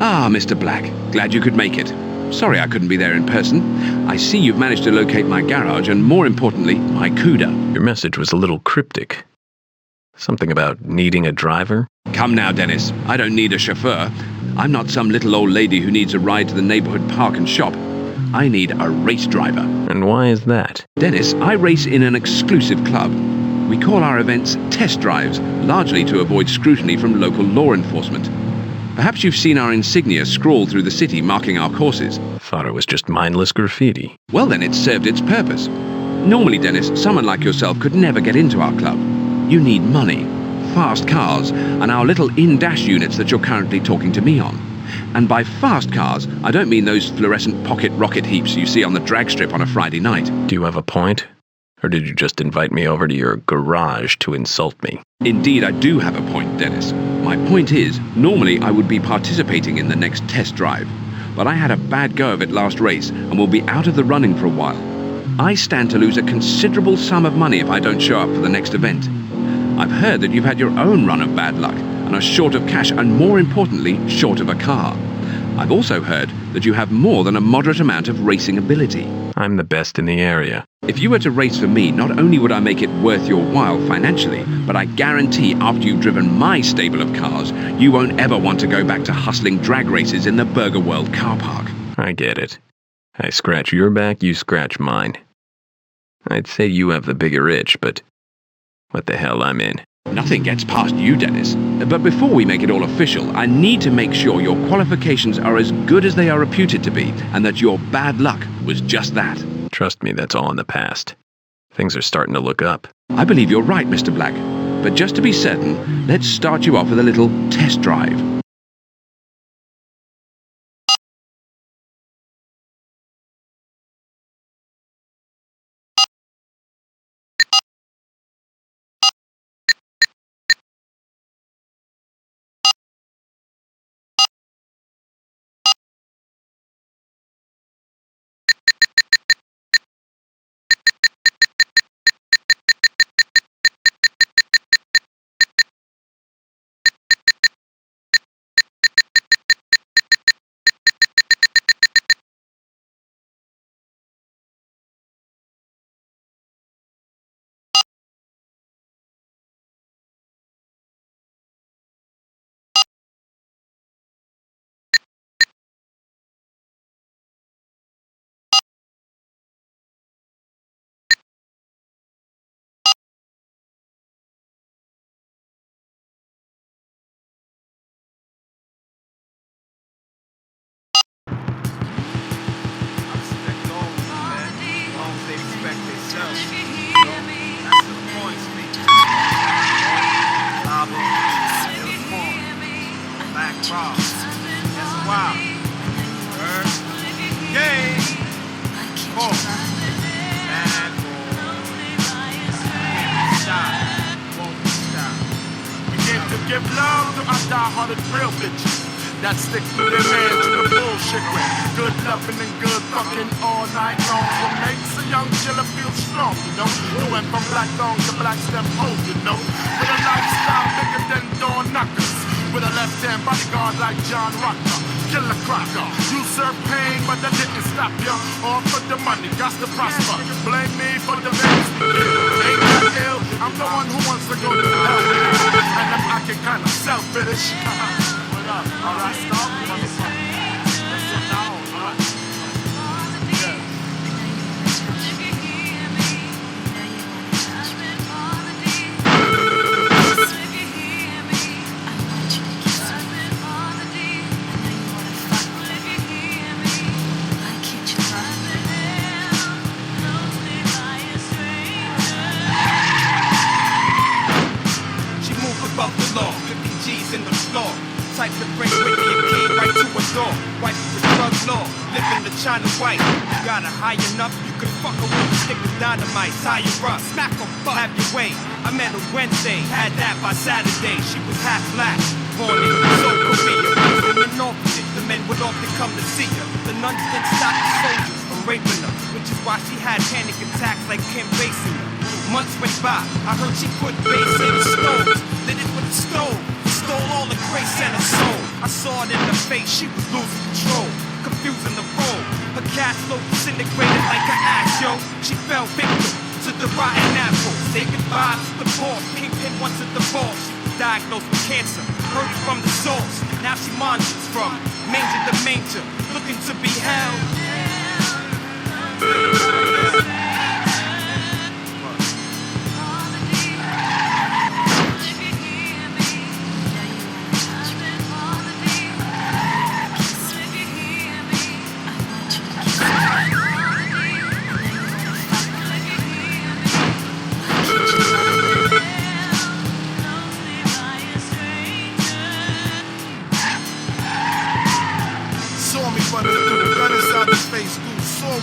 Ah, Mr. Black. Glad you could make it. Sorry I couldn't be there in person. I see you've managed to locate my garage and, more importantly, my CUDA. Your message was a little cryptic. Something about needing a driver? Come now, Dennis. I don't need a chauffeur. I'm not some little old lady who needs a ride to the neighborhood park and shop. I need a race driver. And why is that? Dennis, I race in an exclusive club. We call our events test drives, largely to avoid scrutiny from local law enforcement. Perhaps you've seen our insignia scrawled through the city marking our courses. Thought it was just mindless graffiti. Well, then it served its purpose. Normally, Dennis, someone like yourself could never get into our club. You need money, fast cars, and our little in-dash units that you're currently talking to me on. And by fast cars, I don't mean those fluorescent pocket rocket heaps you see on the drag strip on a Friday night. Do you have a point? Or did you just invite me over to your garage to insult me? Indeed, I do have a point, Dennis. My point is, normally I would be participating in the next test drive, but I had a bad go of it last race and will be out of the running for a while. I stand to lose a considerable sum of money if I don't show up for the next event. I've heard that you've had your own run of bad luck and are short of cash and, more importantly, short of a car. I've also heard that you have more than a moderate amount of racing ability. I'm the best in the area. If you were to race for me, not only would I make it worth your while financially, but I guarantee after you've driven my stable of cars, you won't ever want to go back to hustling drag races in the Burger World car park. I get it. I scratch your back, you scratch mine. I'd say you have the bigger itch, but what the hell, I'm in. Nothing gets past you, Dennis. But before we make it all official, I need to make sure your qualifications are as good as they are reputed to be, and that your bad luck was just that. Trust me, that's all in the past. Things are starting to look up. I believe you're right, Mr. Black. But just to be certain, let's start you off with a little test drive. Wow. Yes, wow. Game. Ball. And stop. Won't stop. We came to give love to our die-hearted real bitches that stick to their man to the bullshit with good loving and good fucking all night long. What makes a young killer feel strong, you know? We went from black thong to black stem hoes, you know? With a lifestyle bigger than door knockers. With a left-hand bodyguard like John Rocker. Killer Crocker. You serve pain, but that didn't stop ya. All for the money, got to prosper. Blame me for the veins we kill. Ain't that ill? I'm the one who wants to go to hell. And I'm acting kinda selfish. What up? Alright, stop. Let's sit down, alright? Yeah. In the floor, type to bring with me a key right to a door. Wife with drug law, live in the China white. You got her high enough, you can fuck her with a stick of dynamite. Tie her up, smack her, fuck, have your way. I met her Wednesday, had that by Saturday. She was half black, born in South Korea. In the North, the men would often come to see her. The nuns didn't stop the soldiers from raping her, which is why she had panic attacks like Kim Basinger. Months went by, I heard she put base in the stoves, lit it with a stove. Stole all the grace and her soul. I saw it in her face, she was losing control, confusing the role. Her cash flow disintegrated like her ass, yo. She fell victim to the rotten apple. Say goodbye to the poor, Kingpin wants a divorce. Diagnosed with cancer, heard it from the source. Now she monsters from manger to manger, looking to be held.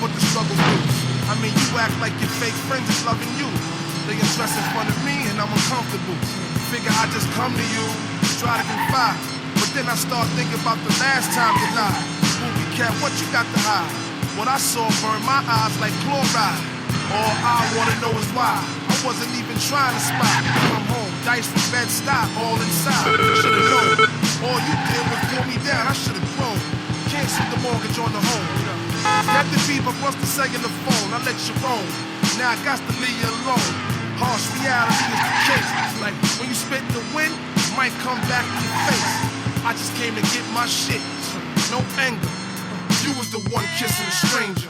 What the struggle is. I mean, you act like your fake friends is loving you. They undress in front of me and I'm uncomfortable. Figure I just come to you, try to confide. But then I start thinking about the last time you lied. Movie cat, what you got to hide? What I saw burned my eyes like chloride. All I wanna know is why. I wasn't even trying to spy. Come home, dice from Bed-Stuy, all inside. Should've known. All you did was pull me down, I should've grown. Canceled the mortgage on the home. Got the beef, I bust the cellular phone, I let you roam. Now I got to leave you alone. Harsh reality is the case. Like when you spit in the wind, it might come back in your face. I just came to get my shit, no anger. You was the one kissing a stranger.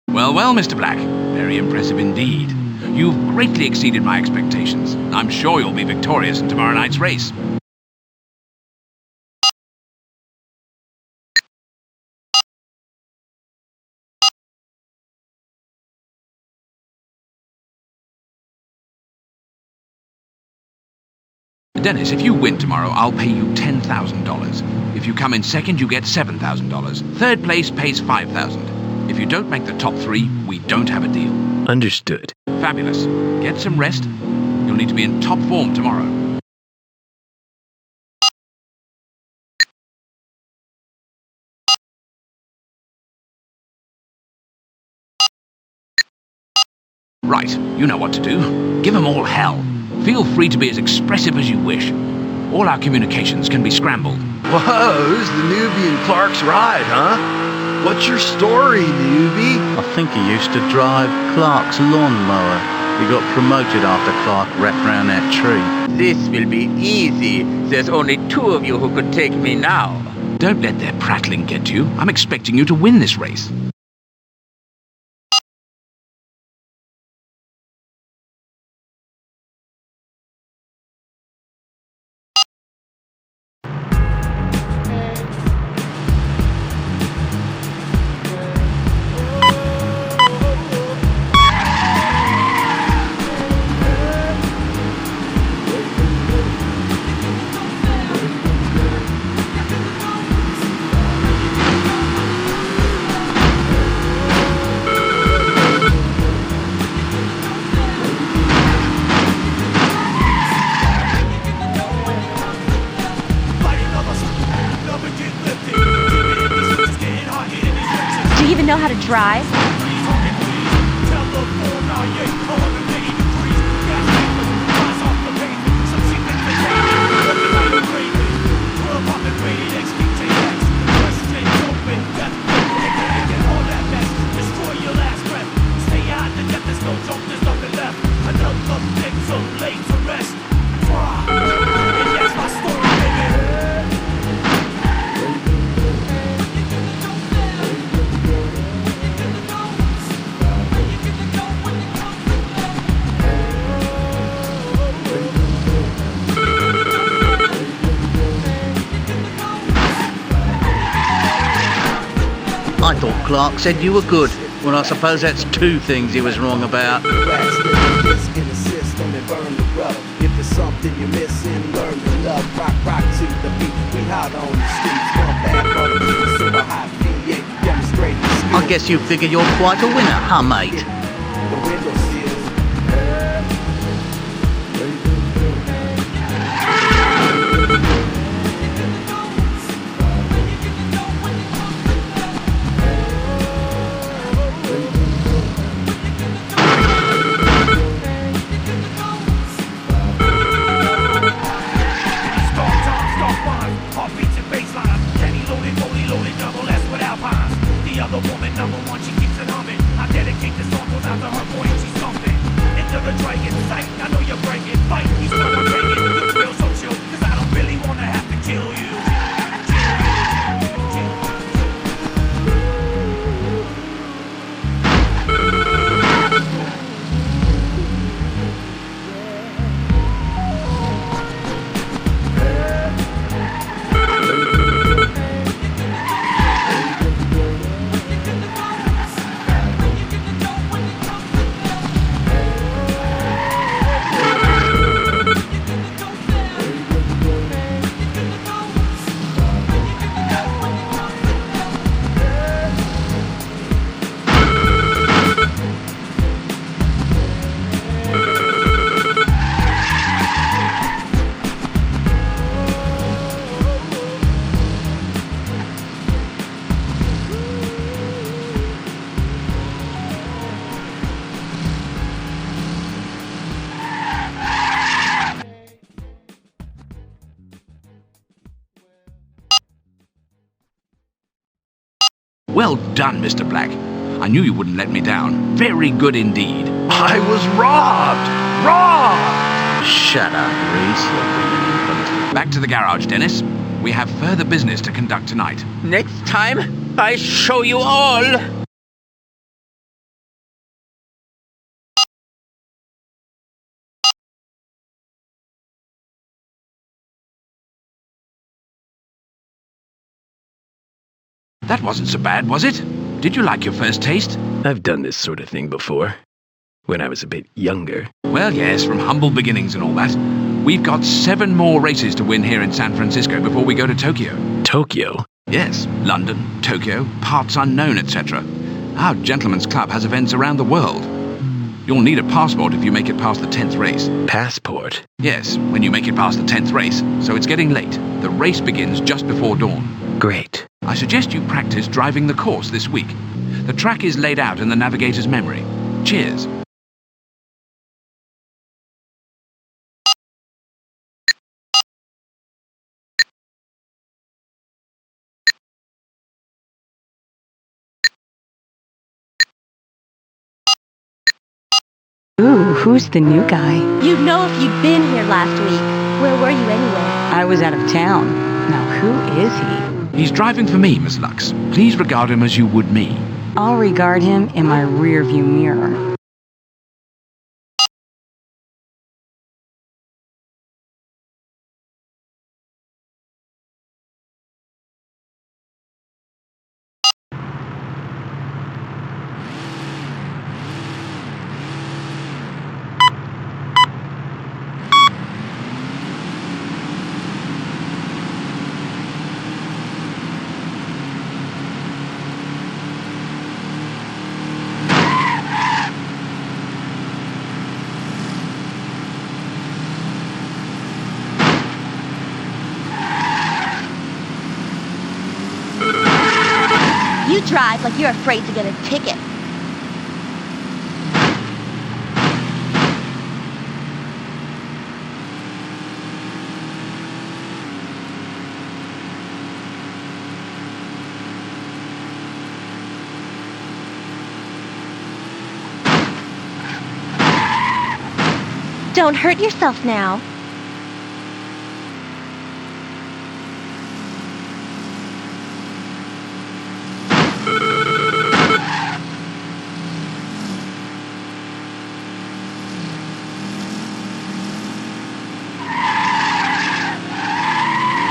Well, well, Mr. Black. Very impressive indeed. You've greatly exceeded my expectations. I'm sure you'll be victorious in tomorrow night's race. Dennis, if you win tomorrow, I'll pay you $10,000. If you come in second, you get $7,000. Third place pays $5,000. If you don't make the top three, we don't have a deal. Understood. Fabulous. Get some rest. You'll need to be in top form tomorrow. Right, you know what to do. Give them all hell. Feel free to be as expressive as you wish. All our communications can be scrambled. Whoa, who's the newbie in Clark's ride, huh? What's your story, newbie? I think he used to drive Clark's lawnmower. He got promoted after Clark wrapped around that tree. This will be easy. There's only two of you who could take me now. Don't let their prattling get to you. I'm expecting you to win this race. Overdrive. I thought Clark said you were good. Well, I suppose that's two things he was wrong about. In the system and burn the rub. If there's something you're missing, learn to love. Rock to the beat. We hot on the streets. One bad brother, super hot V8. Demonstrating skill. I guess you figure you're quite a winner, huh, mate? The window sills. Well done, Mr. Black. I knew you wouldn't let me down. Very good indeed. I was robbed! Robbed! Shut up, Reese. Back to the garage, Dennis. We have further business to conduct tonight. Next time, I show you all. That wasn't so bad, was it? Did you like your first taste? I've done this sort of thing before, when I was a bit younger. Well, yes, from humble beginnings and all that. We've got 7 more races to win here in San Francisco before we go to Tokyo. Tokyo? Yes, London, Tokyo, parts unknown, etc. Our gentlemen's club has events around the world. You'll need a passport if you make it past the 10th race. Passport? Yes, when you make it past the 10th race, so it's getting late. The race begins just before dawn. Great. I suggest you practice driving the course this week. The track is laid out in the navigator's memory. Cheers. Ooh, who's the new guy? You'd know if you'd been here last week. Where were you anyway? I was out of town. Now, who is he? He's driving for me, Miss Lux. Please regard him as you would me. I'll regard him in my rearview mirror. drive like you're afraid to get a ticket. Don't hurt yourself now.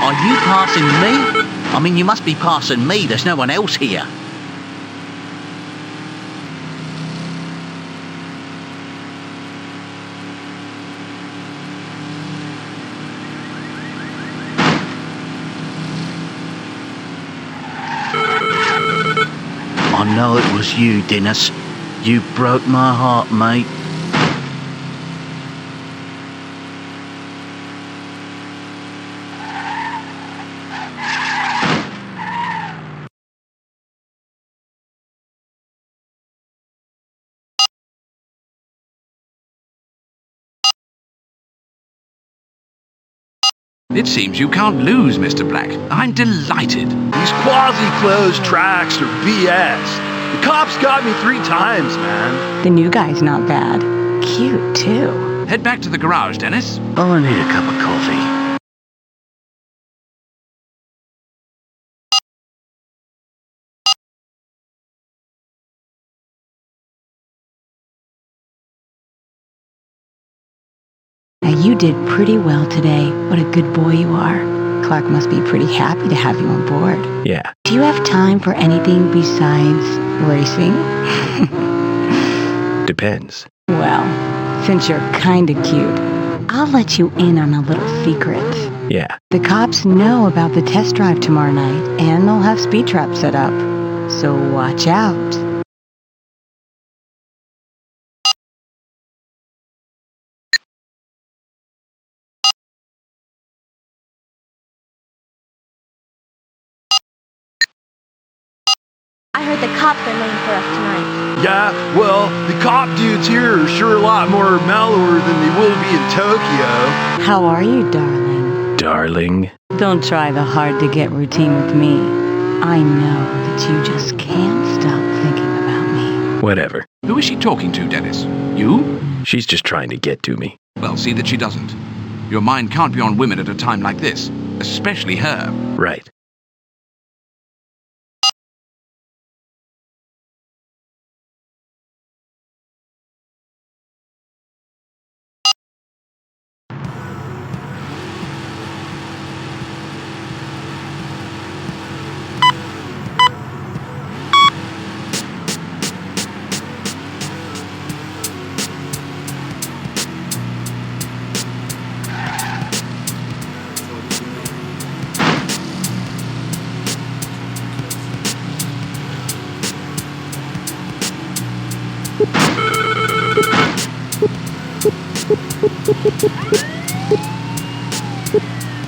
Are you passing me? I mean, you must be passing me. There's no one else here. I know it was you, Dennis. You broke my heart, mate. It seems you can't lose, Mr. Black. I'm delighted. These quasi-closed tracks are BS. The cops got me 3 times, man. The new guy's not bad. Cute, too. Head back to the garage, Dennis. Oh, I need a cup of coffee. Now, you did pretty well today. What a good boy you are. Clark must be pretty happy to have you on board. Yeah. Do you have time for anything besides racing? Depends. Well, since you're kinda cute, I'll let you in on a little secret. Yeah. The cops know about the test drive tomorrow night, and they'll have speed traps set up. So watch out. I heard the cops are laying for us tonight. Yeah, well, the cop dudes here are sure a lot more mellower than they will be in Tokyo. How are you, darling? Darling. Don't try the hard-to-get routine with me. I know that you just can't stop thinking about me. Whatever. Who is she talking to, Dennis? You? She's just trying to get to me. Well, see that she doesn't. Your mind can't be on women at a time like this, especially her. Right.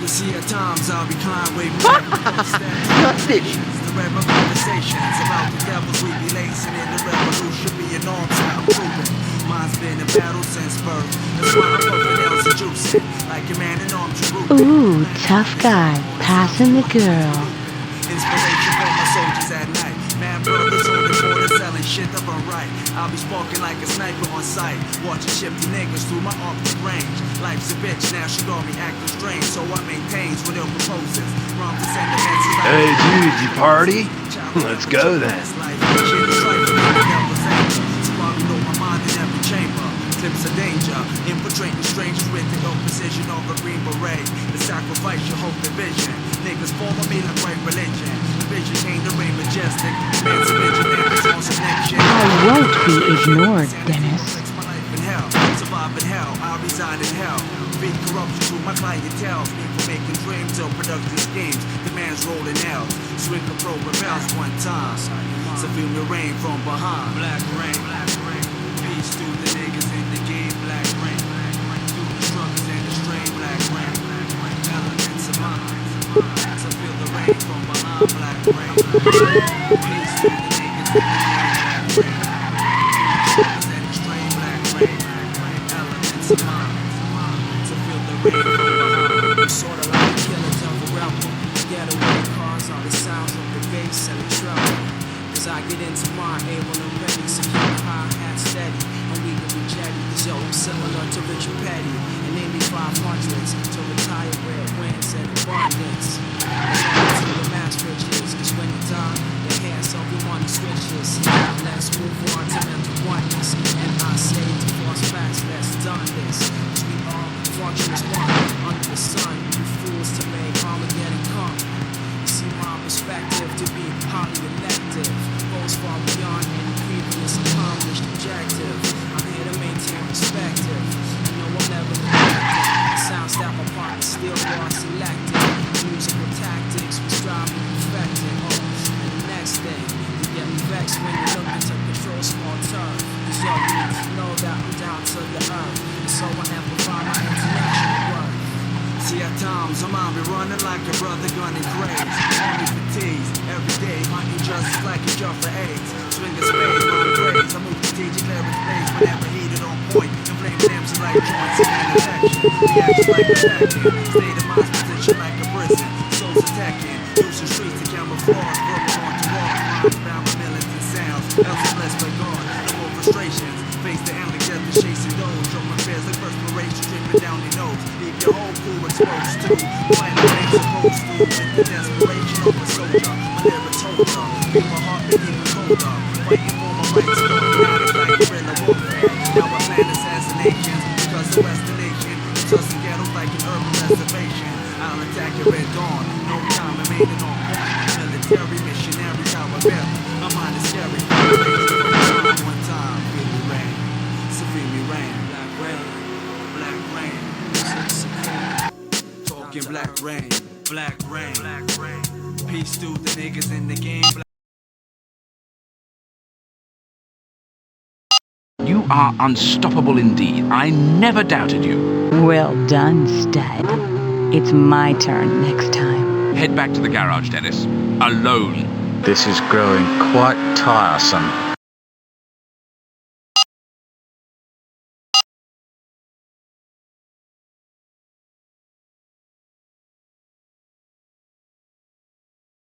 You see, at times I'll recline way more. The red conversations about the devils we be lacing in the revolution being on time proven. Mine's been in battle since birth. That's why I'm puffing else and juicing like a man in arms. Ooh, tough guy, passing the girl. Inspiration for my soldiers at night. Man, brothers on the border selling shit up on right. I'll be sparking like a sniper on sight. Watching shifty niggas through my optic range. Life's a bitch, now she got me acting strange. So I maintains with her proposes. Wrong to send the message. Hey, dude, you party? Let's go then. Clips of danger, infiltrating strangers with the old precision of a green beret. The sacrifice your whole division. Niggas follow me like right religion. The vision came to reign majestic. Man's a vision, niggas on some next shit. I won't be ignored, Dennis. My life in hell, survive in hell, I reside in hell. Feed corruption to my clientele. People making dreams of production schemes. The man's rolling out. Swing control rebels one time. So feel me rain from behind. Black rain, black rain. Peace to the niggas in the game. Black rain, black rain. Through the struggles and the strain. Black rain, black rain. Elements of mine. So feel the rain from behind. Black rain. Peace to the rain from behind. Sorta like a killer double rebel. Getaway cars are the sounds of the bass and the treble. As I get into mine, able and ready, secure hi-hat steady. And we can be jetty, cause yo, I'm similar to Richard Petty. And Indy 500s, to retire where it wins and abundance. To the mass riches, cause when you die, your hands up, your money switches. Let's move on to mental oneness. And I say to force facts, let's done this. Cause we all function as one, under the sun. You fools to make Armageddon come. See my perspective to be highly elective. Goes far beyond any previous accomplished objective. I'm here to maintain perspective. I know I'm never neglected. Sounds that my partner still are selected. Musical tactics we strive to perfect it. And the next thing, you get me vexed when you're looking to control small turf. Cause y'all need to know that I'm down to the earth. And so I amplify my intellectual worth. See, at times I might be running like a brother gunning craze. Only fatigues every day, might be just like a jar for AIDS. Swing a spade, my praise. I move strategic lyrics, plays whenever heated on point. Inflame MC like joints in an infection. Reaction like attacking. State of mind's position like a prison. Souls attacking. Using streets to camouflage. Broken on to walk. Minds bound with militant sounds. Else blessed by God. No more frustrations. Face the alley, death is chasing those. Drum affairs like perspiration dripping down their nose. Leave your whole crew exposed to find what they supposed to. With the desperation of a soldier, my lyrics hold up. Feel my heart been even colder. Fighting for my rights, not it's like guerrilla warfare. Now I plan assassinations because the Western nation is just in ghettos like an urban reservation. I'll attack it red dawn. No time remaining on point. Military missionary, how I rep. My mind is scary. One time, feel me rain. Supreme rain. Black rain. Black rain. Talking black rain. Black rain. Black rain. Peace to the niggas in the game. You are unstoppable indeed. I never doubted you. Well done, Stead. It's my turn next time. Head back to the garage, Dennis. Alone. This is growing quite tiresome.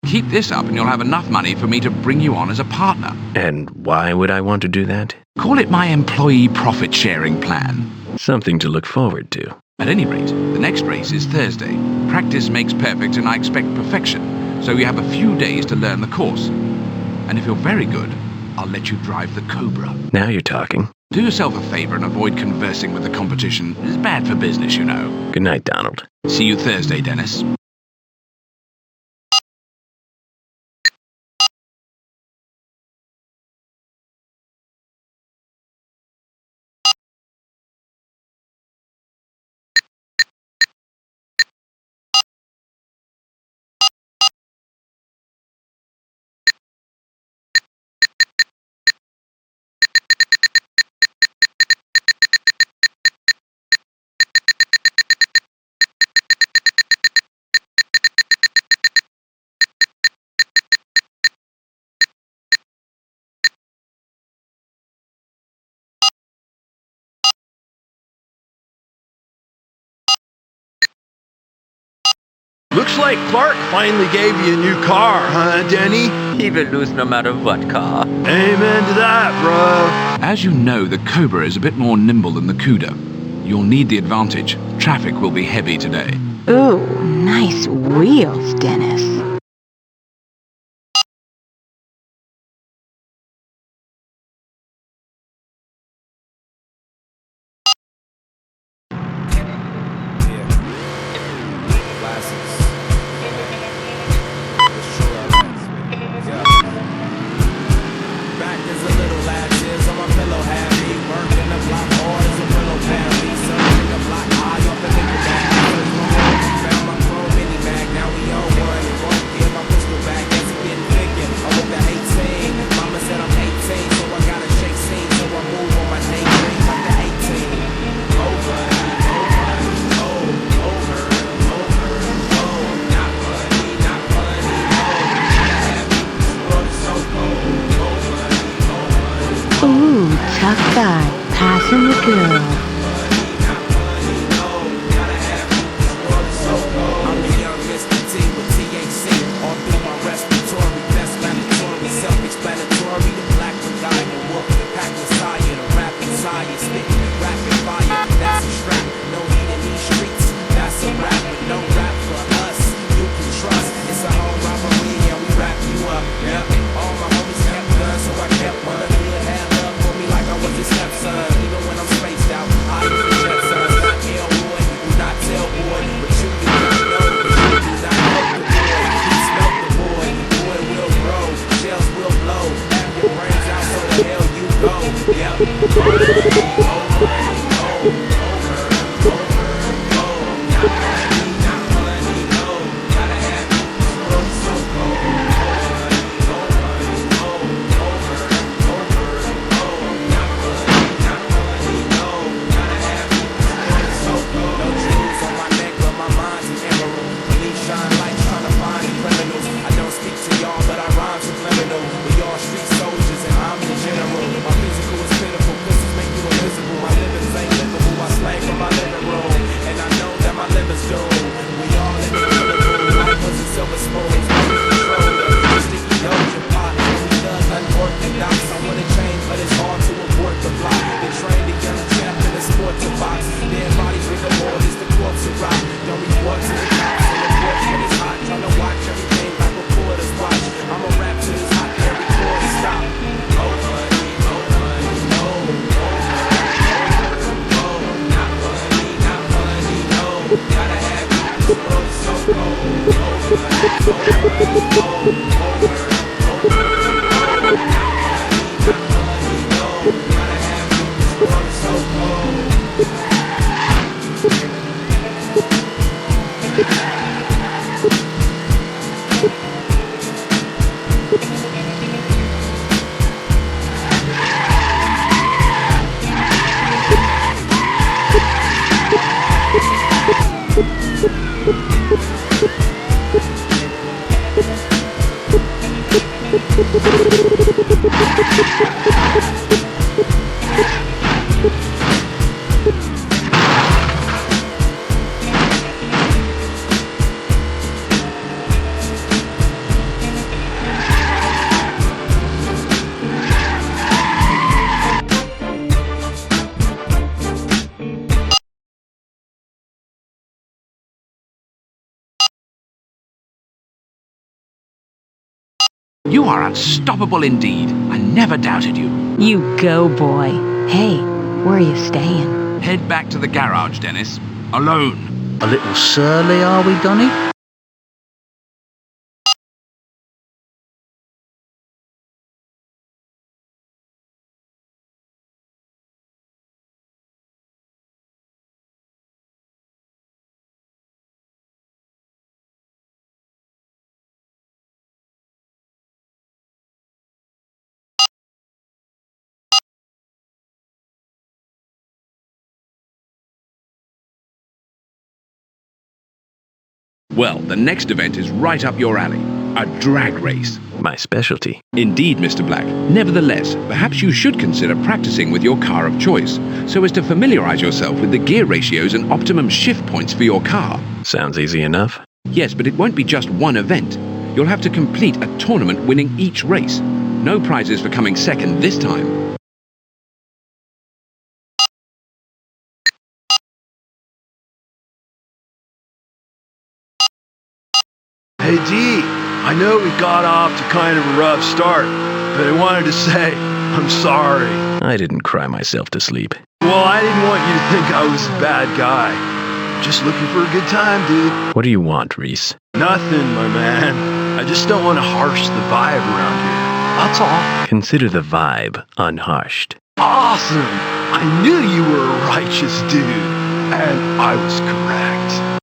Keep this up and you'll have enough money for me to bring you on as a partner. And why would I want to do that? Call it my employee profit-sharing plan. Something to look forward to. At any rate, the next race is Thursday. Practice makes perfect and I expect perfection, so you have a few days to learn the course. And if you're very good, I'll let you drive the Cobra. Now you're talking. Do yourself a favor and avoid conversing with the competition. It's bad for business, you know. Good night, Donald. See you Thursday, Dennis. Looks like Clark finally gave you a new car, huh, Denny? He will lose no matter what car. Amen to that, bro. As you know, the Cobra is a bit more nimble than the Cuda. You'll need the advantage. Traffic will be heavy today. Ooh, nice wheels, Dennis. Tough guy, passing the girl. You are unstoppable indeed. I never doubted you. You go, boy. Hey, where are you staying? Head back to the garage, Dennis. Alone. A little surly, are we, Donny? Well, the next event is right up your alley. A drag race. My specialty. Indeed, Mr. Black. Nevertheless, perhaps you should consider practicing with your car of choice, so as to familiarize yourself with the gear ratios and optimum shift points for your car. Sounds easy enough. Yes, but it won't be just one event. You'll have to complete a tournament winning each race. No prizes for coming second this time. Hey, D, I know we got off to kind of a rough start, but I wanted to say I'm sorry. I didn't cry myself to sleep. Well, I didn't want you to think I was a bad guy. Just looking for a good time, dude. What do you want, Reese? Nothing, my man. I just don't want to harsh the vibe around here. That's all. Consider the vibe unharshed. Awesome! I knew you were a righteous dude, and I was correct.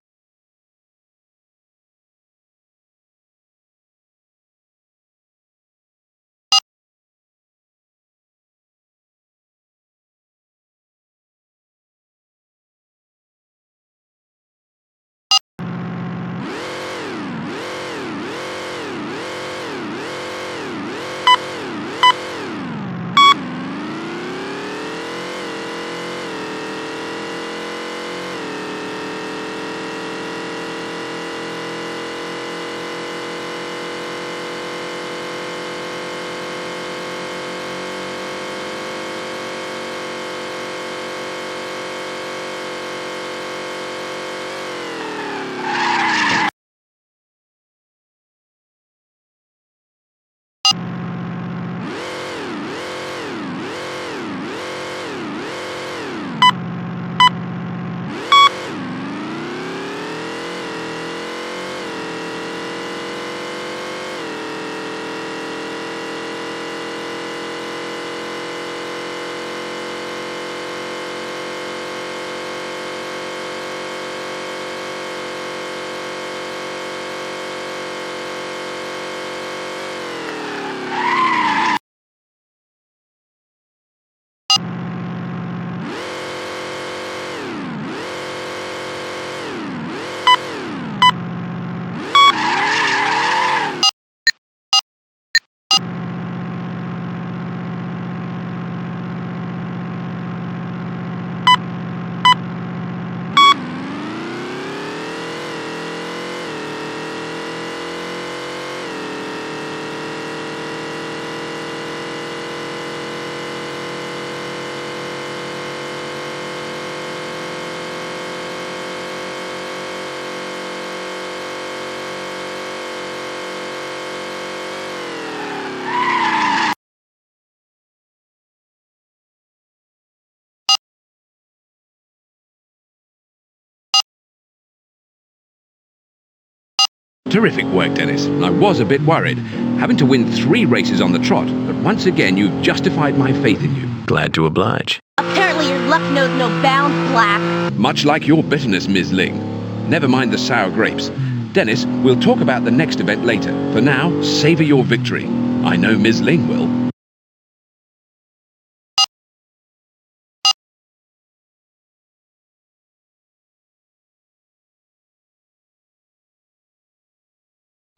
Terrific work, Dennis. I was a bit worried, having to win 3 races on the trot, but once again you've justified my faith in you. Glad to oblige. Apparently your luck knows no bounds, Black. Much like your bitterness, Ms. Ling. Never mind the sour grapes. Dennis, we'll talk about the next event later. For now, savor your victory. I know Ms. Ling will.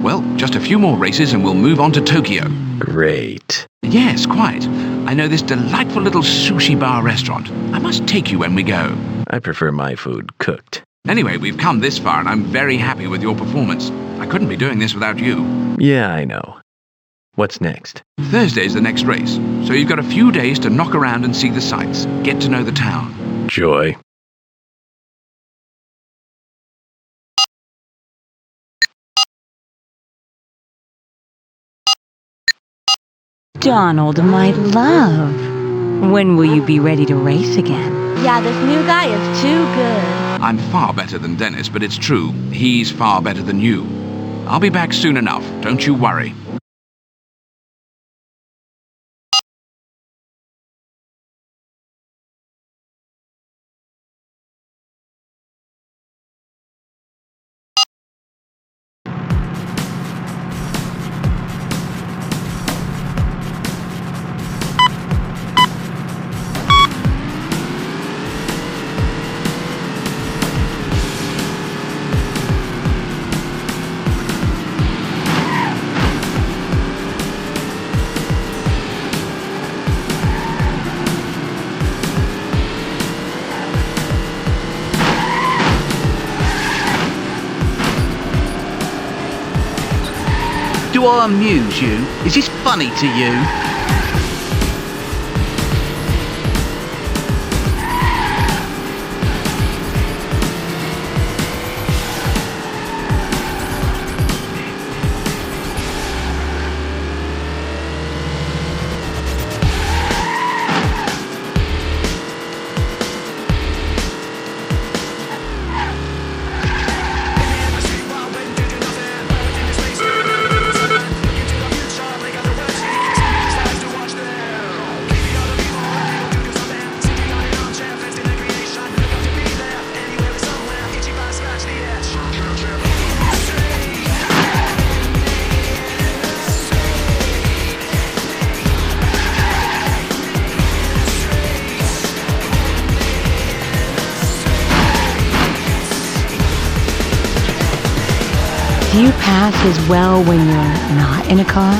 Well, just a few more races and we'll move on to Tokyo. Great. Yes, quite. I know this delightful little sushi bar restaurant. I must take you when we go. I prefer my food cooked. Anyway, we've come this far and I'm very happy with your performance. I couldn't be doing this without you. Yeah, I know. What's next? Thursday's the next race, so you've got a few days to knock around and see the sights, get to know the town. Joy. Donald, my love. When will you be ready to race again? Yeah, this new guy is too good. I'm far better than Dennis, but it's true. He's far better than you. I'll be back soon enough. Don't you worry. Do I amuse you? Is this funny to you? Do you pass as well when you're not in a car?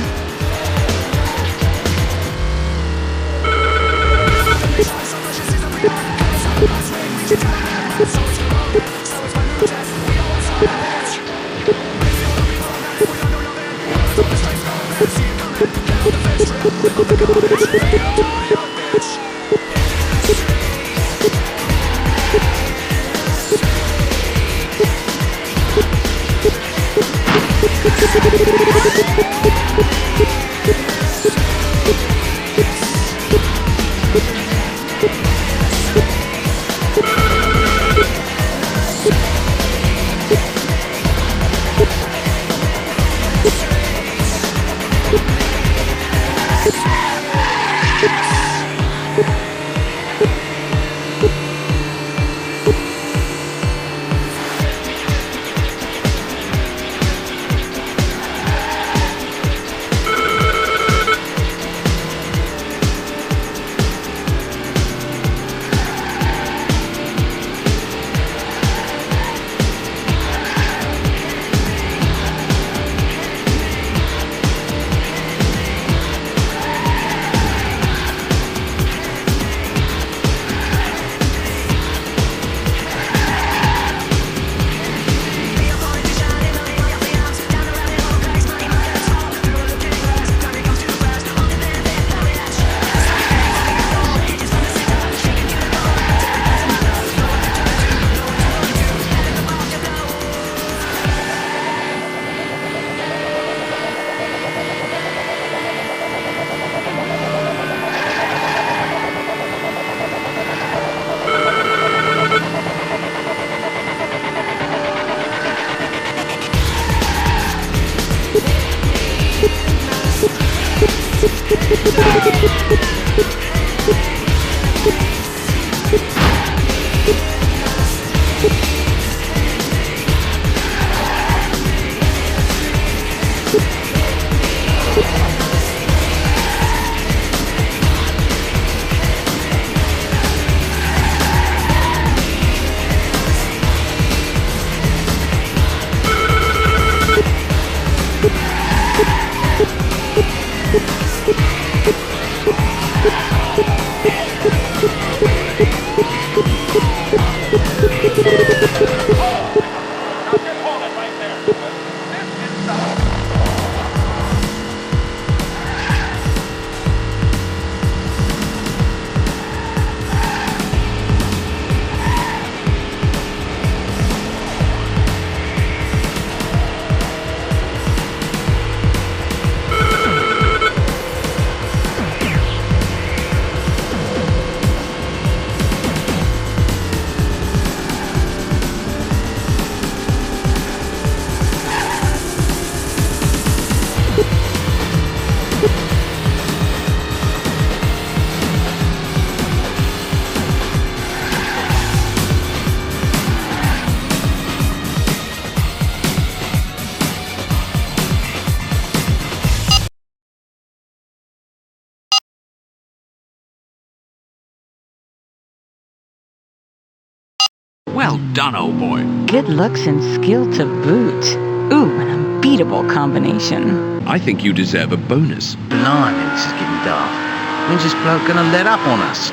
Well done, old boy. Good looks and skill to boot. Ooh, an unbeatable combination. I think you deserve a bonus. Blimey, this is getting dark. When's this bloke gonna let up on us?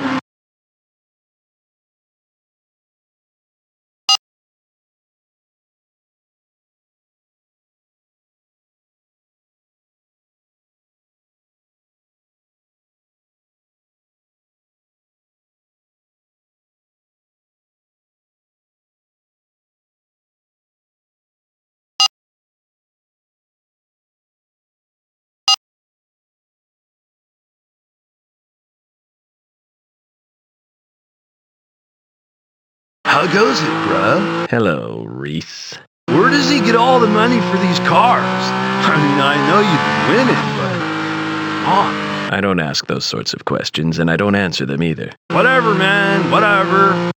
How goes it, bro? Hello, Reese. Where does he get all the money for these cars? I mean, I know you've been winning, but come on. I don't ask those sorts of questions, and I don't answer them either. Whatever, man, whatever.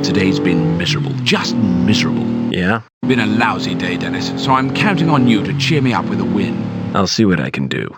Today's been miserable, just miserable. Yeah? Been a lousy day, Dennis, so I'm counting on you to cheer me up with a win. I'll see what I can do.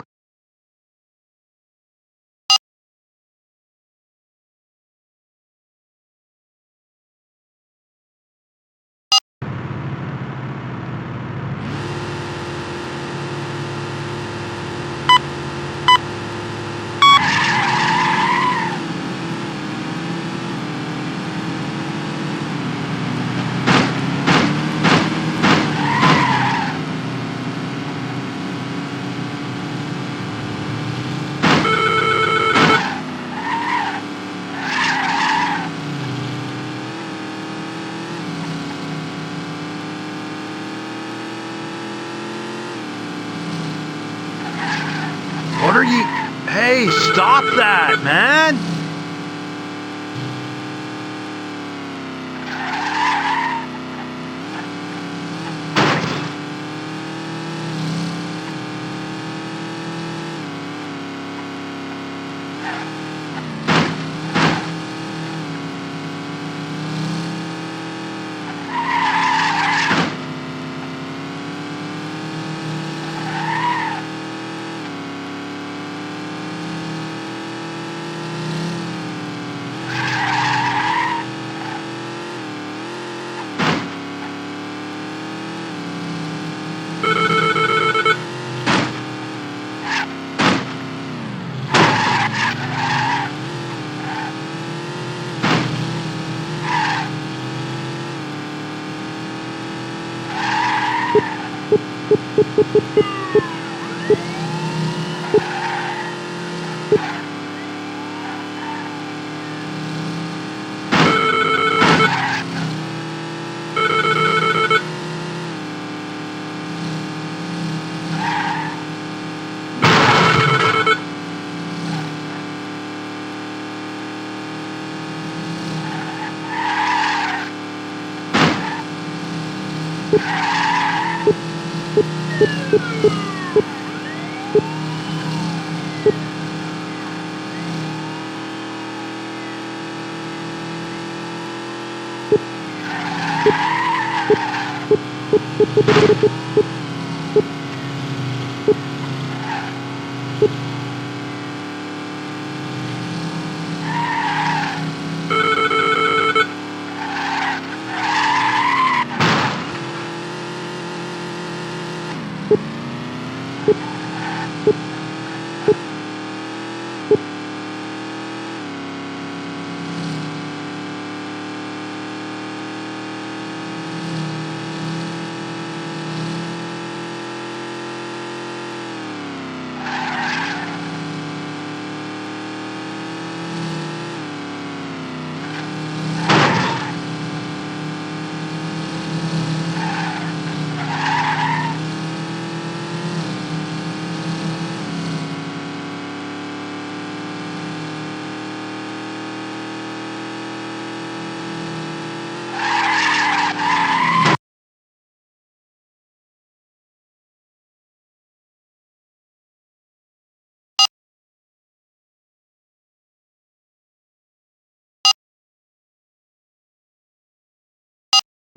What are you... Hey, stop that, man!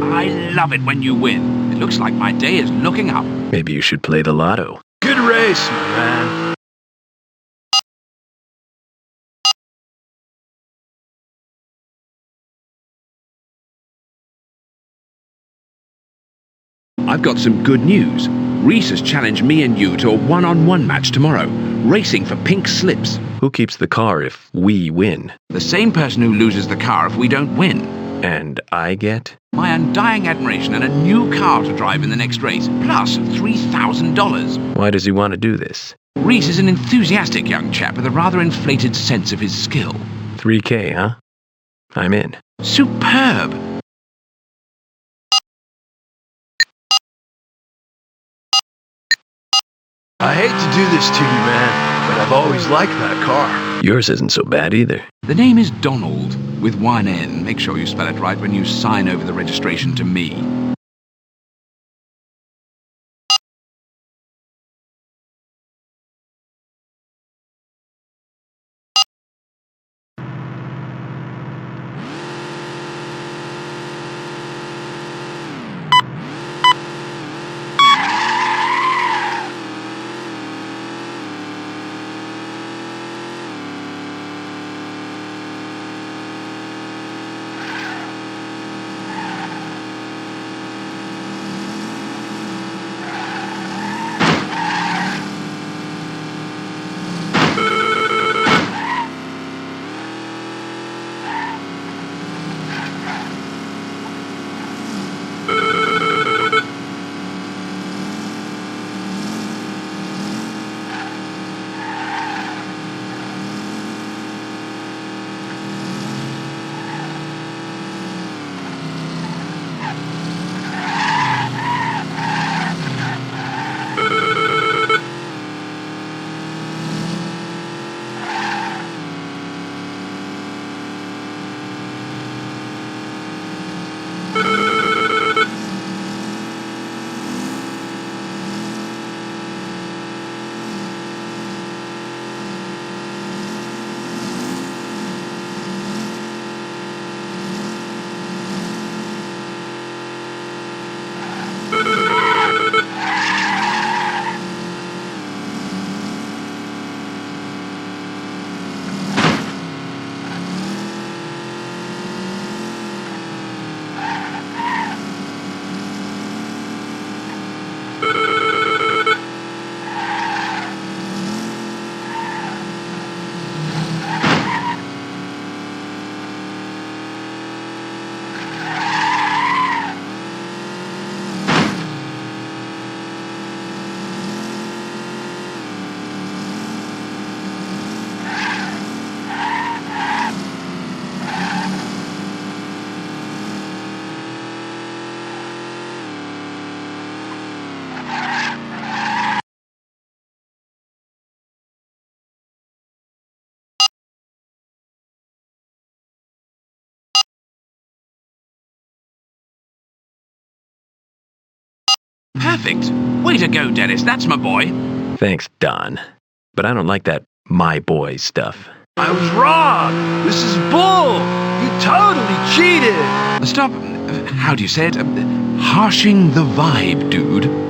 I love it when you win. It looks like my day is looking up. Maybe you should play the lotto. Good race, my man. I've got some good news. Reese has challenged me and you to a one-on-one match tomorrow, racing for pink slips. Who keeps the car if we win? The same person who loses the car if we don't win. And I get? My undying admiration and a new car to drive in the next race, plus $3,000. Why does he want to do this? Reese is an enthusiastic young chap with a rather inflated sense of his skill. $3K, huh? I'm in. Superb! I hate to do this to you, man, but I've always liked that car. Yours isn't so bad either. The name is Donald, with one N. Make sure you spell it right when you sign over the registration to me. Perfect. Way to go, Dennis. That's my boy. Thanks, Don. But I don't like that my boy stuff. I was wrong. This is bull. You totally cheated. Stop. How do you say it? Harshing the vibe, dude.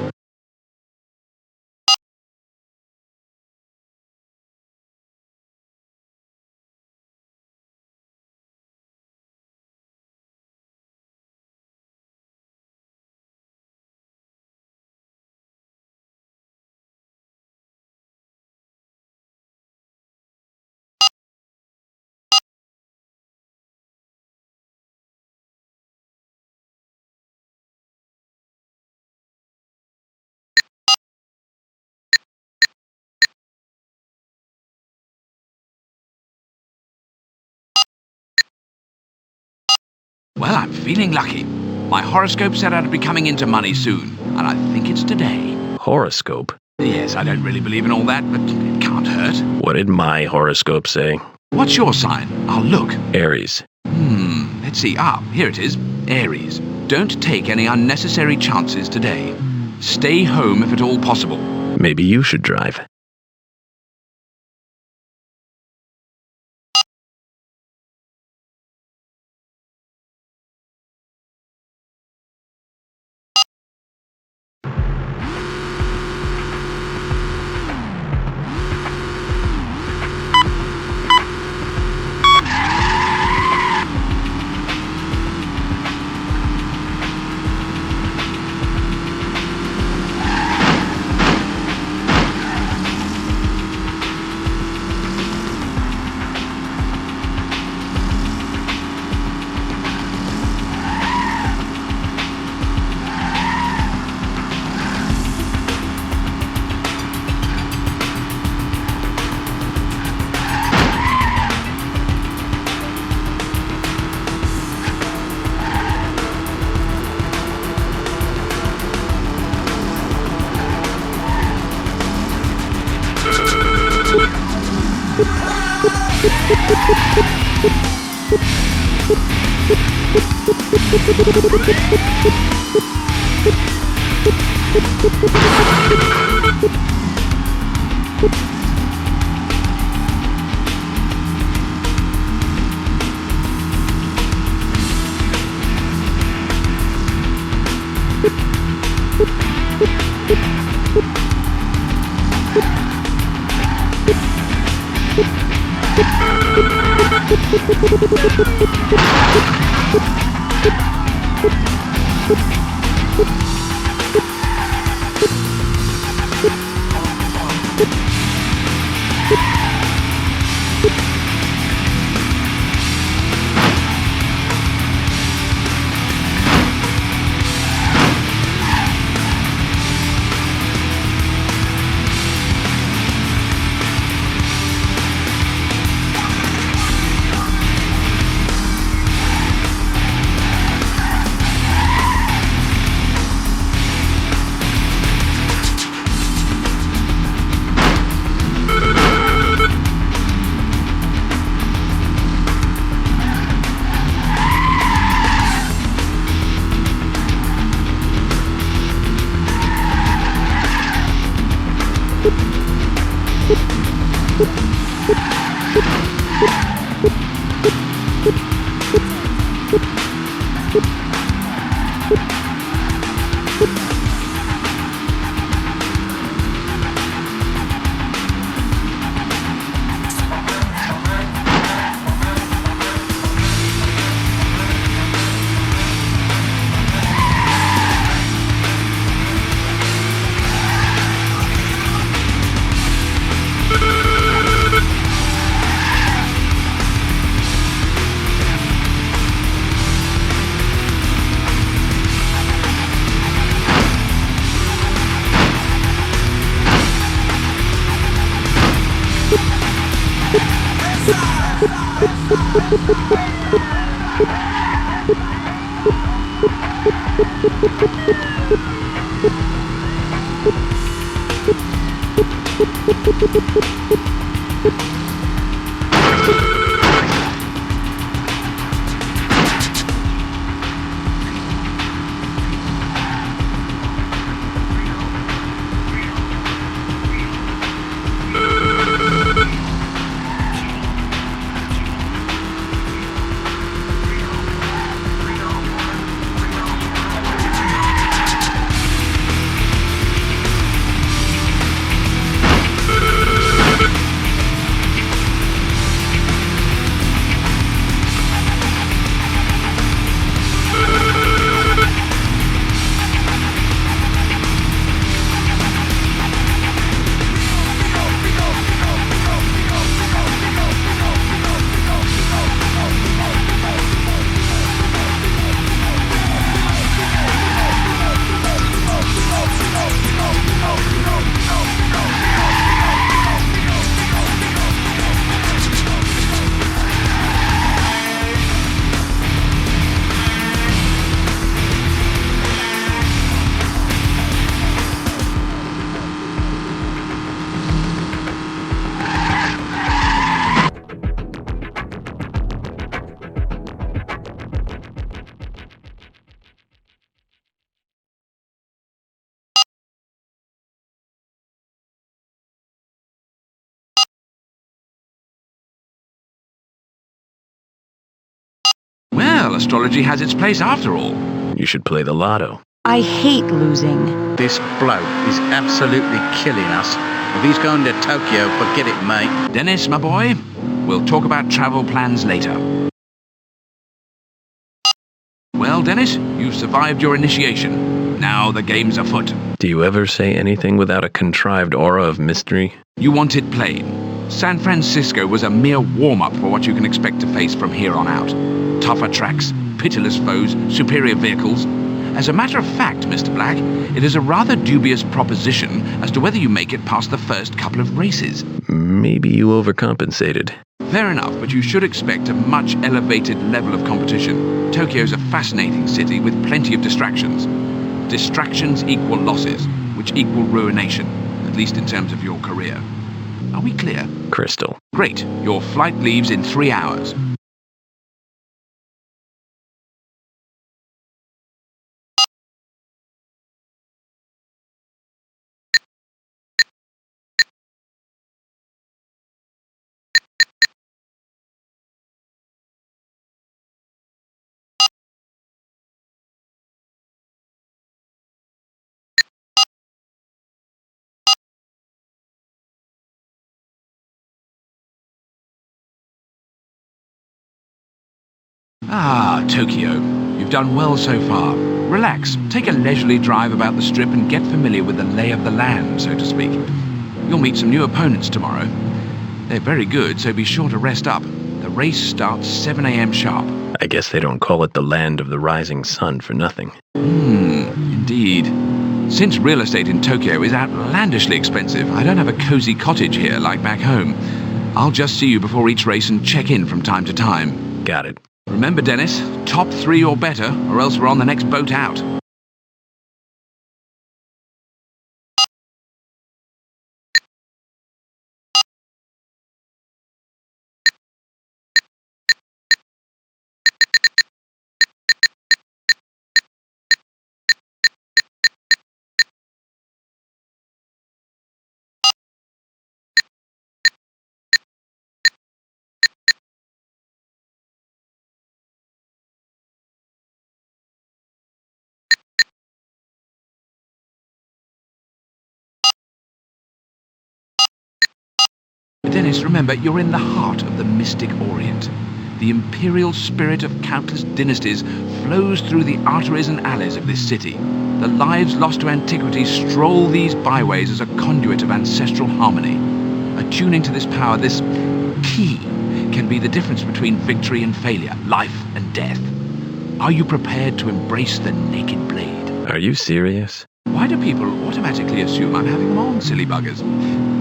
Well, I'm feeling lucky. My horoscope said I'd be coming into money soon, and I think it's today. Horoscope? Yes, I don't really believe in all that, but it can't hurt. What did my horoscope say? What's your sign? I'll look. Aries. Let's see. Here it is. Aries. Don't take any unnecessary chances today. Stay home if at all possible. Maybe you should drive. Well, astrology has its place after all. You should play the lotto. I hate losing. This bloke is absolutely killing us. If he's going to Tokyo, forget it, mate. Dennis, my boy, we'll talk about travel plans later. Well, Dennis, you've survived your initiation. Now the game's afoot. Do you ever say anything without a contrived aura of mystery? You want it plain. San Francisco was a mere warm-up for what you can expect to face from here on out. Tougher tracks, pitiless foes, superior vehicles. As a matter of fact, Mr. Black, it is a rather dubious proposition as to whether you make it past the first couple of races. Maybe you overcompensated. Fair enough, but you should expect a much elevated level of competition. Tokyo's a fascinating city with plenty of distractions. Distractions equal losses, which equal ruination, at least in terms of your career. Are we clear? Crystal. Great. Your flight leaves in 3 hours. Ah, Tokyo. You've done well so far. Relax, take a leisurely drive about the strip and get familiar with the lay of the land, so to speak. You'll meet some new opponents tomorrow. They're very good, so be sure to rest up. The race starts 7 a.m. sharp. I guess they don't call it the land of the rising sun for nothing. Indeed. Since real estate in Tokyo is outlandishly expensive, I don't have a cozy cottage here like back home. I'll just see you before each race and check in from time to time. Got it. Remember, Dennis, top 3 or better, or else we're on the next boat out. Dennis, remember, you're in the heart of the mystic Orient. The imperial spirit of countless dynasties flows through the arteries and alleys of this city. The lives lost to antiquity stroll these byways as a conduit of ancestral harmony. Attuning to this power, this key, can be the difference between victory and failure, life and death. Are you prepared to embrace the naked blade? Are you serious? Why do people automatically assume I'm having them on, silly buggers?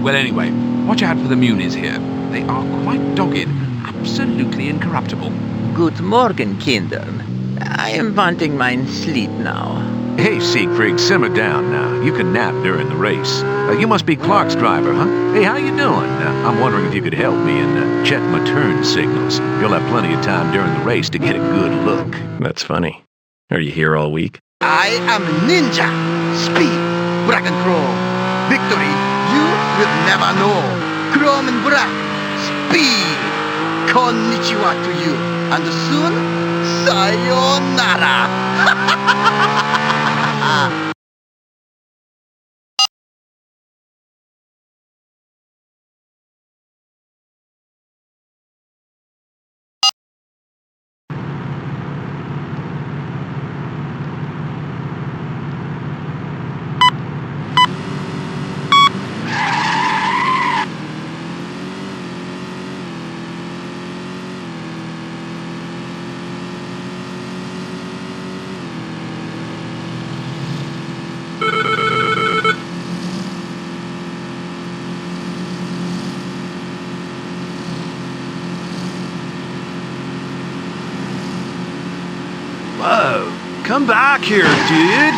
Well, anyway, watch out for the Munis here. They are quite dogged and absolutely incorruptible. Good morgen, Kindern. I am wanting mine sleep now. Hey, Siegfried, simmer down now. You can nap during the race. You must be Clark's driver, huh? Hey, how you doing? I'm wondering if you could help me and check my turn signals. You'll have plenty of time during the race to get a good look. That's funny. Are you here all week? I am Ninja. Speed, Black and Chrome. Victory, you will never know. Chrome and Black. Speed. Konnichiwa to you. And soon, sayonara. Whoa, come back here, dude.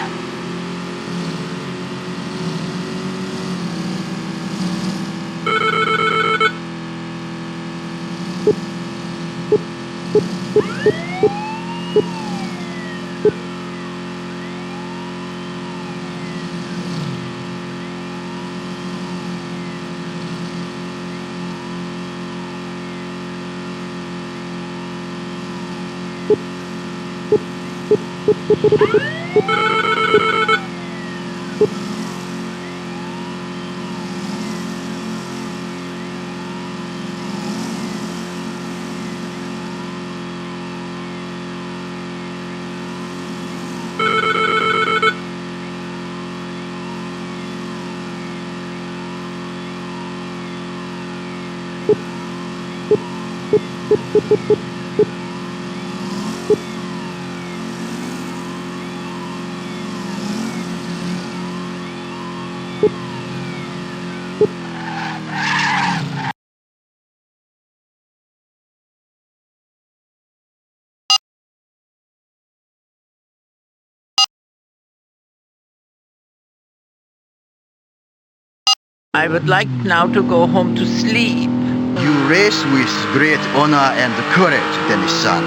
I would like now to go home to sleep. You race with great honor and courage, Dennis-san.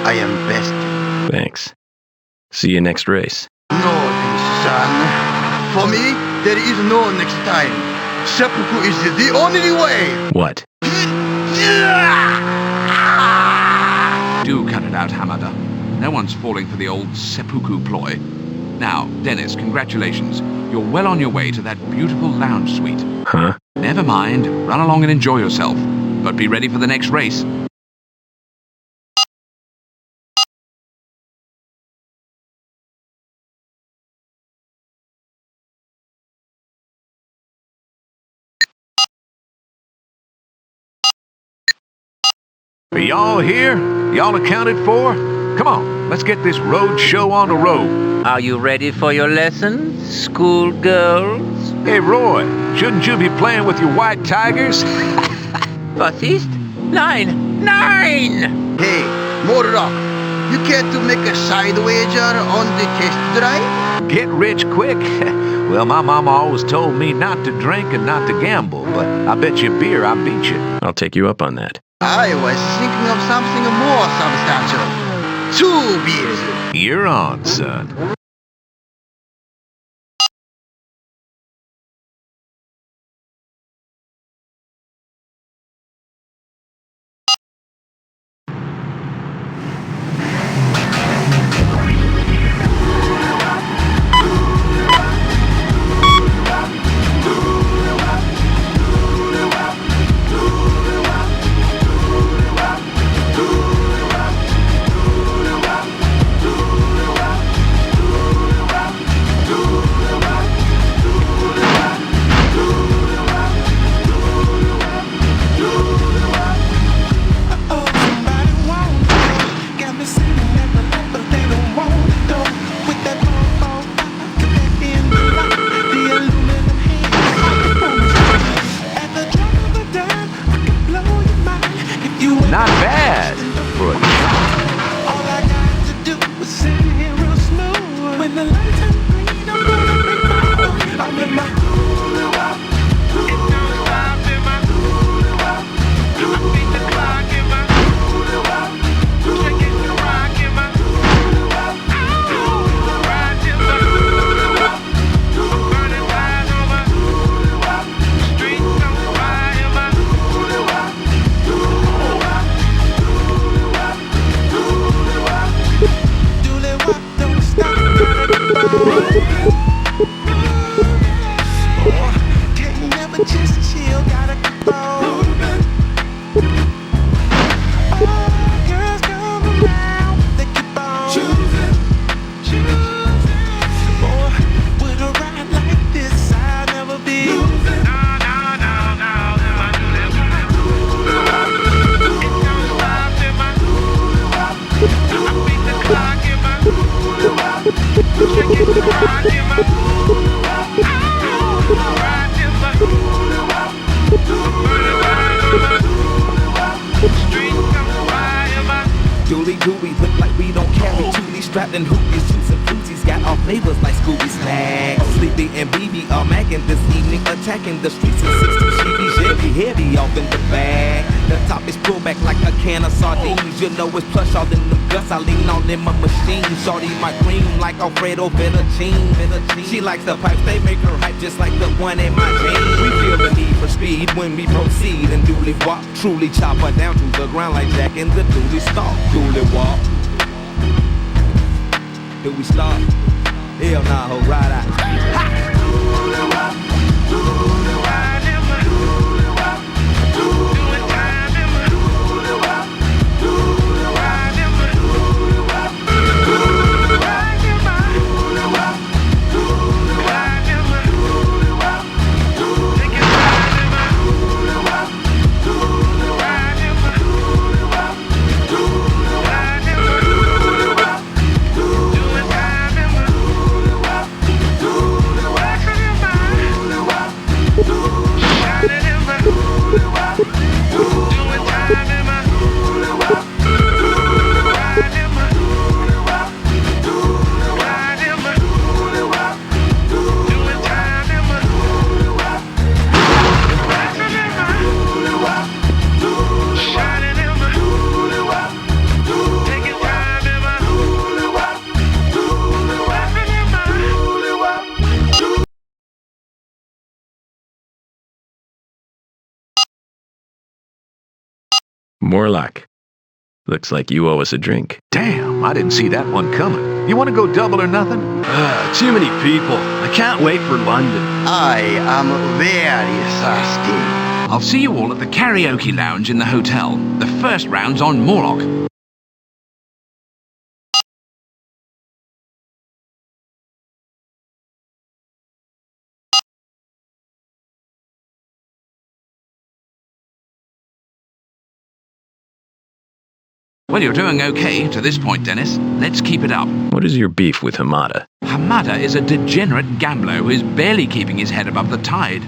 I am best. Thanks. See you next race. No, Dennis-san. For me, there is no next time. Seppuku is the only way. What? Do cut it out, Hamada. No one's falling for the old seppuku ploy. Now, Dennis, congratulations. You're well on your way to that beautiful lounge suite. Huh? Never mind. Run along and enjoy yourself. But be ready for the next race. Are y'all here? Y'all accounted for? Come on, let's get this road show on the road. Are you ready for your lessons, schoolgirls? Hey, Roy, shouldn't you be playing with your white tigers? Was ist? Nein! Nein! Hey, Murdoch, you care to make a side wager on the test drive? Get rich quick? Well, my mama always told me not to drink and not to gamble, but I bet you beer I beat you. I'll take you up on that. I was thinking of something more substantial. 2 beers. You're on, son. Not bad for a All I got to do is sit here real smooth. When the lights turn green, I'm gonna make my move. I'm in my it don't stop in my I beat the clock in my check it to rock in my ride till I'm burning flies on my streets on fire in my don't stop, can't never just chill, gotta keep on. Girls come around, they keep on choosing. Boy, with a ride like this, I'll never be losing. No. It don't stop in my I beat the clock in my check it to rock in my ride till my burning lights on my streets on fire my Dooley Dooey look like we don't carry Thule strapped in hoopies, juice and fruities got all flavors like Scooby Snacks. Sleepy and BB are macking this evening, attacking the streets in 60 Chevy Chevy heavy off in the bag. The top is pulled back like a can of sardines. You know it's plush all in the guts. I lean on in my machine. Shorty my cream like Alfredo Fettuccine. She likes the pipes, they make her hype just like the one in my jeans. We feel the need for speed when we proceed and duly walk. Truly chop her down to the ground like Jack in the dually stalk. Dually walk. Do we stop? Hell nah, ho, ride out. Ha! More luck. Looks like you owe us a drink. Damn, I didn't see that one coming. You want to go double or nothing? Too many people. I can't wait for London. I am very thirsty. I'll see you all at the karaoke lounge in the hotel. The first round's on Morlock. Well, you're doing okay to this point, Dennis. Let's keep it up. What is your beef with Hamada? Hamada is a degenerate gambler who is barely keeping his head above the tide.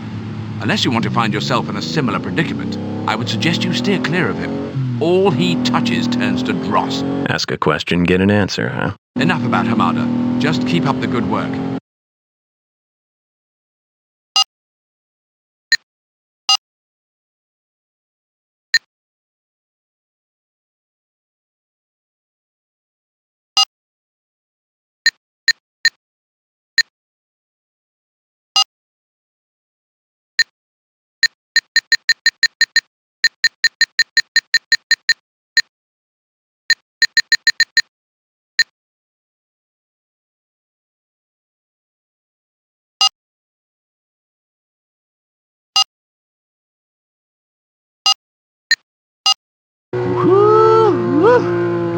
Unless you want to find yourself in a similar predicament, I would suggest you steer clear of him. All he touches turns to dross. Ask a question, get an answer, huh? Enough about Hamada. Just keep up the good work.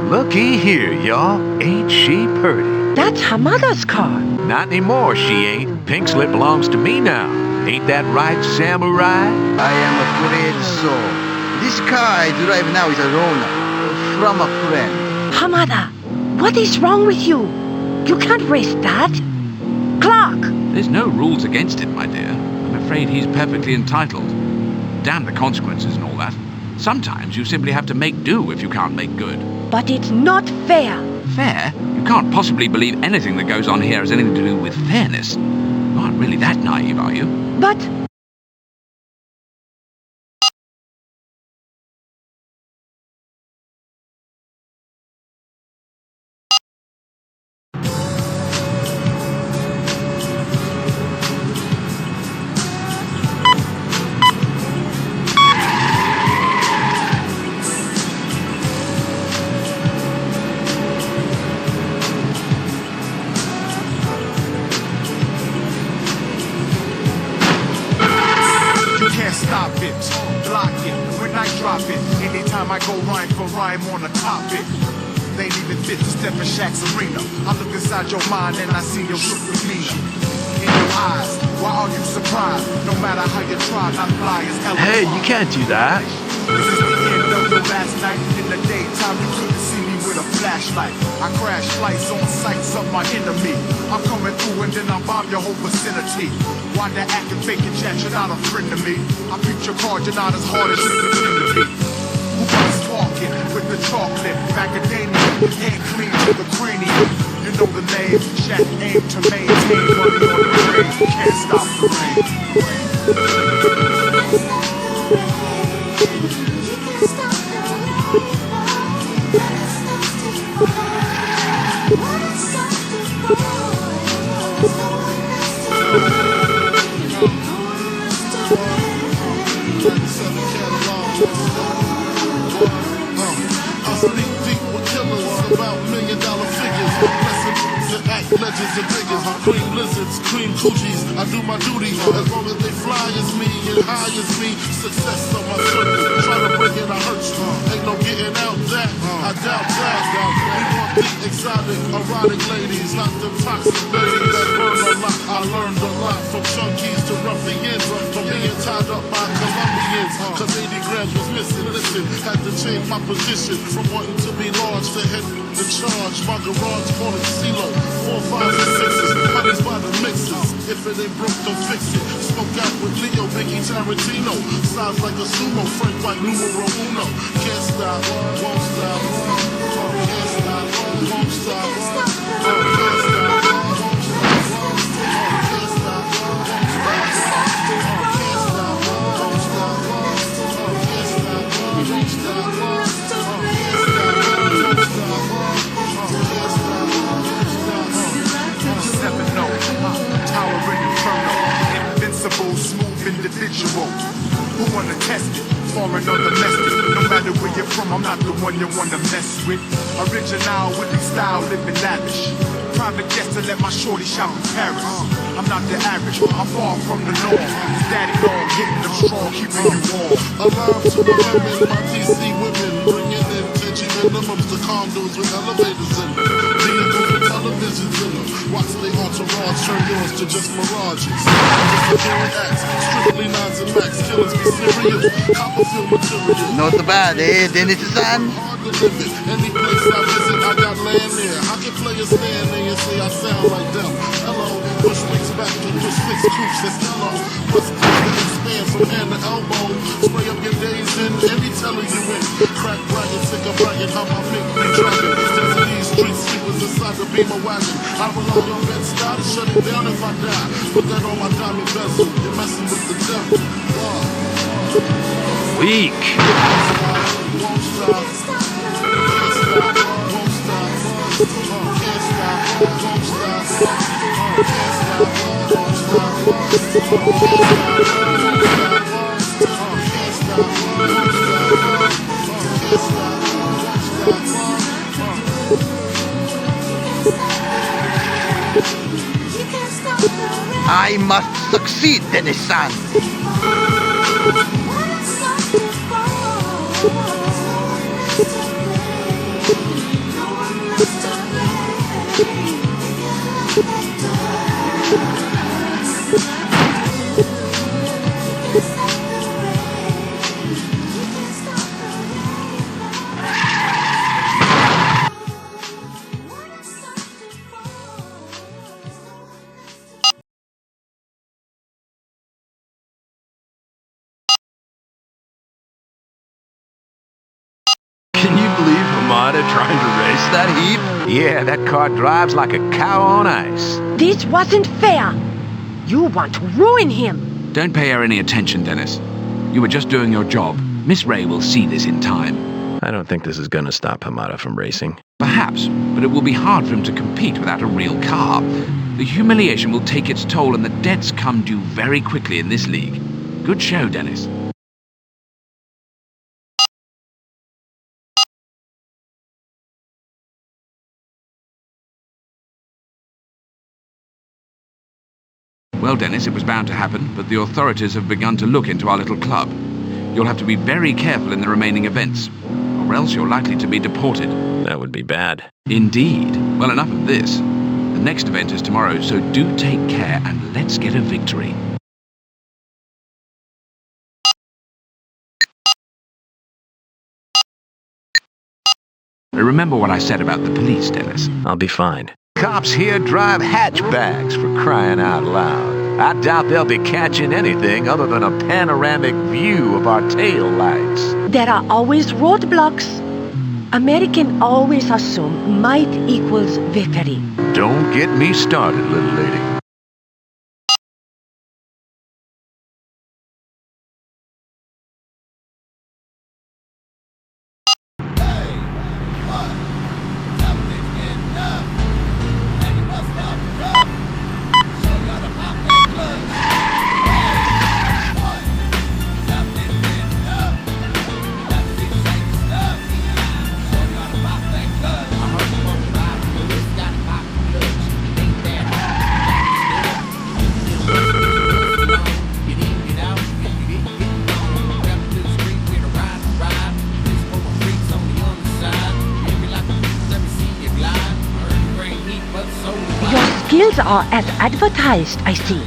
Looky here, y'all. Ain't she purty? That's Hamada's car. Not anymore, she ain't. Pink slip belongs to me now. Ain't that right, samurai? I am afraid so. This car I drive now is a loaner from a friend. Hamada, what is wrong with you? You can't race that. Clark! There's no rules against it, my dear. I'm afraid he's perfectly entitled. Damn the consequences and all that. Sometimes you simply have to make do if you can't make good. But it's not fair. Fair? You can't possibly believe anything that goes on here has anything to do with fairness. You aren't really that naive, are you? But... Stop it, block it, when I drop it. Anytime I go rhyme for rhyme on a topic. They ain't even fit to step in Shaq's arena. I look inside your mind and I see your shook demeanor. In your eyes, why are you surprised? No matter how you try, not fly as hell. Hey, you can't do that. This is the end of the last night. In the daytime, you couldn't see me with a flashlight. I crash flights on sights of my enemy. I'm coming through and then I bomb your whole vicinity. Why the acting fake and chat, you're not a friend to me. I beat your card, you're not as hard as you pretend to be. Who was talking with the chocolate? Macadamia, head clean to the cranium. You know the name, Shaq aim to maintain money on the brain. Can't stop the legends and figures, cream lizards, cream coochies. I do my duty as long as they fly as me and high as me. Success on my circle, try to bring it, I hurt you. Ain't no getting out that, I doubt that. We want the exotic, erotic ladies, not the toxic ladies that burn a lot. I learned a lot from junkies to ruffians, from being tied up by Colombians. Cause 80 grams was missing, listen, had to change my position from wanting to be large to head in charge. My garage called it CeeLo, 4, 5, and 6s, honey's by the mixes. If it ain't broke, don't fix it. Smoke out with Leo, Biggie, Tarantino. Sounds like a sumo, Frank White, numero uno. Can't stop, won't stop. Can't stop, won't stop. Can't stop, won't stop. Can't stop, won't stop. Can't stop, won't stop. Can't stop, won't stop. 7-0, towering inferno, invincible, smooth individual. Who wanna test it? foreign or domestic. No matter where you're from, I'm not the one you wanna mess with. Original with the style, living lavish. Private jet to let my shorty shop in Paris. I'm not the average, I'm far from the norm. Daddy dog hitting them strong, keeping you warm. Alive to the women, my DC women, bringing in Tenchi minimums to condos with elevators in them. Vehicles with televisions in them. Watch the entourage turn yours to just mirages. Disappearing acts, strictly nines and max, killers be serious. Copperfield material. Not bad, eh, Dennis-san? Any place I visit, I got land there. I can play a stand there and say I sound like them. Hello, push wings back and push six coops, that's yellow. Plus, expand from hand to elbow. Spray up your days in, any teller you in. Crack bragging, sick of bragging, how my big green dragon. Just these street sweepers inside the beamer wagon. I rely on bed style to shut it down if I die. Put that on my diamond bezel, you're messing with the devil. Weak. Won't stop. I must succeed, Dennis-san. Can you believe Hamada trying to race that heap? Yeah, that car drives like a cow on ice. This wasn't fair. You want to ruin him. Don't pay her any attention, Dennis. You were just doing your job. Miss Ray will see this in time. I don't think this is going to stop Hamada from racing. Perhaps, but it will be hard for him to compete without a real car. The humiliation will take its toll and the debts come due very quickly in this league. Good show, Dennis. Well, Dennis, it was bound to happen, but the authorities have begun to look into our little club. You'll have to be very careful in the remaining events, or else you're likely to be deported. That would be bad. Indeed. Well, enough of this. The next event is tomorrow, so do take care and let's get a victory. Remember what I said about the police, Dennis. I'll be fine. Cops here drive hatchbacks, for crying out loud. I doubt they'll be catching anything other than a panoramic view of our tail lights. There are always roadblocks. Americans always assume might equals victory. Don't get me started, little lady. Skills are as advertised, I see.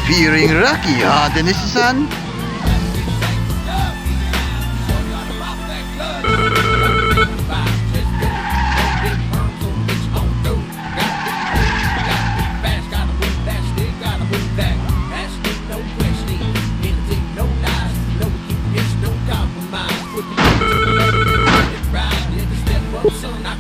Feeling lucky, huh, Dennis-san? Son, I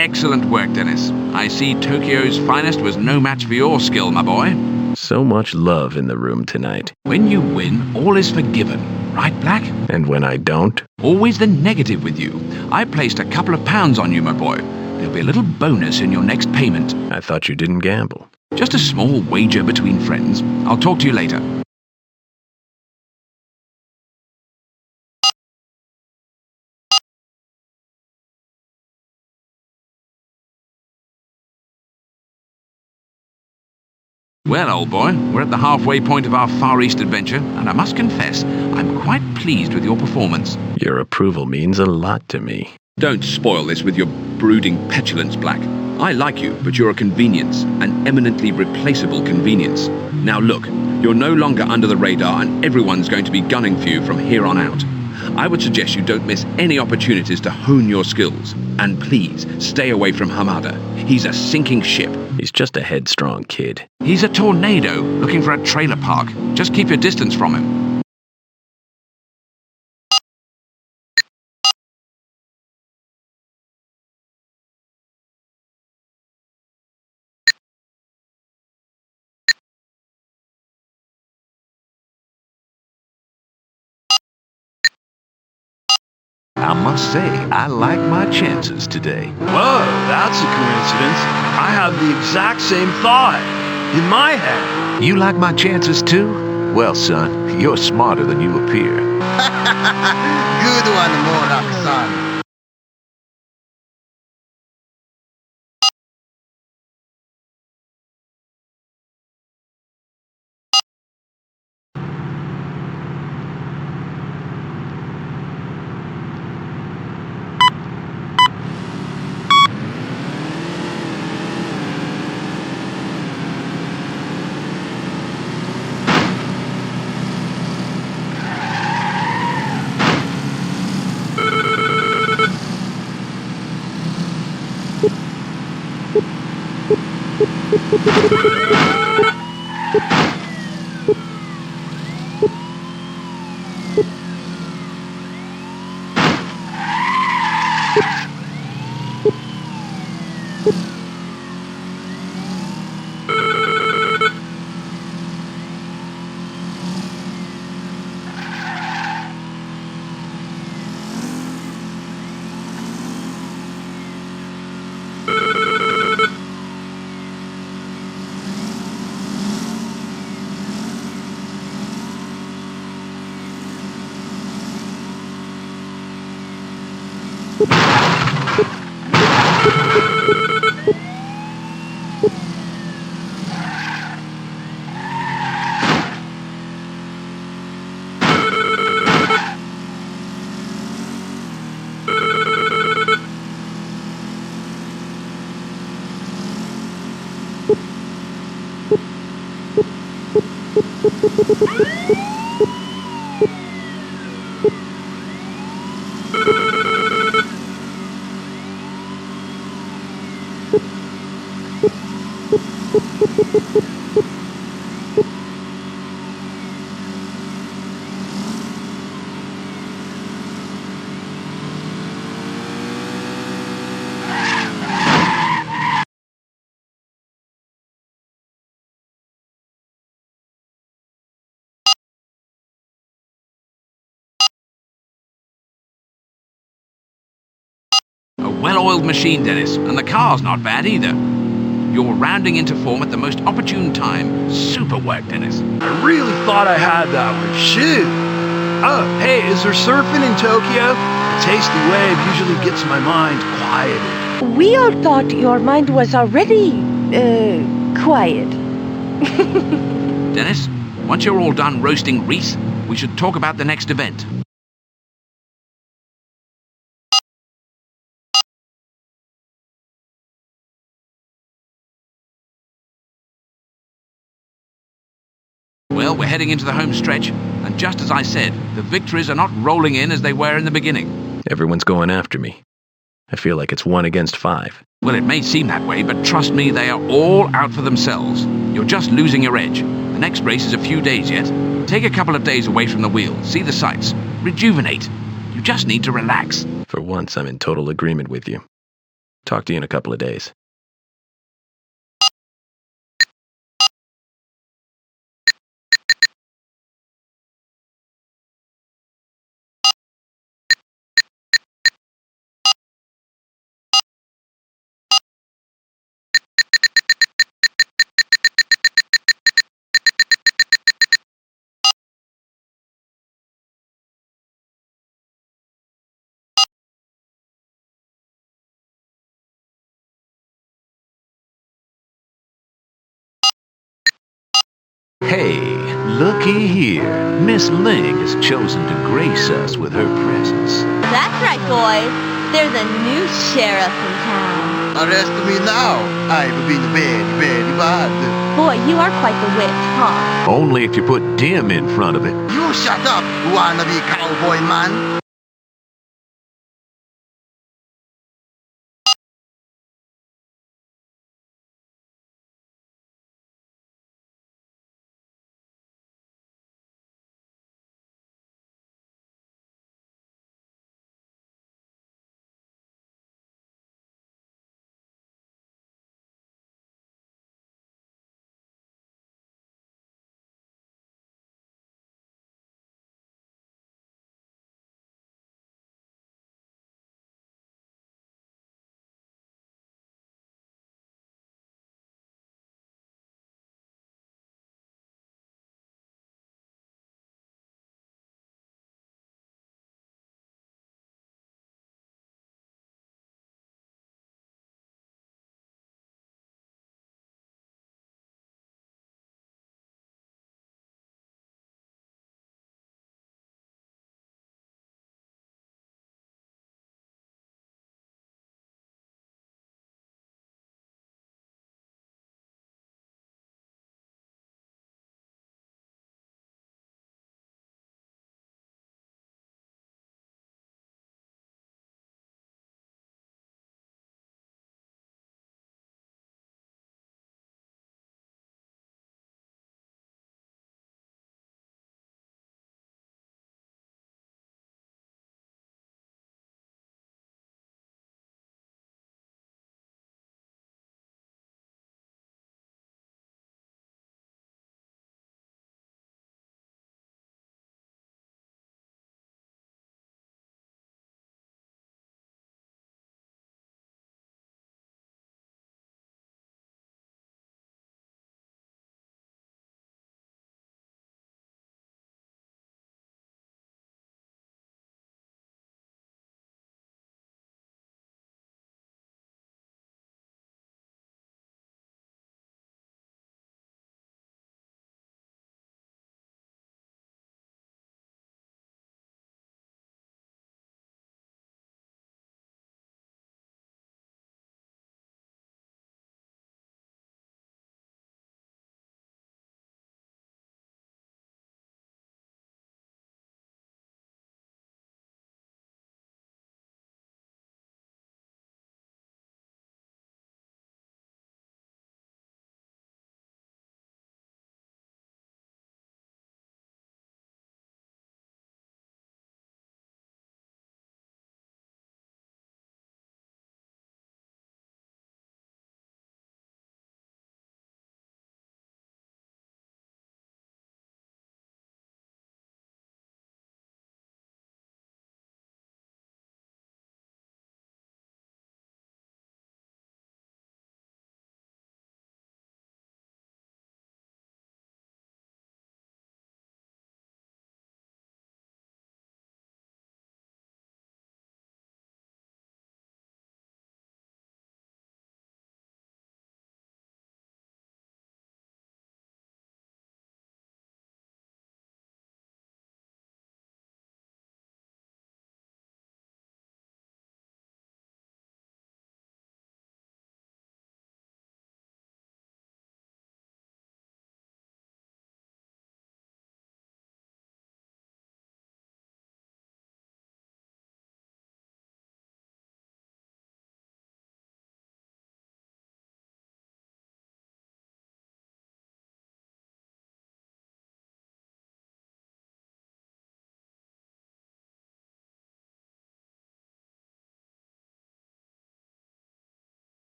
Excellent work, Dennis. I see Tokyo's finest was no match for your skill, my boy. So much love in the room tonight. When you win, all is forgiven. Right, Black? And when I don't? Always the negative with you. I placed a couple of pounds on you, my boy. There'll be a little bonus in your next payment. I thought you didn't gamble. Just a small wager between friends. I'll talk to you later. Well, old boy, we're at the halfway point of our Far East adventure, and I must confess, I'm quite pleased with your performance. Your approval means a lot to me. Don't spoil this with your brooding petulance, Black. I like you, but you're a convenience, an eminently replaceable convenience. Now look, you're no longer under the radar and everyone's going to be gunning for you from here on out. I would suggest you don't miss any opportunities to hone your skills. And please, stay away from Hamada. He's a sinking ship. He's just a headstrong kid. He's a tornado looking for a trailer park. Just keep your distance from him. I must say, I like my chances today. Whoa, that's a coincidence. I have the exact same thought in my head. You like my chances too? Well, son, you're smarter than you appear. Good one, Monarch, son. Well-oiled machine, Dennis, and the car's not bad either. You're rounding into form at the most opportune time. Super work, Dennis. I really thought I had that one. Shoot! Oh, hey, is there surfing in Tokyo? A tasty wave usually gets my mind quieted. We all thought your mind was already, quiet. Dennis, once you're all done roasting Reese, we should talk about the next event. Well, we're heading into the home stretch, and just as I said, the victories are not rolling in as they were in the beginning. Everyone's going after me. I feel like it's 1 against 5. Well, it may seem that way, but trust me, they are all out for themselves. You're just losing your edge. The next race is a few days yet. Take a couple of days away from the wheel, see the sights, rejuvenate. You just need to relax. For once, I'm in total agreement with you. Talk to you in a couple of days. Hey, looky here. Miss Ling has chosen to grace us with her presence. That's right, boys. They're the new sheriff in town. Arrest me now. I've been very, very bad. Boy, you are quite the wit, huh? Only if you put Dim in front of it. You shut up, wannabe cowboy man.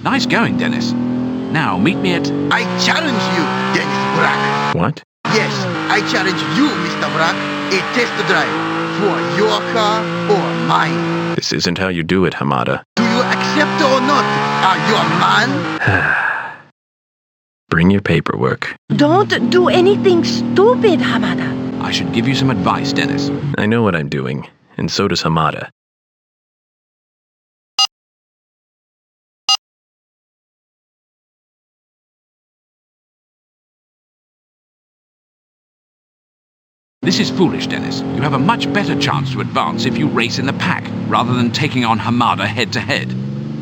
Nice going, Dennis. Now, meet me at... I challenge you, Dennis Brack. What? Yes, I challenge you, Mr. Brack. A test drive for your car or mine. This isn't how you do it, Hamada. Do you accept or not? Are you a man? Bring your paperwork. Don't do anything stupid, Hamada. I should give you some advice, Dennis. I know what I'm doing, and so does Hamada. This is foolish, Dennis. You have a much better chance to advance if you race in the pack, rather than taking on Hamada head-to-head.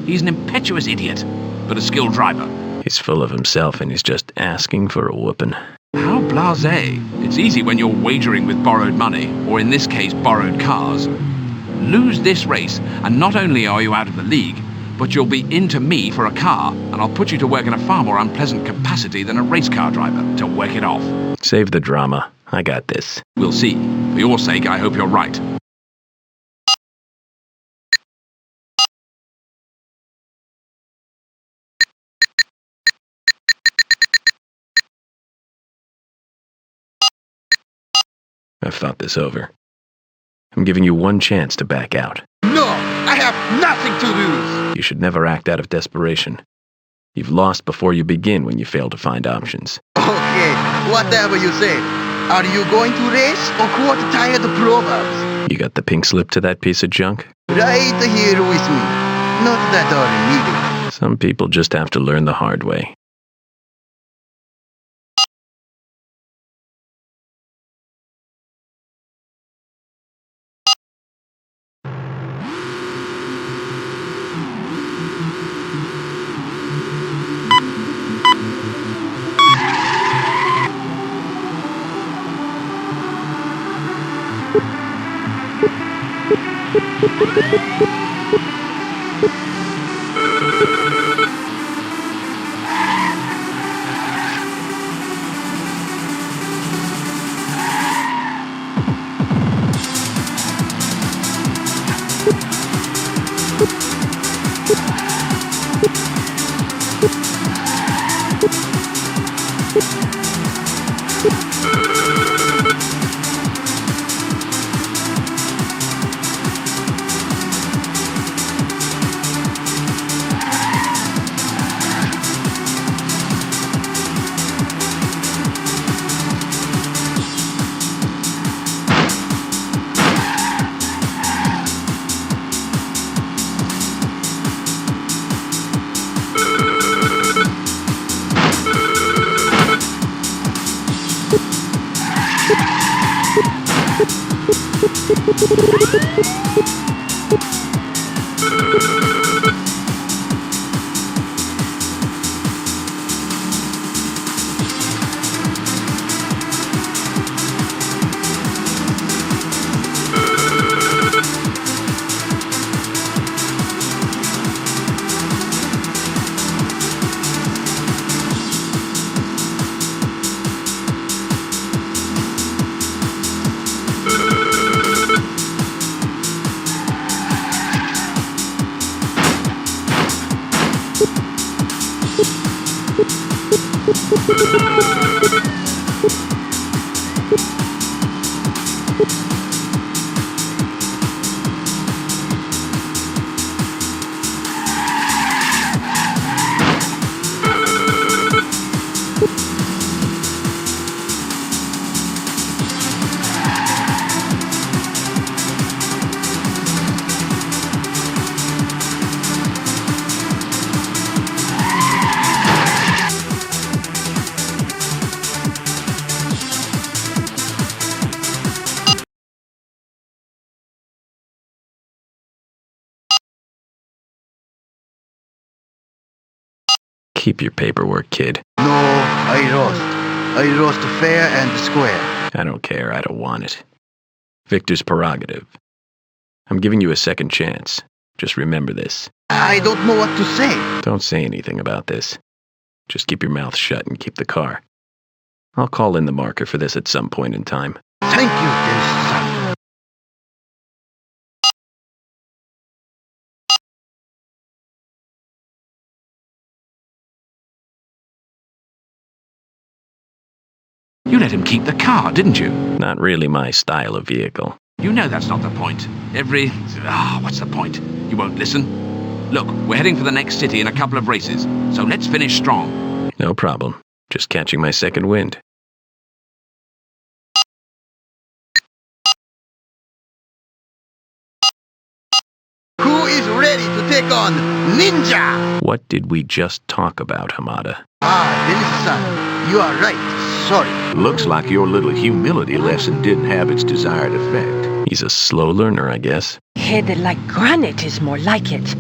He's an impetuous idiot, but a skilled driver. He's full of himself and he's just asking for a whooping. How blasé. It's easy when you're wagering with borrowed money, or in this case, borrowed cars. Lose this race, and not only are you out of the league, but you'll be into me for a car, and I'll put you to work in a far more unpleasant capacity than a race car driver, to work it off. Save the drama. I got this. We'll see. For your sake, I hope you're right. I've thought this over. I'm giving you one chance to back out. No, I have nothing to lose. You should never act out of desperation. You've lost before you begin when you fail to find options. Okay, whatever you say. Are you going to race or quote tired proverbs? You got the pink slip to that piece of junk? Right here with me. Not that I need it. Some people just have to learn the hard way. Keep your paperwork, kid. No, I lost fair and square. I don't care. I don't want it. Victor's prerogative. I'm giving you a second chance. Just remember this. I don't know what to say. Don't say anything about this. Just keep your mouth shut and keep the car. I'll call in the marker for this at some point in time. Thank you, Dennis. You let him keep the car, didn't you? Not really my style of vehicle. You know that's not the point. What's the point? You won't listen? Look, we're heading for the next city in a couple of races, so let's finish strong. No problem. Just catching my second wind. Who is ready to take on Ninja? What did we just talk about, Hamada? Dennis-san, you are right. Sorry. Looks like your little humility lesson didn't have its desired effect. He's a slow learner, I guess. Headed like granite is more like it.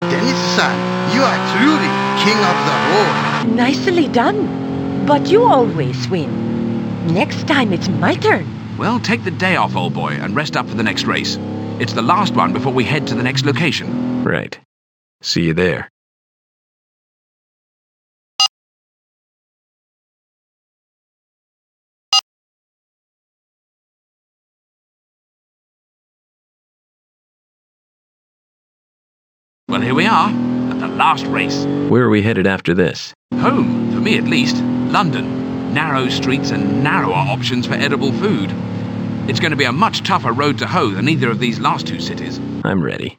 Dennis-san, you are truly king of the road. Nicely done. But you always win. Next time it's my turn. Well, take the day off, old boy, and rest up for the next race. It's the last one before we head to the next location. Right. See you there. Well, here we are, at the last race. Where are we headed after this? Home, for me at least. London. Narrow streets and narrower options for edible food. It's going to be a much tougher road to hoe than either of these last two cities. I'm ready.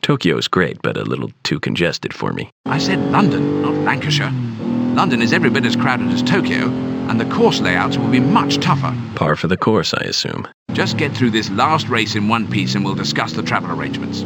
Tokyo's great, but a little too congested for me. I said London, not Lancashire. London is every bit as crowded as Tokyo, and the course layouts will be much tougher. Par for the course, I assume. Just get through this last race in one piece and we'll discuss the travel arrangements.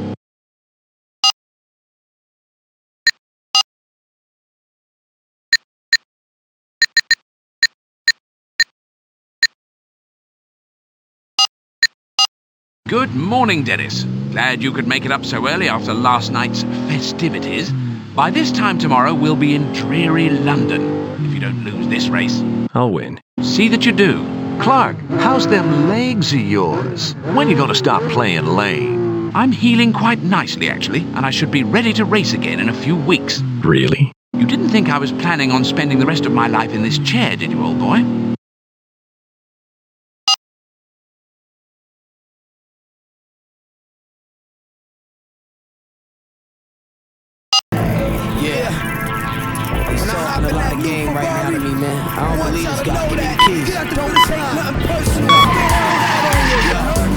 Good morning, Dennis. Glad you could make it up so early after last night's festivities. By this time tomorrow, we'll be in dreary London, if you don't lose this race. I'll win. See that you do. Clark, how's them legs of yours? When you gonna stop playing lame? I'm healing quite nicely, actually, and I should be ready to race again in a few weeks. Really? You didn't think I was planning on spending the rest of my life in this chair, did you, old boy? It's talking a lot of game right now to me, man. I don't believe this guy. Give me the keys.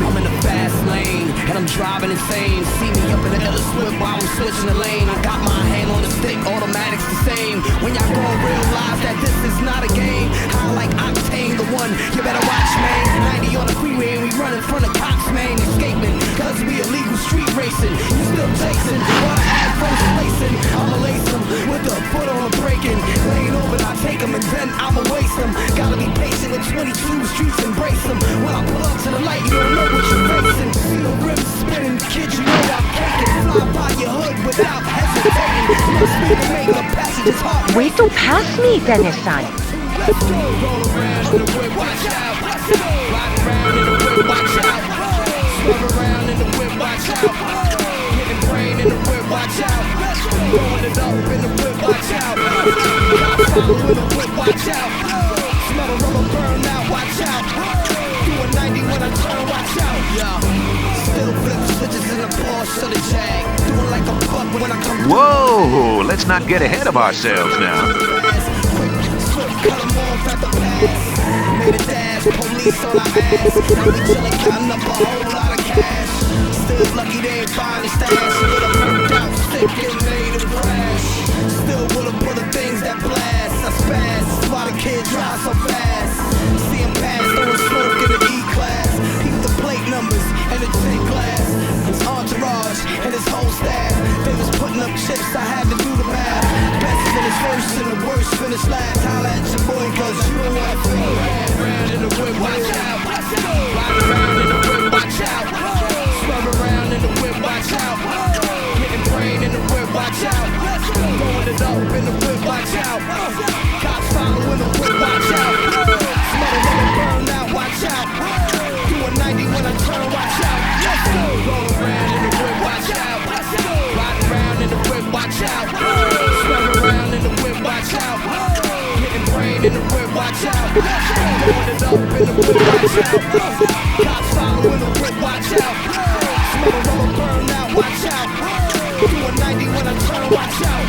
I'm in the fast lane, and I'm driving insane. See me up in the other slip while I'm switching the lane. I got my hand on the stick, automatic's the same. When y'all gon' realize that this is not a game. High like Octane, the one you better watch, man. 90 on the freeway, and we run in front of cops, man. Escaping, cause we illegal street racing. You still chasing, while I add first lacing. I'ma lace them with the foot on the braking. Lane over, I take them, and then I'ma waste them. Gotta be patient with 22 streets, embrace them. When I pull up to the light, you don't know what you're facing. See the rims spinning, kid, you know I'm caking. Fly by your hood without hesitating. Must be to make the passage's heart. Wait to pass me, Dennis-san. Let's go. Roll around in the whip, watch out. Ride around in the whip, watch out. Swerve around in the whip, watch out. Getting brain in the whip, watch out. Blowing it up in the whip, watch out. Follow in the whip, watch out. Smell the rubber burn out, watch out. Do a 90 when I turn, watch out. Still flip switches in the Porsche or the Jag. Doing like a buck when I come. Whoa, let's not get ahead of ourselves now. Cut 'em off at the pass. Made a dash, police on our ass. Now we chillin', counting up a whole lot of cash. Still lucky they ain't find the stash. Would've burnt out, sick and made it crash. Still would've put the things that blast. I spaz, that's why the kid drive so fast. See him pass, throwing smoke in the E-class. Keep the plate numbers and the J class. His entourage and his whole staff. They was putting up chips, I had to do the math. Best finish first and the worst finish last. Holla at your boy, cause you don't wanna feel. Round in the whip, watch out. Ride around in the whip, watch out. Swerve around in the whip, watch out. Getting brain in the whip, watch out. Blowing it up in the whip, watch out. Cops following the whip, watch out. Smell the rubber burn out, watch out. Do a 90 when I turn, watch out. Let's go. Roll around in the whip, watch out. Ride around in the whip, watch out. Swerve around in the whip, watch out. Getting brain in the whip, watch out. Blowing it up in the whip, watch out. Cops following the whip, watch out. Smell the rubber burn out, watch out. Do a 90 when I turn, watch out.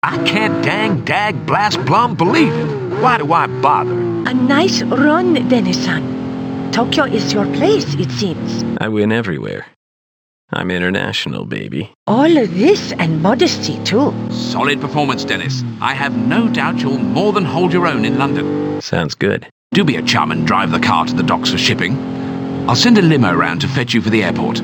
I can't dang, dag, blast, plum believe it. Why do I bother? A nice run, Dennis-san. Tokyo is your place, it seems. I win everywhere. I'm international, baby. All of this and modesty, too. Solid performance, Dennis. I have no doubt you'll more than hold your own in London. Sounds good. Do be a chum and drive the car to the docks for shipping. I'll send a limo round to fetch you for the airport.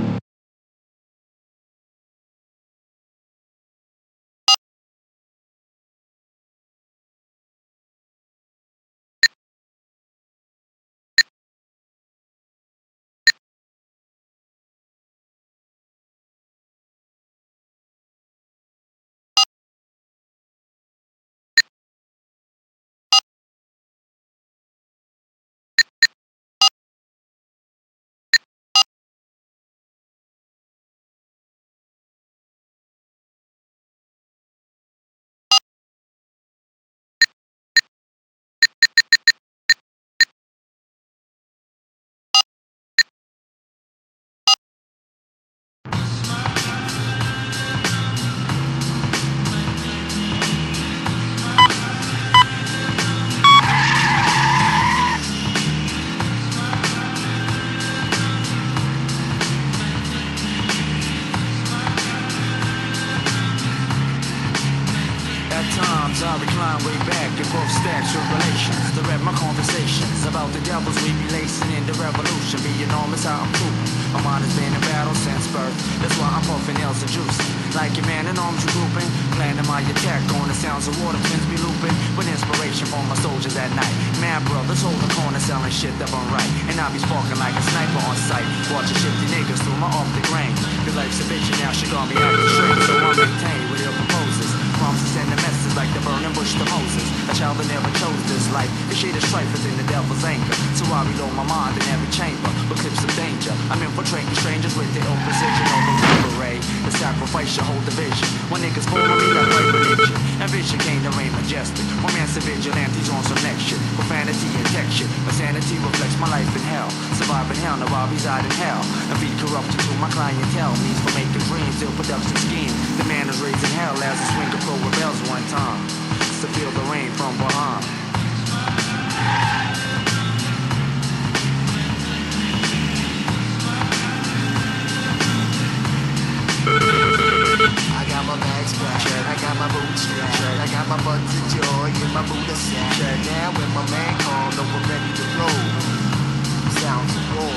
I recline way back in both stacks of relations. To read my conversations about the devils we be lacing in the revolution. Be enormous how I'm proven. My mind has been in battle since birth. That's why I'm puffing nails and juicing. Like a man in arms regrouping. Planning my attack on the sounds of water twins be looping. With inspiration from my soldiers at night. Mad brothers hold the corner selling shit up on right. And I be sparking like a sniper on sight. Watching shifty niggas through my off the grain. Your life's a bitch and now she got me acting straight. So I maintain with ill proposes. Promises and the message like the burning bush to Moses. A child that never chose this life. The shade of strife is in the devil's anger. So I reload my mind in every chamber. With clips of danger. I'm infiltrating strangers with their own precision. Over liberate. The sacrifice your whole division. When niggas fall on me like white religion. And vision came to reign majestic. Romance and vigilantes on some next shit. Profanity and tech shit. My sanity reflects my life in hell. Surviving hell, now I reside in hell. And feed corruption to my clientele. Means for making dreams, ill production scheme. The man is raised in hell as a swing of pro rebels one time. To feel the rain from behind. I got my bags packed, I got my boots strapped, I got my buttons of joy in my Buddha sack. Now when my man called, no we're ready to roll. Sounds of war.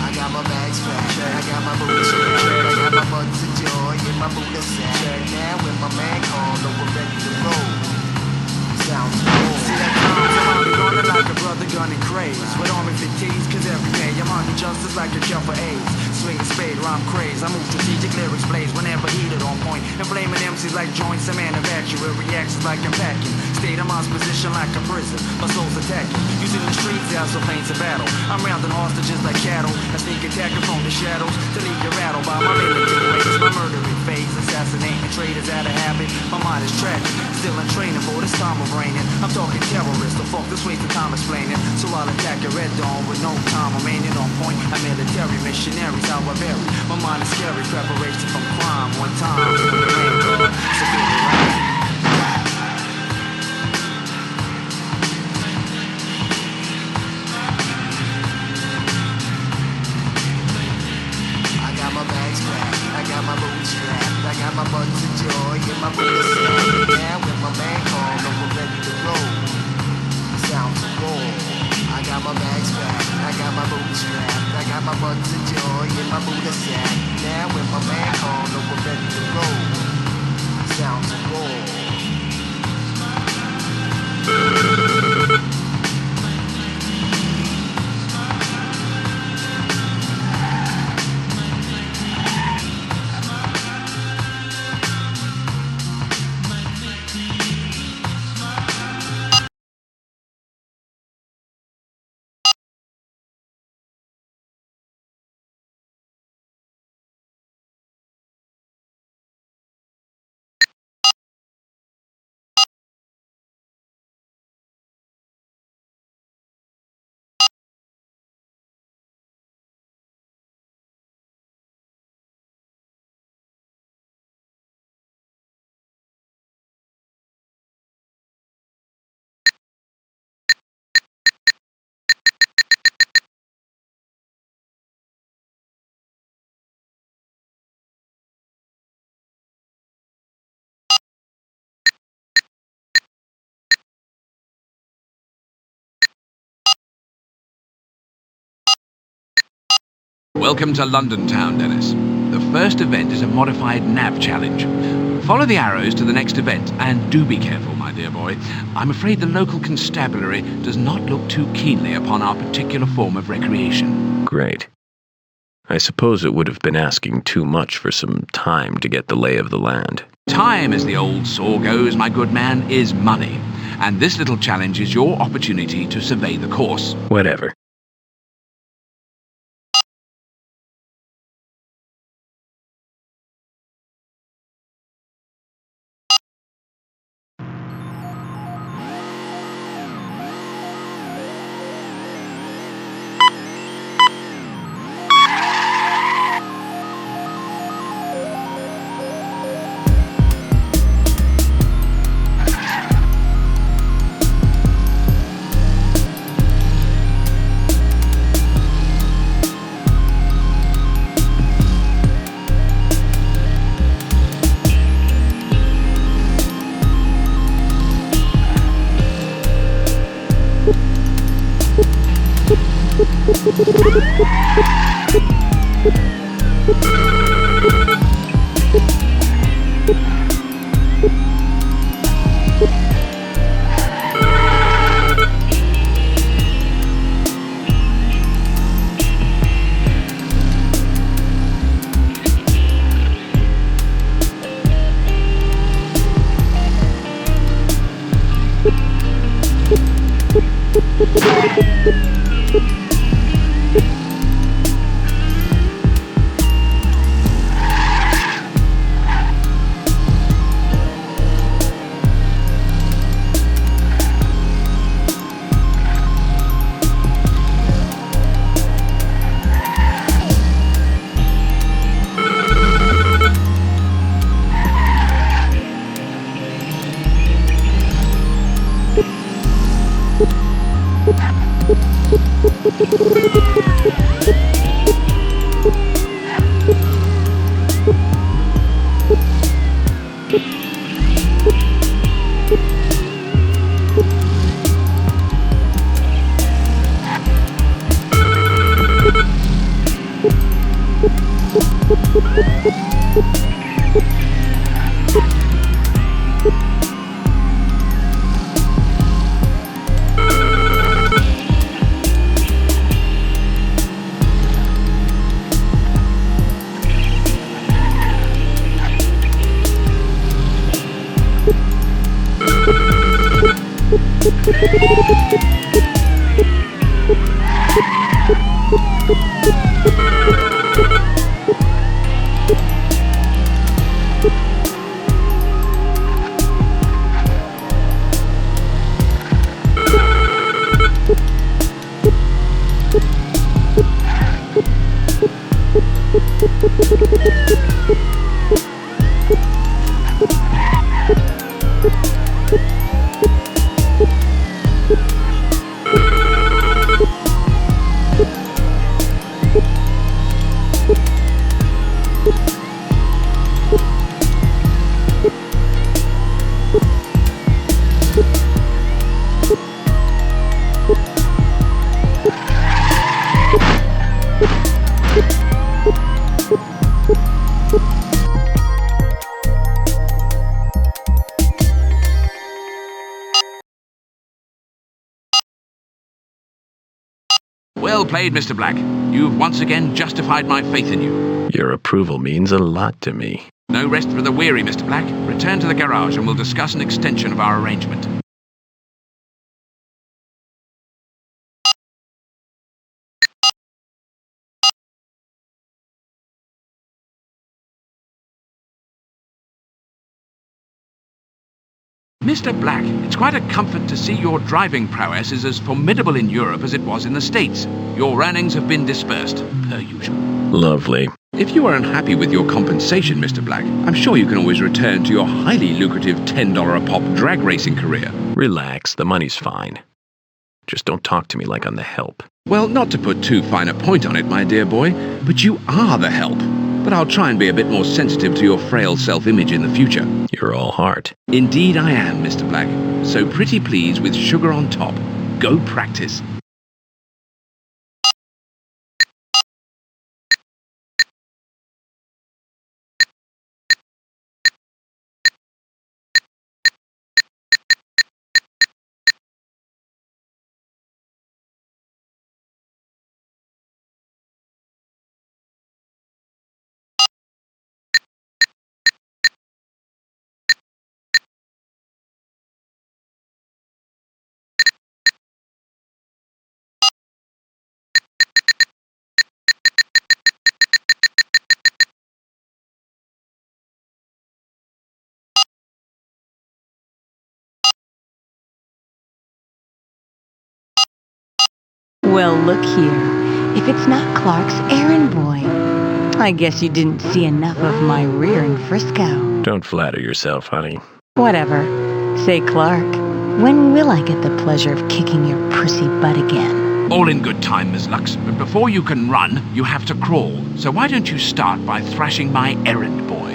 I got my bags packed, I got my boots strapped, I got my buttons of joy in my Buddha sack. Now when my man called, no we're ready to roll. Sounds of war. See that time, so I'll be running like a brother gunning craze. With army fatigues, cause every day I'm on the justice like a cure for AIDS. Swing a spade, rhyme craze. I move strategic lyrics blaze whenever heated on point. And flaming MCs like joints, a man evacuate reactions like I'm packing. State of mind's position like a prison. My soul's attacking. Using the streets as a planes of battle. I'm rounding hostages like cattle. I sneak attacking from the shadows to leave you rattled by my military ways. My murdering phase, assassinating traitors out of habit. My mind is tragic. Still in training for this time of raining. I'm talking terrorists. So fuck this waste of time explaining. So I'll attack a red dawn with no time remaining on point. I'm military missionaries. How I vary. My mind is scary, preparation from crime. One time, feel the rain, God, so feel the rain. I got my bags packed, I got my boots strapped, I got my buttons of joy in my Buddha sack. Now when my man called, no we're ready to roll. Sounds of war. I got my bags packed, I got my boots strapped, I got my buttons of joy in my Buddha sack. Now when my man called, no we're ready to roll. Sounds of war. Welcome to London Town, Dennis. The first event is a modified nav challenge. Follow the arrows to the next event, and do be careful, my dear boy. I'm afraid the local constabulary does not look too keenly upon our particular form of recreation. Great. I suppose it would have been asking too much for some time to get the lay of the land. Time, as the old saw goes, my good man, is money. And this little challenge is your opportunity to survey the course. Whatever. Well played, Mr. Black. You've once again justified my faith in you. Your approval means a lot to me. No rest for the weary, Mr. Black. Return to the garage and we'll discuss an extension of our arrangement. Mr. Black, it's quite a comfort to see your driving prowess is as formidable in Europe as it was in the States. Your earnings have been dispersed, per usual. Lovely. If you are unhappy with your compensation, Mr. Black, I'm sure you can always return to your highly lucrative $10-a-pop drag racing career. Relax, the money's fine. Just don't talk to me like I'm the help. Well, not to put too fine a point on it, my dear boy, but you are the help. But I'll try and be a bit more sensitive to your frail self-image in the future. You're all heart. Indeed I am, Mr. Black. So pretty please with sugar on top. Go practice. Well, look here. If it's not Clark's errand boy, I guess you didn't see enough of my rear in Frisco. Don't flatter yourself, honey. Whatever. Say, Clark, when will I get the pleasure of kicking your prissy butt again? All in good time, Miss Lux. But before you can run, you have to crawl. So why don't you start by thrashing my errand boy?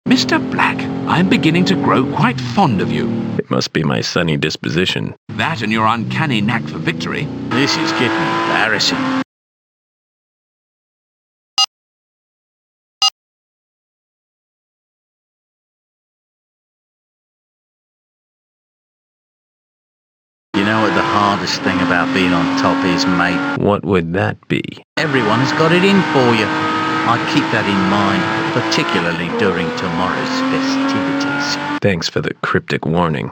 Mr. Black, I'm beginning to grow quite fond of you. It must be my sunny disposition. That and your uncanny knack for victory. This is getting embarrassing. You know what the hardest thing about being on top is, mate? What would that be? Everyone has got it in for you. I keep that in mind, particularly during tomorrow's festivities. Thanks for the cryptic warning.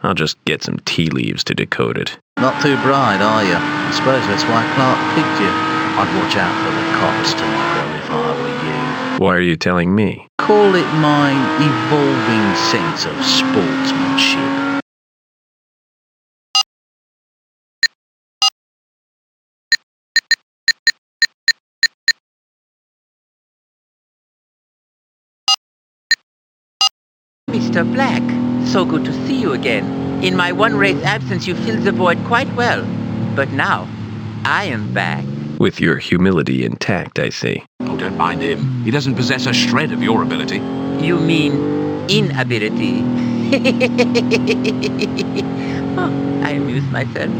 I'll just get some tea leaves to decode it. Not too bright, are you? I suppose that's why Clark picked you. I'd watch out for the cops tomorrow if I were you. Why are you telling me? Call it my evolving sense of sportsmanship. Mr. Black, so good to see you again. In my one race absence, you filled the void quite well. But now, I am back. With your humility intact, I see. Oh, don't mind him. He doesn't possess a shred of your ability. You mean inability? Oh, I amuse myself.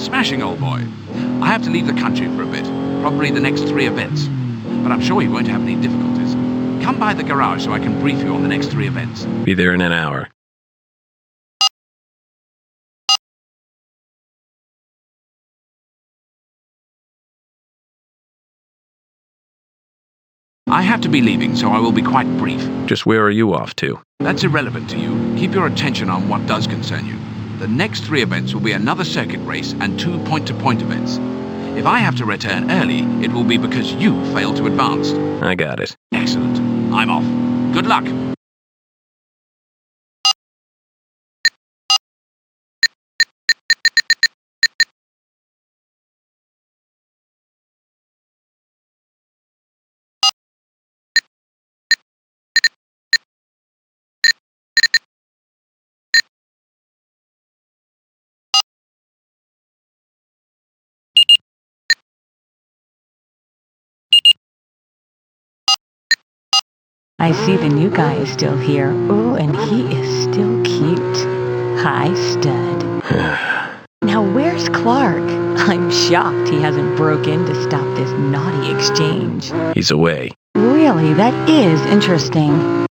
Smashing, old boy. I have to leave the country for a bit, probably the next 3 events. But I'm sure you won't have any difficulties. Come by the garage so I can brief you on the next 3 events. Be there in an hour. I have to be leaving, so I will be quite brief. Just where are you off to? That's irrelevant to you. Keep your attention on what does concern you. The next 3 events will be another circuit race and 2 point-to-point events. If I have to return early, it will be because you failed to advance. I got it. Excellent. I'm off. Good luck. I see the new guy is still here. Oh, and he is still cute. Hi, stud. Now where's Clark? I'm shocked he hasn't broke in to stop this naughty exchange. He's away. Really, that is interesting.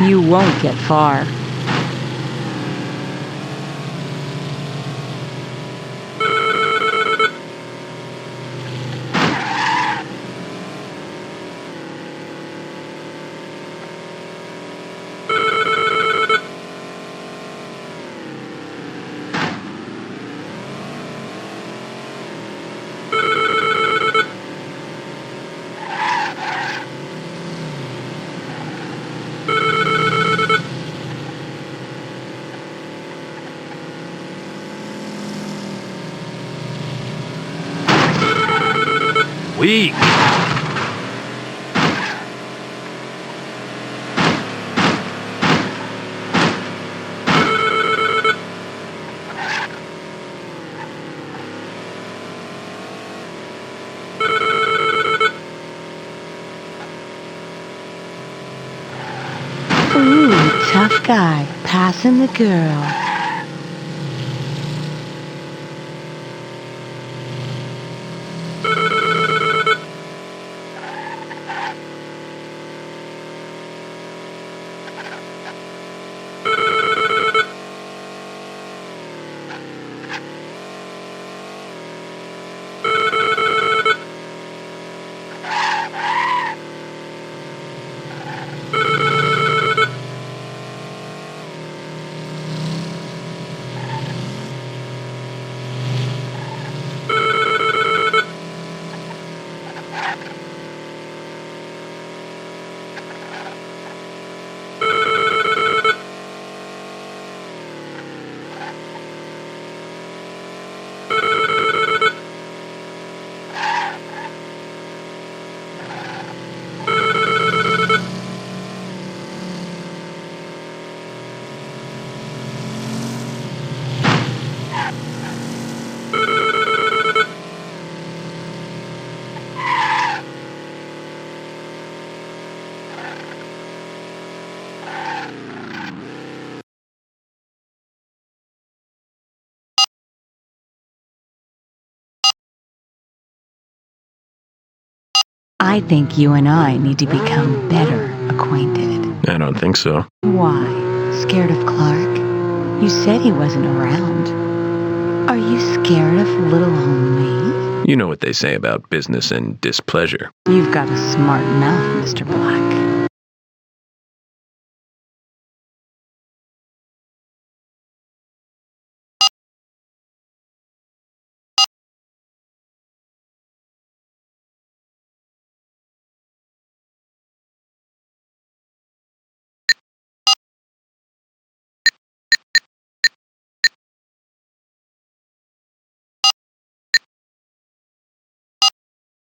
You won't get far. Weak. Ooh, tough guy, passing the girl. I think you and I need to become better acquainted. I don't think so. Why? Scared of Clark? You said he wasn't around. Are you scared of little old me? You know what they say about business and displeasure. You've got a smart mouth, Mr. Black.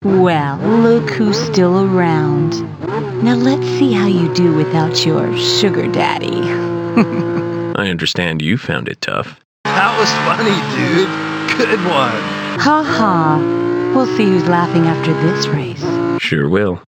Well, look who's still around. Now let's see how you do without your sugar daddy. I understand you found it tough. That was funny, dude. Good one. Ha ha. We'll see who's laughing after this race. Sure will.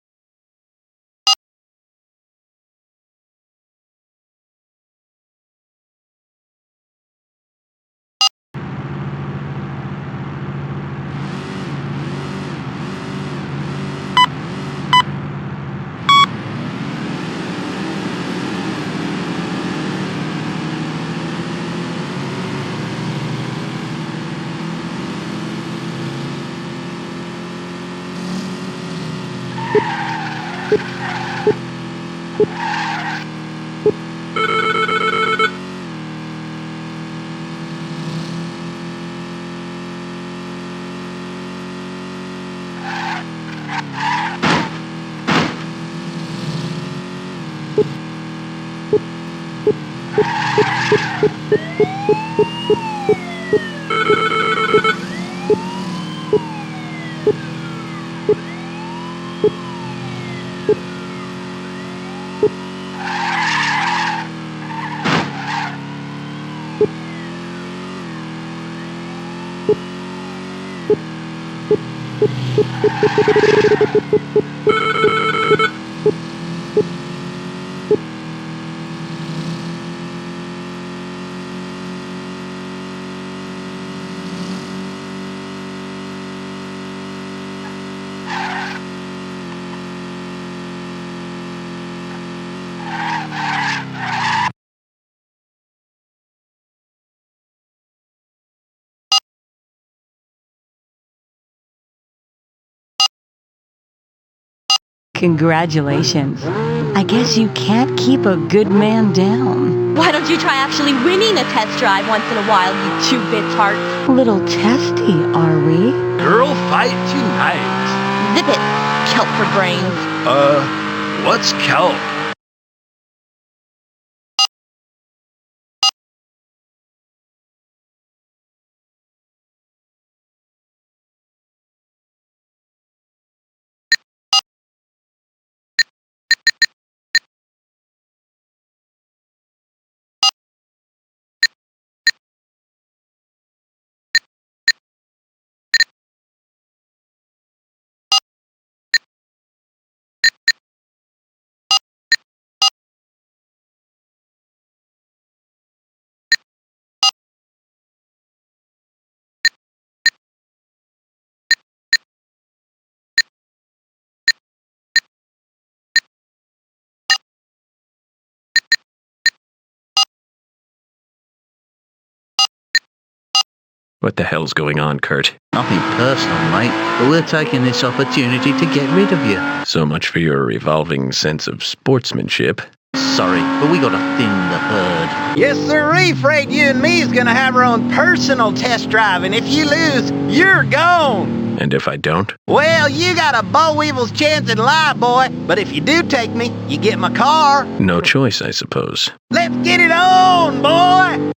Congratulations. I guess you can't keep a good man down. Why don't you try actually winning a test drive once in a while, you two-bit tart? Little testy, are we? Girl fight tonight. Zip it, kelp for brains. What's kelp? What the hell's going on, Kurt? Nothing personal, mate, but we're taking this opportunity to get rid of you. So much for your revolving sense of sportsmanship. Sorry, but we gotta thin the herd. Yes, sirree, afraid you and me's gonna have our own personal test drive, and if you lose, you're gone. And if I don't? Well, you got a boll weevil's chance in life, boy, but if you do take me, you get my car. No choice, I suppose. Let's get it on, boy!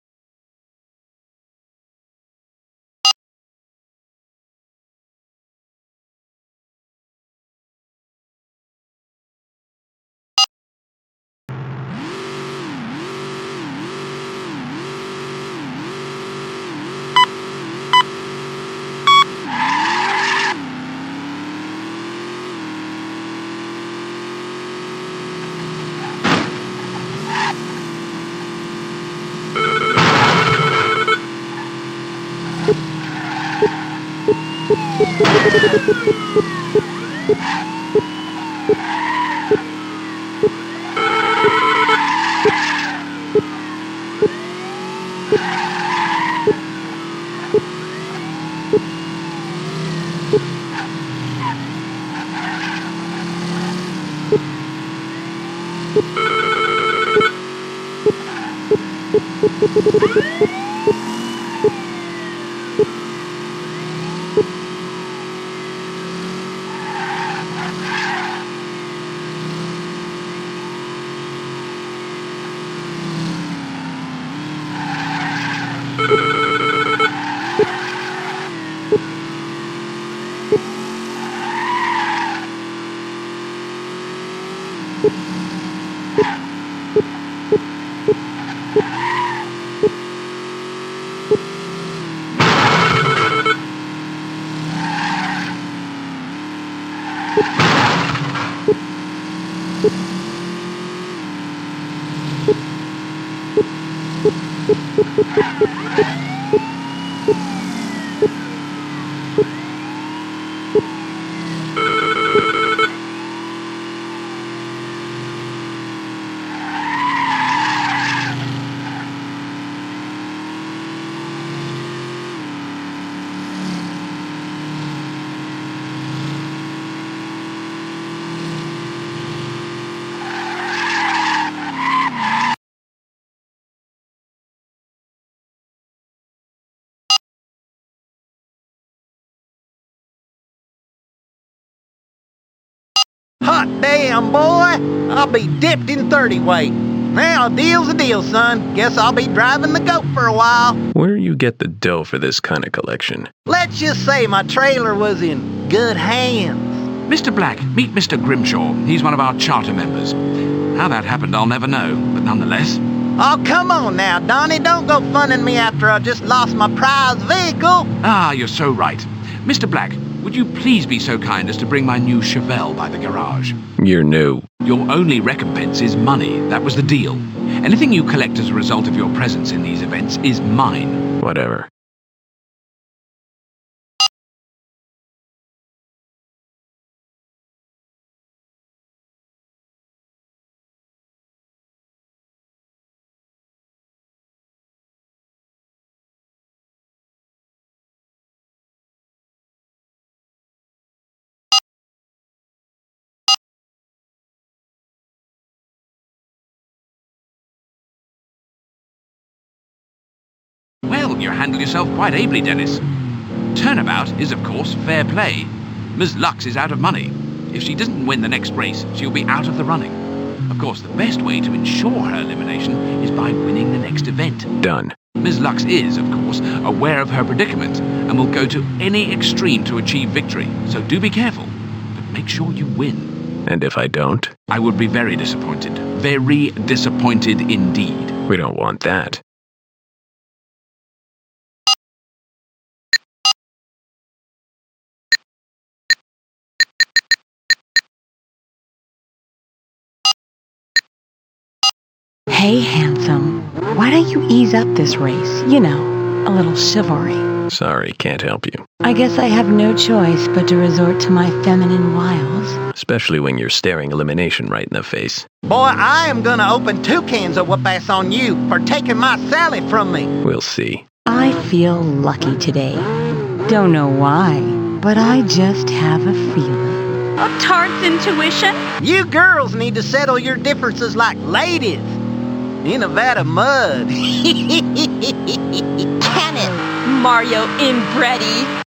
Hot damn, boy! I'll be dipped in 30 weight. Now, a deal's a deal, son. Guess I'll be driving the goat for a while. Where you get the dough for this kind of collection? Let's just say my trailer was in good hands. Mr. Black, meet Mr. Grimshaw. He's one of our charter members. How that happened, I'll never know, but nonetheless... Oh, come on now, Donnie. Don't go funning me after I just lost my prize vehicle. Ah, you're so right. Mr. Black, would you please be so kind as to bring my new Chevelle by the garage? You're new. Your only recompense is money. That was the deal. Anything you collect as a result of your presence in these events is mine. Whatever. Well, you handle yourself quite ably, Dennis. Turnabout is, of course, fair play. Ms. Lux is out of money. If she doesn't win the next race, she'll be out of the running. Of course, the best way to ensure her elimination is by winning the next event. Done. Ms. Lux is, of course, aware of her predicament and will go to any extreme to achieve victory. So do be careful, but make sure you win. And if I don't? I would be very disappointed. Very disappointed indeed. We don't want that. Hey, handsome. Why don't you ease up this race? You know, a little chivalry. Sorry, can't help you. I guess I have no choice but to resort to my feminine wiles. Especially when you're staring elimination right in the face. Boy, I am gonna open 2 cans of whoop-ass on you for taking my Sally from me. We'll see. I feel lucky today. Don't know why, but I just have a feeling. A tart's intuition? You girls need to settle your differences like ladies. In a vat of mud. Can it, Mario inbready?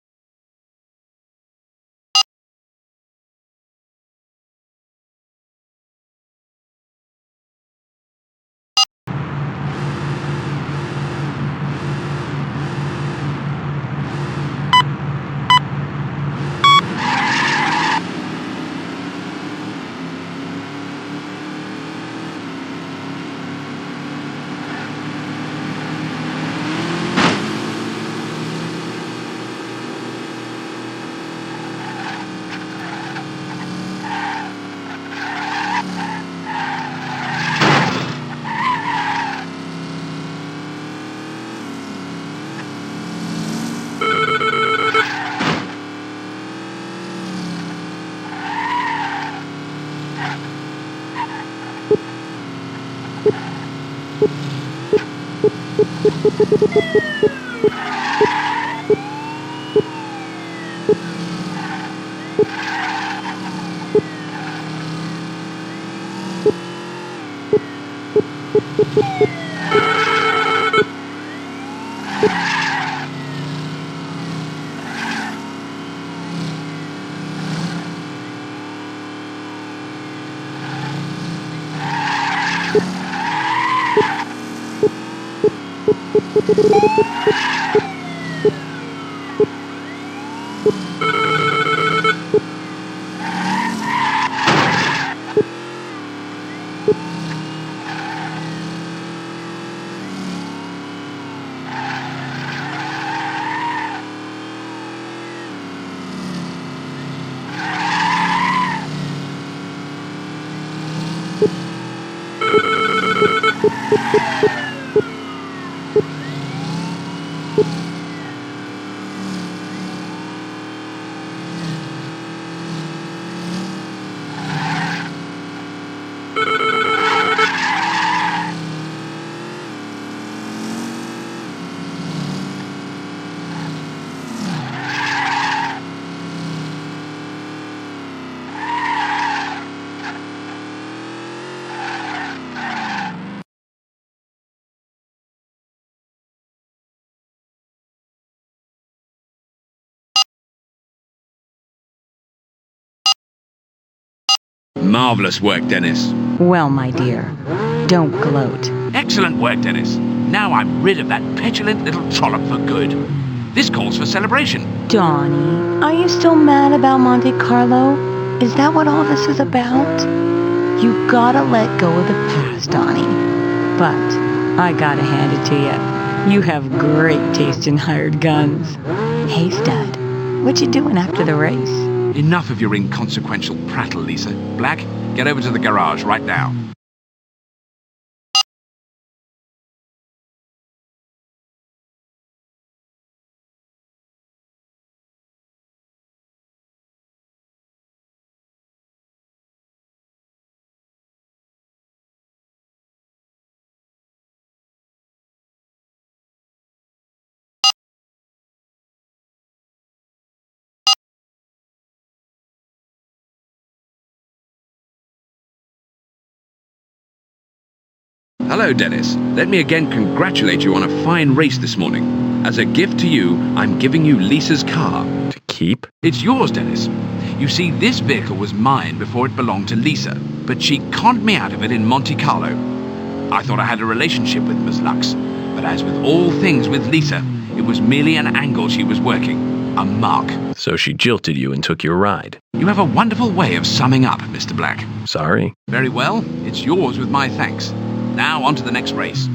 Marvelous work, Dennis. Well, my dear, don't gloat. Excellent work, Dennis. Now I'm rid of that petulant little trollop for good. This calls for celebration. Donnie, are you still mad about Monte Carlo? Is that what all this is about? You gotta let go of the past, Donnie. But I gotta hand it to you. You have great taste in hired guns. Hey, stud, what you doing after the race? Enough of your inconsequential prattle, Lisa. Black, get over to the garage right now. Hello, Dennis. Let me again congratulate you on a fine race this morning. As a gift to you, I'm giving you Lisa's car. To keep? It's yours, Dennis. You see, this vehicle was mine before it belonged to Lisa, but she conned me out of it in Monte Carlo. I thought I had a relationship with Ms. Lux, but as with all things with Lisa, it was merely an angle she was working. A mark. So she jilted you and took your ride. You have a wonderful way of summing up, Mr. Black. Sorry. Very well. It's yours with my thanks. Now on to the next race.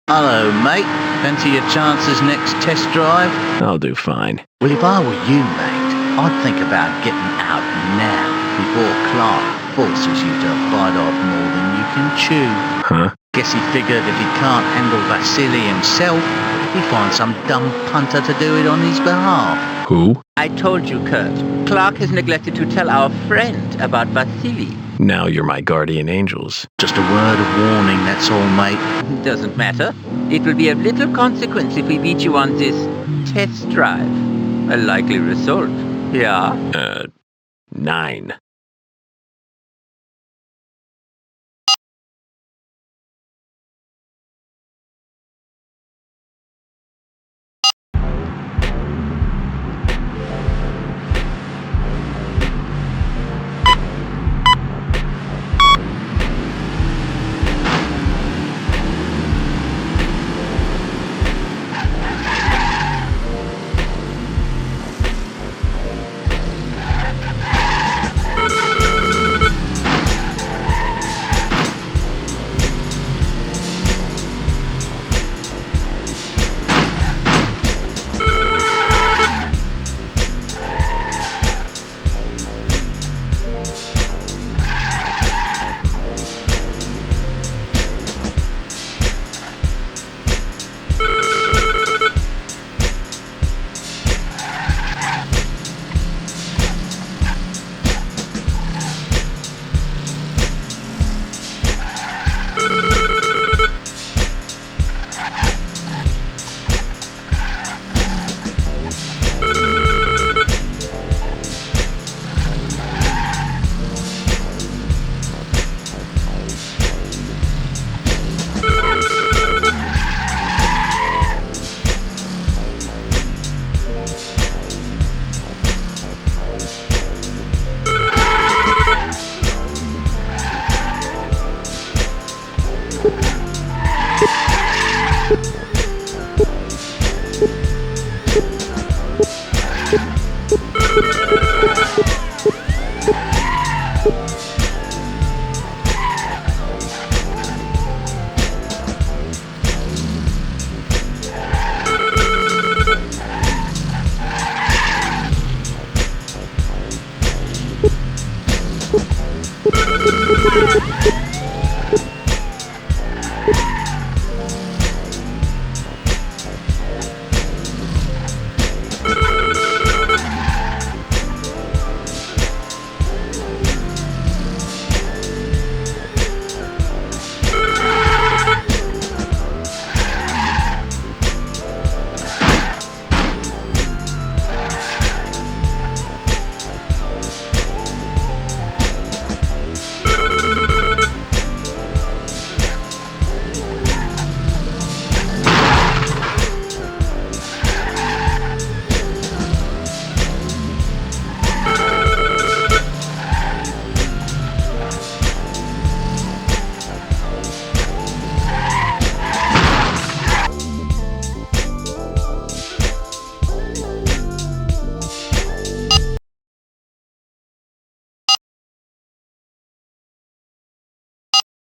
Hello, mate. Fancy your chances next test drive? I'll do fine. Well, if I were you, mate, I'd think about getting out now before Clark forces you to bite off more than you can chew. Huh? Guess he figured if he can't handle Vasily himself, he'd find some dumb punter to do it on his behalf. Who? I told you, Kurt. Clark has neglected to tell our friend about Vasily. Now you're my guardian angels. Just a word of warning, that's all, mate. Doesn't matter. It will be of little consequence if we beat you on this test drive. A likely result. Yeah? 9.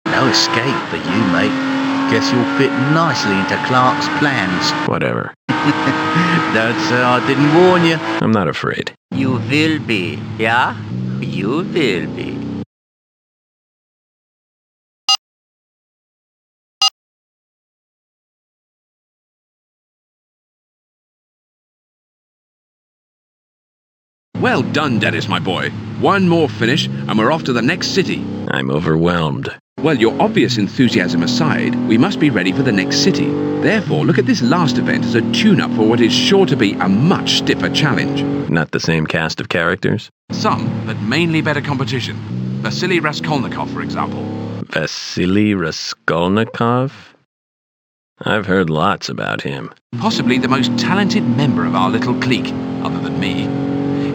No escape for you, mate. Guess you'll fit nicely into Clark's plans. Whatever. Don't say I didn't warn you. I'm not afraid. You will be, yeah? You will be. Well done, Dennis, my boy. One more finish, and we're off to the next city. I'm overwhelmed. Well, your obvious enthusiasm aside, we must be ready for the next city. Therefore, look at this last event as a tune-up for what is sure to be a much stiffer challenge. Not the same cast of characters? Some, but mainly better competition. Vasily Raskolnikov, for example. Vasily Raskolnikov? I've heard lots about him. Possibly the most talented member of our little clique, other than me.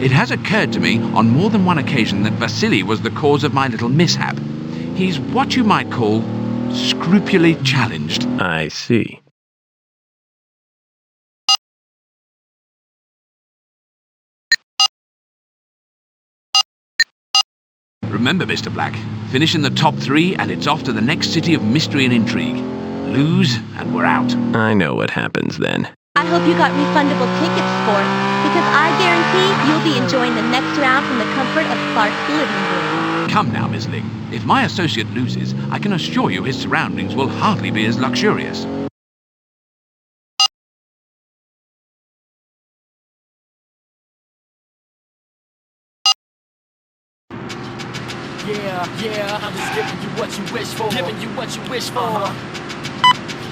It has occurred to me on more than one occasion that Vasily was the cause of my little mishap. He's what you might call scrupulally challenged. I see. Remember, Mr. Black, finish in the top 3 and it's off to the next city of mystery and intrigue. Lose and we're out. I know what happens then. I hope you got refundable tickets, Sport, because I guarantee you'll be enjoying the next round from the comfort of Clark's living room. Come now, Miss Ling. If my associate loses, I can assure you his surroundings will hardly be as luxurious. Yeah, I'm just giving you what you wish for.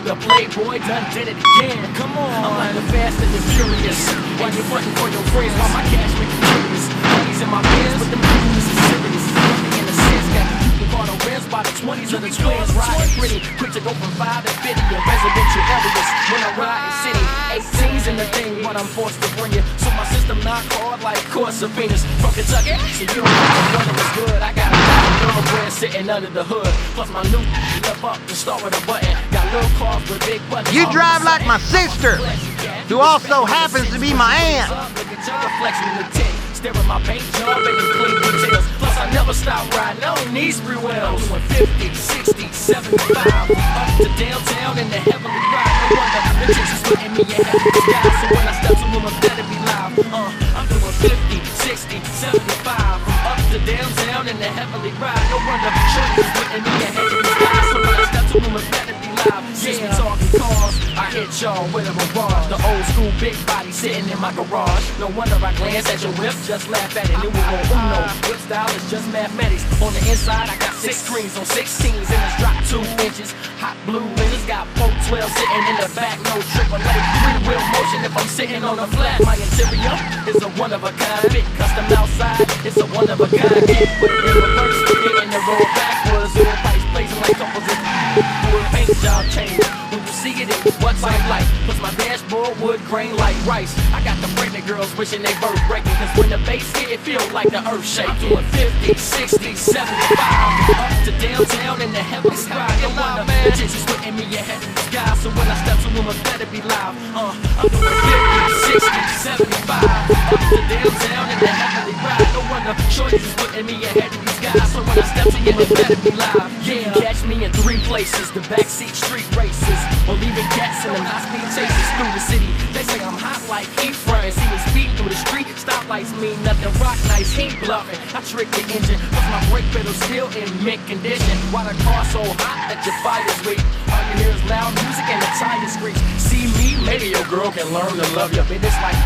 The Playboy done did it again. Come on, I'm like the Fast and the Furious. While you're fronting for your friends, while my cash make you curious. Money's in my pants, but the business is serious. Nothing in the sense, got you caught on rents by the 20s or the twins. Riding pretty, quick to go from 5 to 50 in residential areas. When I ride in city, 18's in the thing, what I'm forced to bring you. So my system knock hard like course of Venus. From Kentucky, so you don't have to wonder what's good. I got a lot of thoroughbreds sitting under the hood. Plus my new lift up to start with a button. Got little cars with big buttons. You drive like my sister, who also happens to be my aunt. Stare at my paint job and clean details. Plus I never stop riding, I don't need spree wells. Doing 50, 60, 75. Up to downtown in the heavenly ride. No wonder the chicks is putting me in heavenly sky. So when I step to them, I better be live. I'm doing 50, 60, 75. From up to downtown in the heavenly ride. No wonder the chicks is putting me in heavenly sky. So when I step to them, I better be live. Since we talking cars, I hit y'all with a barrage. The old school big body sitting in my garage. No wonder I glance at your whip, just laugh at it. It will go uno. Whip style is just mathematics. On the inside, I got 6 screens on 16s and it's dropped 2 inches. Hot blue windows got 412 sitting in the back. No triple A, 3-wheel motion if I'm sitting on a flat. My interior is a one of a kind. Big custom outside, it's a one of a kind. Get put in reverse, get in the roll backwards. All pipes blazing like couples of paint job change. When you see it, it's what's like. Plus my dashboard wood grain like rice. I got the pregnant girls wishing they birth breaking. Cause when the bass hit, it feel like the earth shaking. I'm doing 50, 60, 75. Up to downtown in the heavens sky. No wonder the chicks is putting me ahead in the sky. So when I step to them, I better be live. I'm doing 50, 60, 75. Up to downtown in the heavenly ride. No wonder choices is putting me ahead of these guys. So when I step to you, it better be live. Yeah, catch me in 3 places: the backseat street races, or leaving cats in them high-speed chases through the city. They say I'm hot like heat frying. See me speed through the street. Stoplights mean nothing. Rock nice, heat bluffing. I trick the engine, cause my brake pedal still in mint condition. Why the car so hot that your fire's weak? All you hear is loud music and the tire screech. See me, maybe your girl can learn to love you, but it's like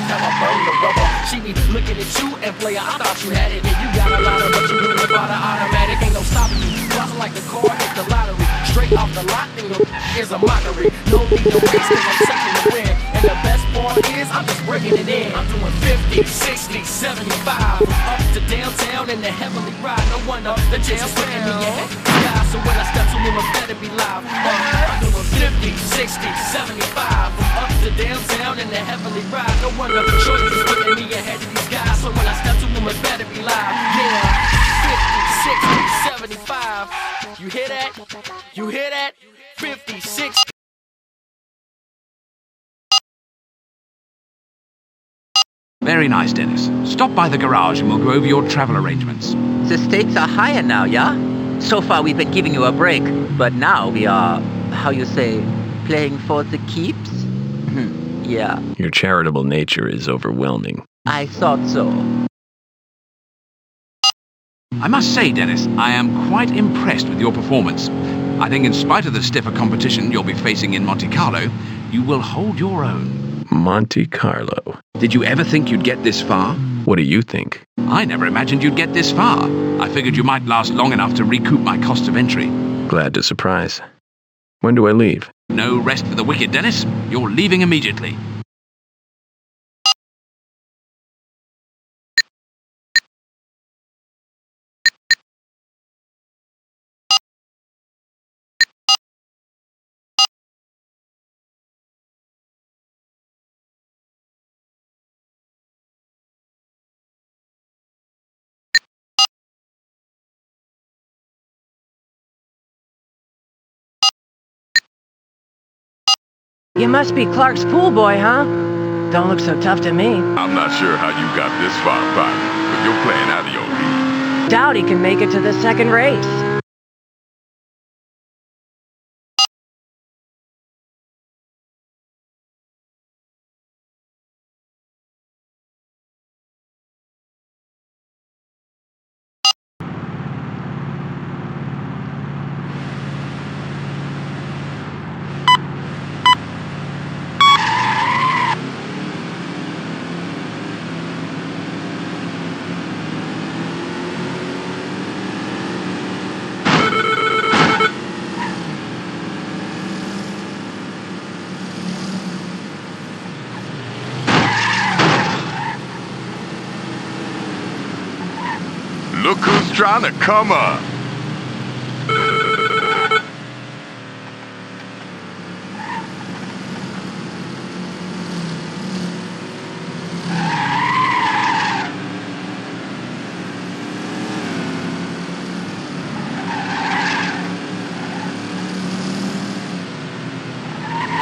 how I burn the rubber. She be looking at you and player, I thought you had it, and you got a lot of, but you knew about the automatic. Ain't no stopping you. Crossing like the car hit the lottery. Straight off the lot, thing is a mockery. No need to race, cause I'm taking the win. And the best part is I'm just breaking it in. I'm doing 50, 60, 75, up to downtown in the heavenly ride. No wonder the jail's putting me ahead. Yeah, so when I step to them, I better be live. I'm doing 50, 60, 75, up to downtown in the heavenly ride. No wonder choices is putting me ahead of these guys. So when I step to them, I better be live. Yeah, 50, 60, 75. You hear that? You hear that? 50, 60. Very nice, Dennis. Stop by the garage and we'll go over your travel arrangements. The stakes are higher now, yeah? So far we've been giving you a break, but now we are, how you say, playing for the keeps? Yeah. Your charitable nature is overwhelming. I thought so. I must say, Dennis, I am quite impressed with your performance. I think in spite of the stiffer competition you'll be facing in Monte Carlo, you will hold your own. Monte Carlo. Did you ever think you'd get this far? What do you think? I never imagined you'd get this far. I figured you might last long enough to recoup my cost of entry. Glad to surprise. When do I leave? No rest for the wicked, Dennis. You're leaving immediately. You must be Clark's pool boy, huh? Don't look so tough to me. I'm not sure how you got this far, partner, but you're playing out of your league. Doubt he can make it to the second race. Look who's trying to come up.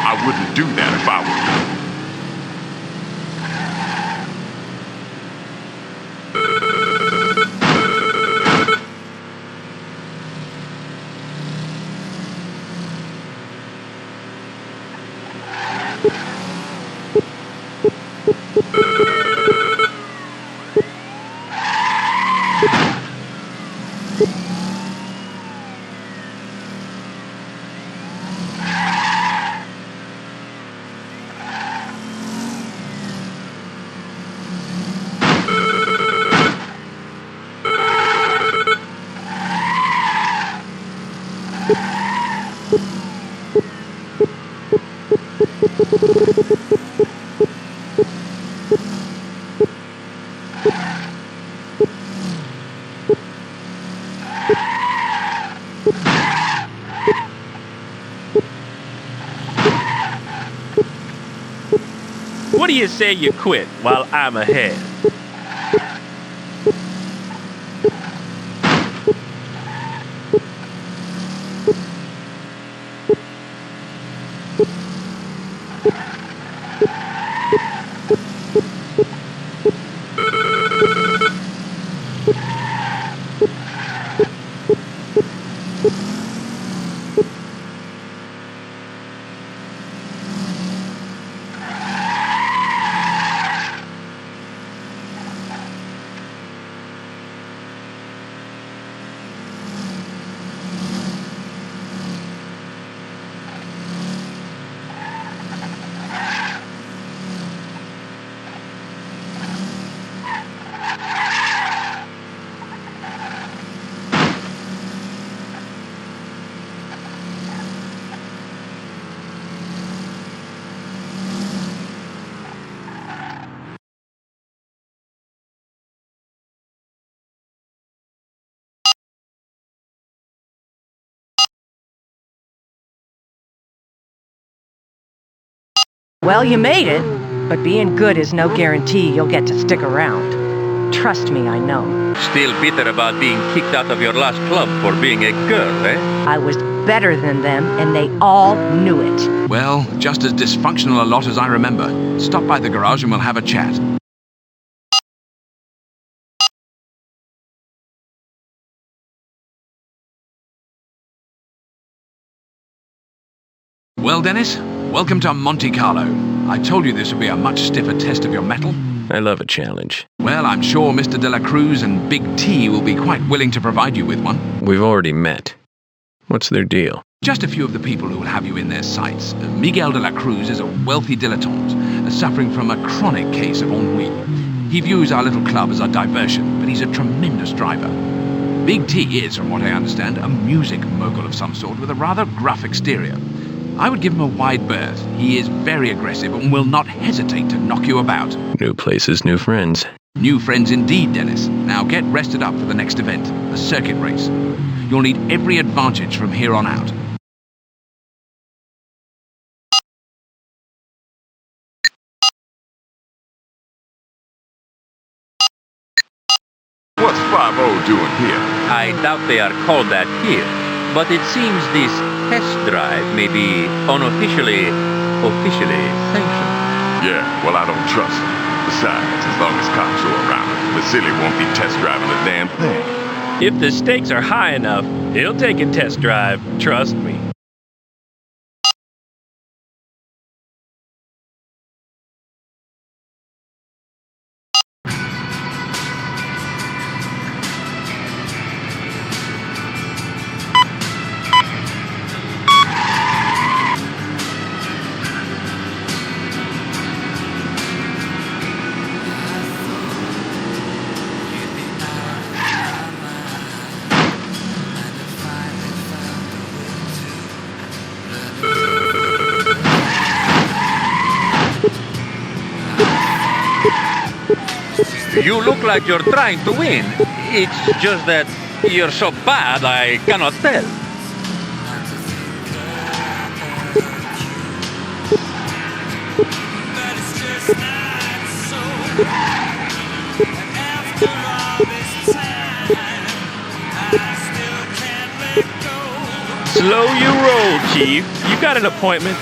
I wouldn't do that if I were you. What do you say you quit while I'm ahead? Well, you made it, but being good is no guarantee you'll get to stick around. Trust me, I know. Still bitter about being kicked out of your last club for being a girl, eh? I was better than them, and they all knew it. Well, just as dysfunctional a lot as I remember. Stop by the garage and we'll have a chat. Well, Dennis, welcome to Monte Carlo. I told you this would be a much stiffer test of your mettle. I love a challenge. Well, I'm sure Mr. De La Cruz and Big T will be quite willing to provide you with one. We've already met. What's their deal? Just a few of the people who will have you in their sights. Miguel De La Cruz is a wealthy dilettante, suffering from a chronic case of ennui. He views our little club as a diversion, but he's a tremendous driver. Big T is, from what I understand, a music mogul of some sort with a rather gruff exterior. I would give him a wide berth. He is very aggressive and will not hesitate to knock you about. New places, new friends. New friends indeed, Dennis. Now get rested up for the next event, a circuit race. You'll need every advantage from here on out. What's 5-0 doing here? I doubt they are called that here, but it seems this test drive may be officially sanctioned. Yeah, well, I don't trust them. Besides, as long as cops are around, Vasily won't be test driving a damn thing. If the stakes are high enough, he'll take a test drive, trust me. You look like you're trying to win. It's just that you're so bad I cannot tell. Slow your roll, Chief. You got an appointment.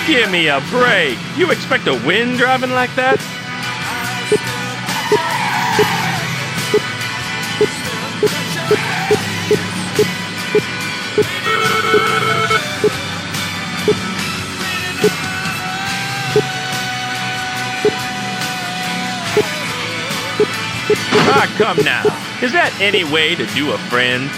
Give me a break. You expect to win driving like that? Ah, come now. Is that any way to do a friend?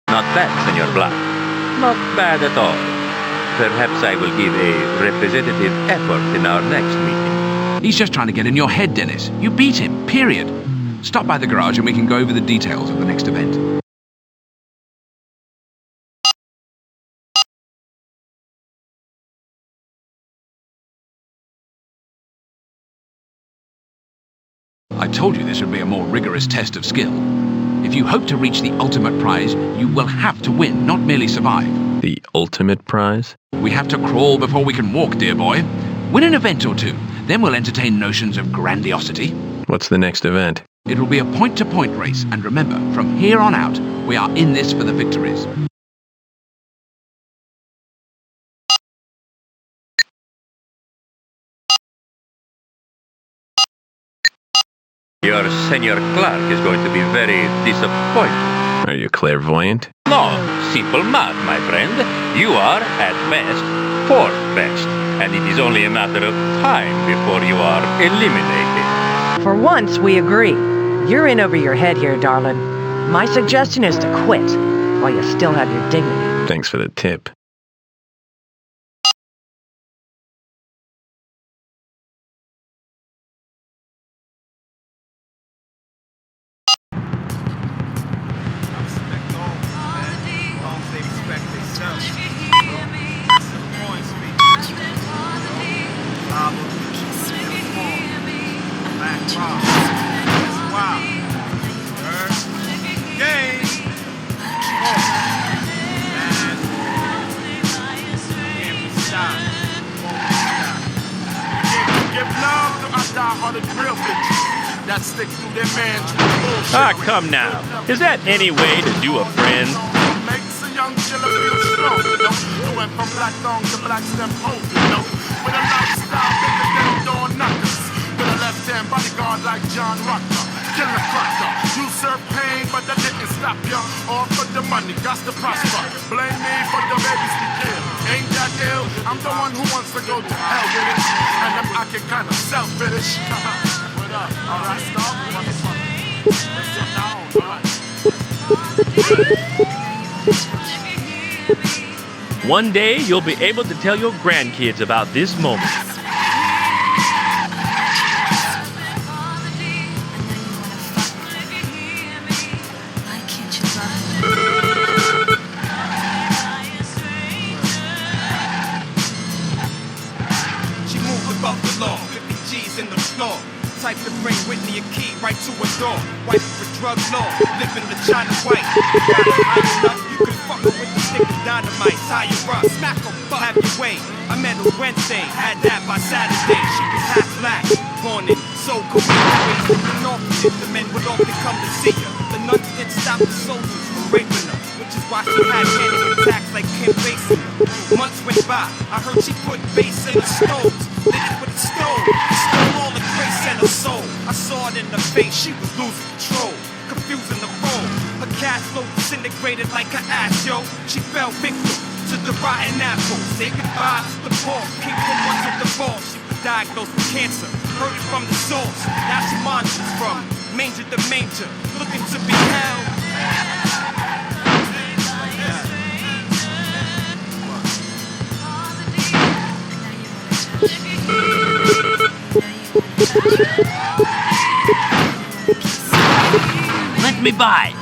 Not bad, Senor Black. Not bad at all. Perhaps I will give a representative effort in our next meeting. He's just trying to get in your head, Dennis. You beat him, period. Stop by the garage and we can go over the details of the next event. I told you this would be a more rigorous test of skill. If you hope to reach the ultimate prize, you will have to win, not merely survive. The ultimate prize? We have to crawl before we can walk, dear boy. Win an event or two, then we'll entertain notions of grandiosity. What's the next event? It will be a point-to-point race, and remember, from here on out, we are in this for the victories. Your Senor Clark is going to be very disappointed. Are you clairvoyant? No, simple math, my friend. You are, at best, fourth best. And it is only a matter of time before you are eliminated. For once, we agree. You're in over your head here, darling. My suggestion is to quit while you still have your dignity. Thanks for the tip. Ah, come now. Is that any way to do a friend? Makes a young killer feel strong, you know. You went from black thong to black step home, you know. With a lifestyle bigger than door knockers. With a left-hand bodyguard like John Rocker. Killer cracker. You serve pain, but that didn't stop ya. All for the money, got to prosper. Blame me for the babies we kill. Ain't that ill? I'm the one who wants to go to hell with it. And I'm acting kind of selfish. What up? Alright, stop. One day, you'll be able to tell your grandkids about this moment. She moved above the law, 50 G's in the floor. Type to bring Whitney a key right to a door. Wife with drug law, living the China white. Got her high enough, you can fuck her with the stick of dynamite. Tie her up, smack her, have your way. I met her Wednesday, had that by Saturday. She was half black, born in Seoul, Korea. Raised in the North, the men would often come to see her. The nuns didn't stop the soldiers from raping her, which is why she had panic attacks like Kim Basinger. Months went by, I heard she put bass in the stoves. Lit it with a stove, stole all the grace and her soul. I saw it in her face, she was losing control, confusing the role. Her cash flow disintegrated like her ass, yo. She fell victim to the rotten apples. Say goodbye to the pork, keep from once of the ball. She was diagnosed with cancer, heard it from the source. Now she monsters from manger to manger, looking to be held. Let me by.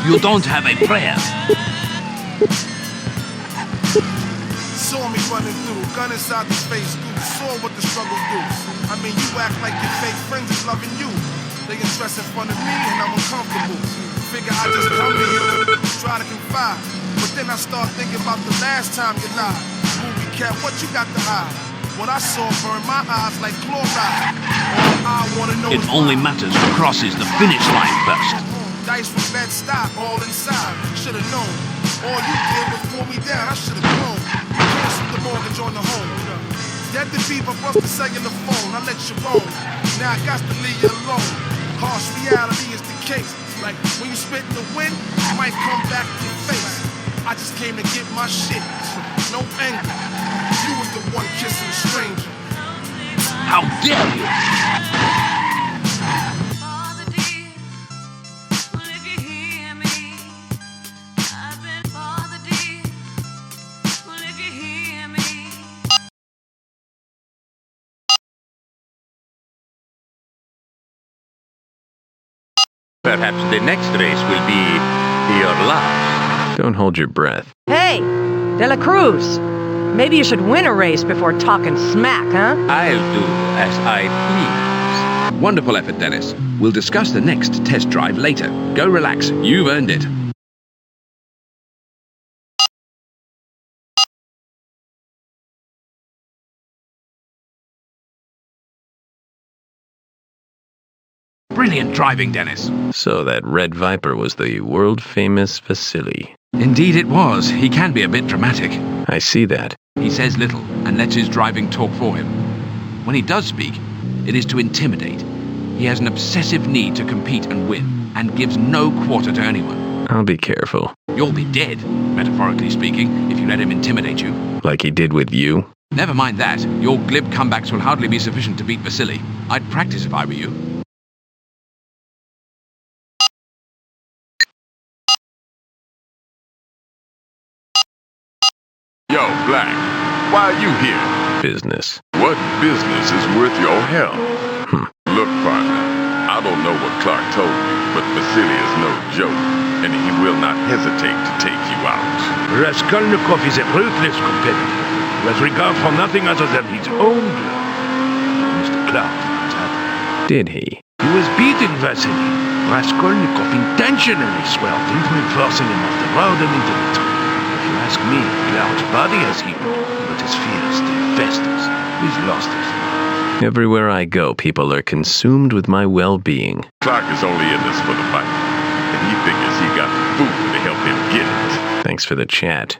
You don't have a prayer. Saw me running through, gun inside the space group. Saw what the struggle do. I mean, you act like your fake friends is loving you. They get dressed in front of me and I'm uncomfortable. Figure I just come to you, try to confide. But then I start thinking about the last time you lied. Movie cat, what you got to hide? What I saw burned my eyes like chloride. All I wanna know It is only why. matters who crosses the finish line first. Dice from Bed-Stuy, all inside. Should've known. All you did was pull me down. I should've grown. Canceled the mortgage on the home. Dead to be, but bust the cellular phone. I let you roam. Now I got to leave you alone. Harsh reality is the case. Like when you spit in the wind, it might come back to your face. I just came to get my shit. No anger. You was the one kissing a stranger. How dare you! Perhaps the next race will be your last. Don't hold your breath. Hey, De La Cruz. Maybe you should win a race before talking smack, huh? I'll do as I please. Wonderful effort, Dennis. We'll discuss the next test drive later. Go relax. You've earned it. Brilliant driving, Dennis. So that Red Viper was the world-famous Vasily. Indeed it was. He can be a bit dramatic. I see that. He says little and lets his driving talk for him. When he does speak, it is to intimidate. He has an obsessive need to compete and win, and gives no quarter to anyone. I'll be careful. You'll be dead, metaphorically speaking, if you let him intimidate you. Like he did with you? Never mind that. Your glib comebacks will hardly be sufficient to beat Vasily. I'd practice if I were you. Yo, Black, why are you here? Business. What business is worth your help? Look, partner, I don't know what Clark told you, but Vasily is no joke, and he will not hesitate to take you out. Raskolnikov is a ruthless competitor who has regard for nothing other than his own blood. Mr. Clark did not have it. Did he? He was beating Vasily. Raskolnikov intentionally swerved into him, forcing him off the road and into the tree. If you ask me, Clark's body has healed, but his fear still festers. He's lost his mind. Everywhere I go, people are consumed with my well-being. Clark is only in this for the fight, and he figures he got the food to help him get it. Thanks for the chat.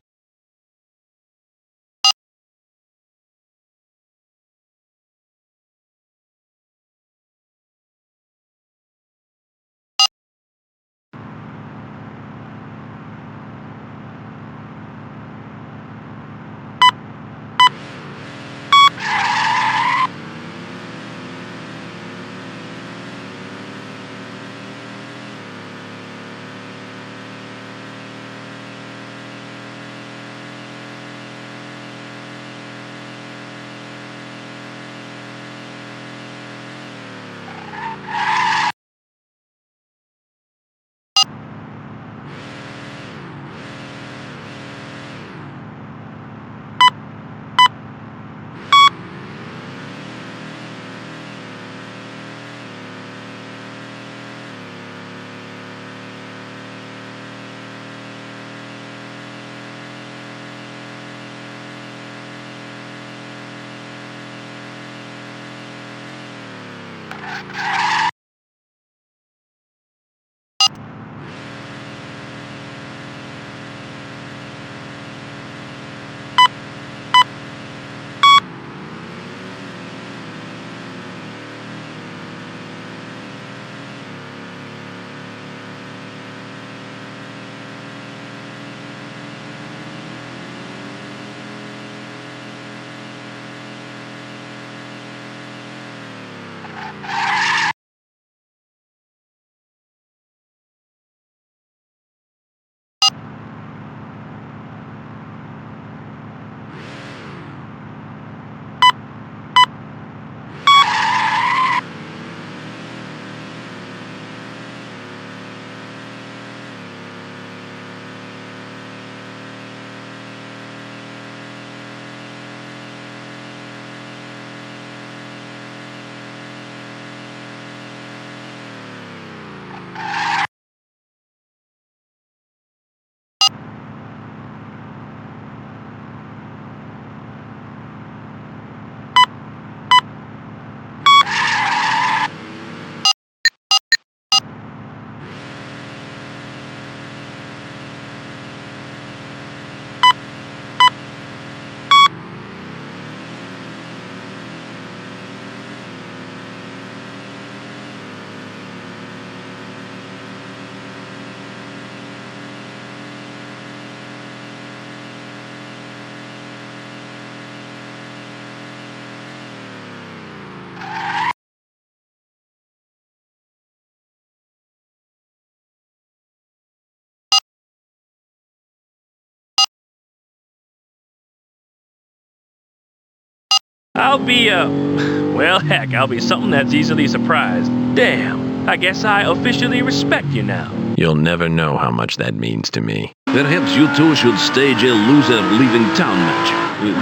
I'll be, well, heck, I'll be something that's easily surprised. Damn, I guess I officially respect you now. You'll never know how much that means to me. Perhaps you two should stage a loser leaving town match.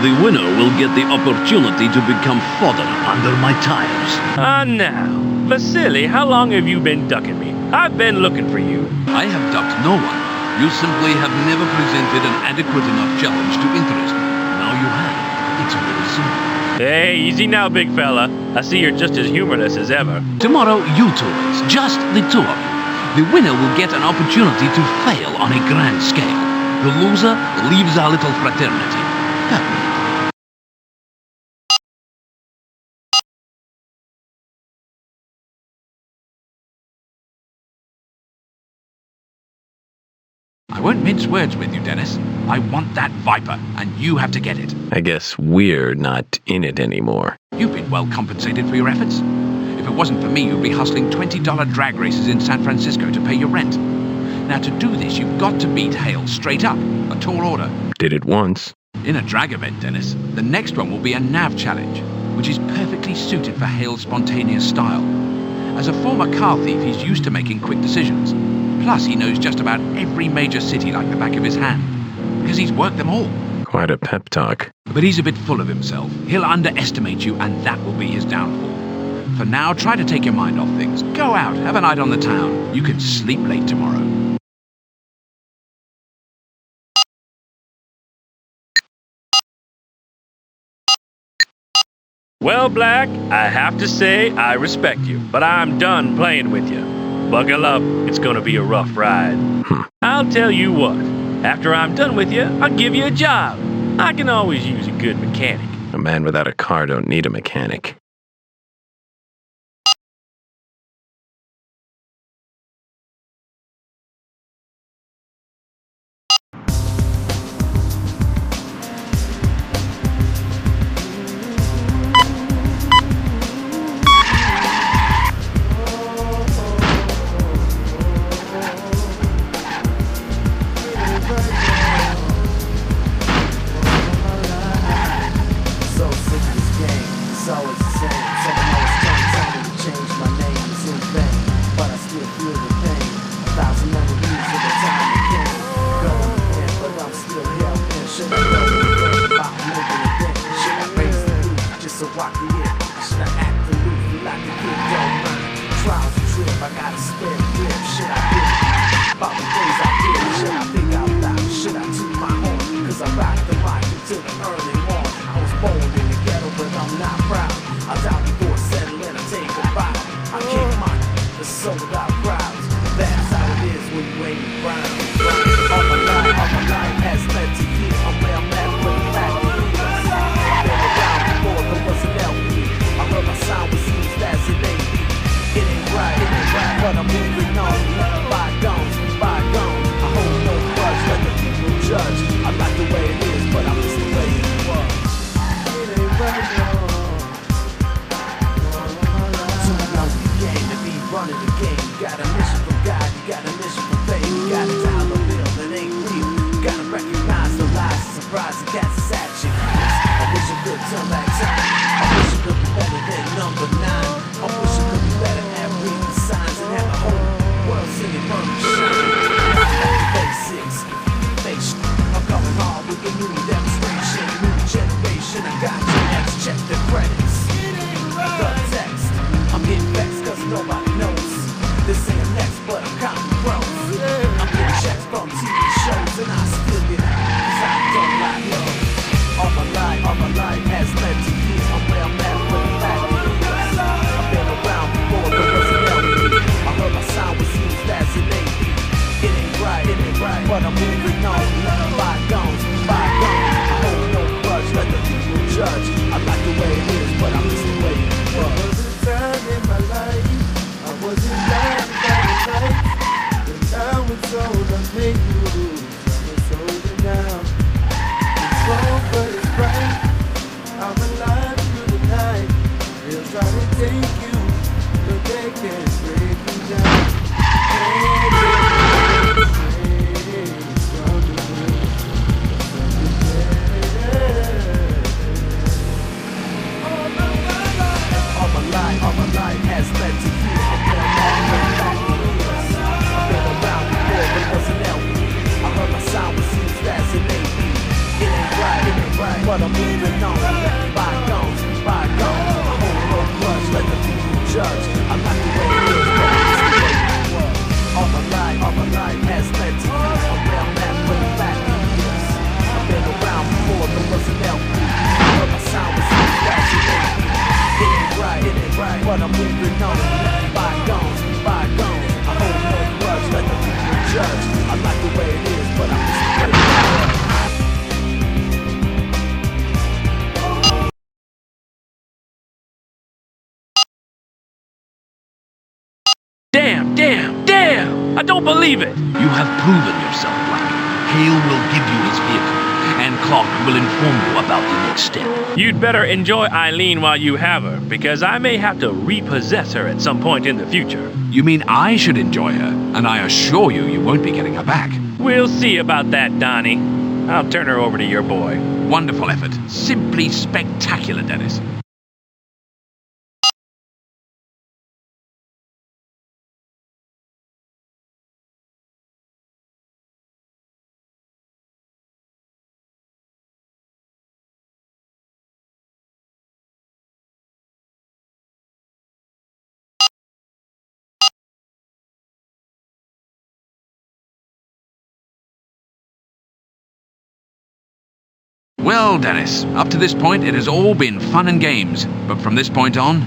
The winner will get the opportunity to become fodder under my tires. Now. Vasily, how long have you been ducking me? I've been looking for you. I have ducked no one. You simply have never presented an adequate enough challenge to interest me. Now you have. It's very simple. Hey, easy now, big fella. I see you're just as humorless as ever. Tomorrow, you two race. Just the two of you. The winner will get an opportunity to fail on a grand scale. The loser leaves our little fraternity. Permanently. I won't mince words with you, Dennis. I want that Viper, and you have to get it. I guess we're not in it anymore. You've been well compensated for your efforts. If it wasn't for me, you'd be hustling $20 drag races in San Francisco to pay your rent. Now, to do this, you've got to beat Hale straight up. A tall order. Did it once. In a drag event, Dennis, the next one will be a nav challenge, which is perfectly suited for Hale's spontaneous style. As a former car thief, he's used to making quick decisions. Plus, he knows just about every major city like the back of his hand, because he's worked them all. Quite a pep talk. But he's a bit full of himself. He'll underestimate you, and that will be his downfall. For now, try to take your mind off things. Go out, have a night on the town. You can sleep late tomorrow. Well, Black, I have to say I respect you, but I'm done playing with you. Buckle up, it's gonna be a rough ride. I'll tell you what, after I'm done with you, I'll give you a job. I can always use a good mechanic. A man without a car don't need a mechanic. Damn! I don't believe it! You have proven yourself, Black. Hale will give you his vehicle, and Clark will inform you about the next step. You'd better enjoy Eileen while you have her, because I may have to repossess her at some point in the future. You mean I should enjoy her, and I assure you, you won't be getting her back. We'll see about that, Donnie. I'll turn her over to your boy. Wonderful effort. Simply spectacular, Dennis. Well, Dennis, up to this point it has all been fun and games, but from this point on,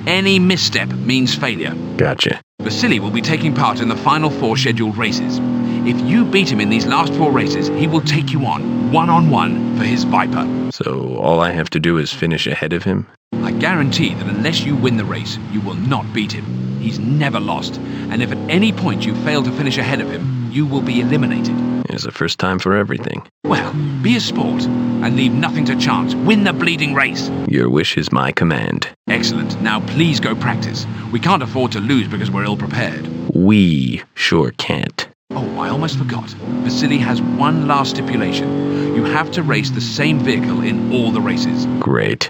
any misstep means failure. Gotcha. Vasily will be taking part in the final 4 scheduled races. If you beat him in these last 4 races, he will take you on, one-on-one, for his Viper. So all I have to do is finish ahead of him? I guarantee that unless you win the race, you will not beat him. He's never lost, and if at any point you fail to finish ahead of him, you will be eliminated. There's a first time for everything. Well, be a sport, and leave nothing to chance. Win the bleeding race. Your wish is my command. Excellent. Now please go practice. We can't afford to lose because we're ill-prepared. We sure can't. Oh, I almost forgot. Vasily has one last stipulation. You have to race the same vehicle in all the races. Great.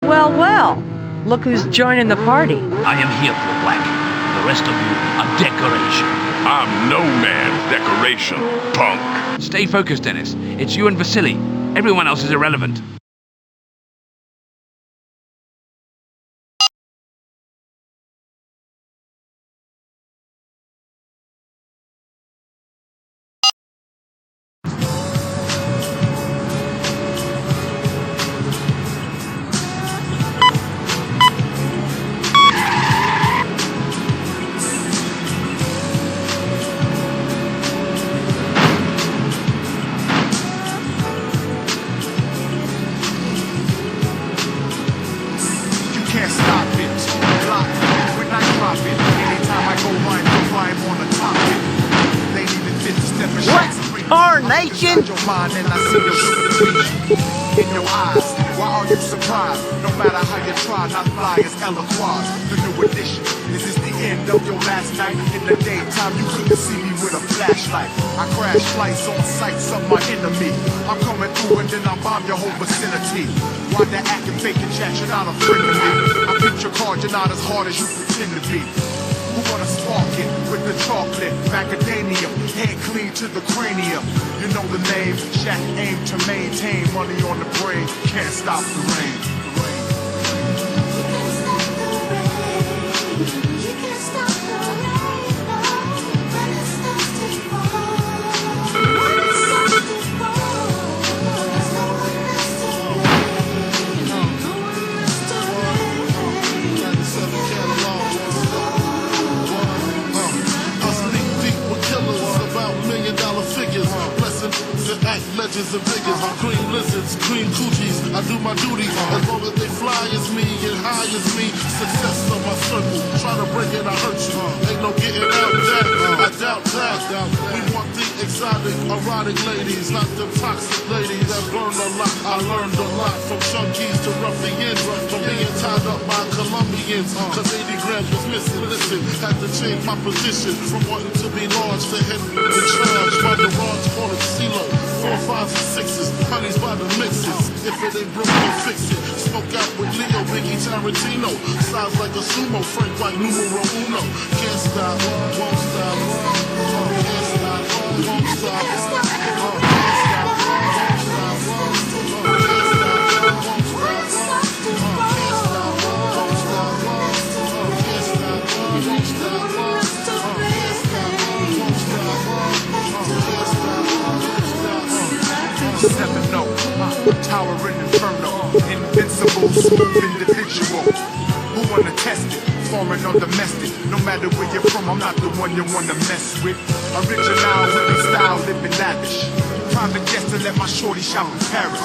Well, well. Look who's joining the party. I am here for Black. The rest of you are decoration. I'm no man's decoration, punk. Stay focused, Dennis. It's you and Vasily. Everyone else is irrelevant. Can't stop it. Block it when I drop it. Anytime I go rhyme, you'll rhyme on the topic. They even fit to step and shake. Tarnation! Your mind and I see your supervision in your eyes. Why are you surprised? No matter how you try, not fly as Eloquaz. The new edition. This is the end of your last night. In the daytime, you couldn't see me with a flashlight. I crash flights on sights of my enemy. I'm coming through and then I bomb your whole vicinity. Why the acting fake and chat, you're not a friend to me. I beat your card, you're not as hard as you pretend to be. Who wanna spark it with the chocolate, macadamia, head clean to the cranium. You know the name, Shaq aim to maintain money on the brain. Can't stop the rain. Legends and figures, cream lizards, cream coochies. I do my duty as long as they fly as me and high as me. Success of my circle, try to break it, I hurt you. Ain't no getting out that. I doubt that. We want the exotic, erotic ladies, not them toxic ladies that burn a lot. I learned a lot from junkies to ruffians, from being tied up by Colombians. Cause 80 grams was missing. Listen, had to change my position from wanting to be large to head in charge. My garage call it CeeLo. 4, 5, and 6s, honey's by the mixes. If it ain't broke, we'll fix it. Smoke out with Leo, Biggie, Tarantino. Size like a sumo, Frank White, numero uno. Can't stop, won't stop. Can't stop, won't stop. towering inferno, invincible, smooth individual. Who wanna test it? Foreign or domestic, no matter where you're from, I'm not the one you wanna mess with. Original with the style, living lavish. Private guest to let my shorty shop in Paris.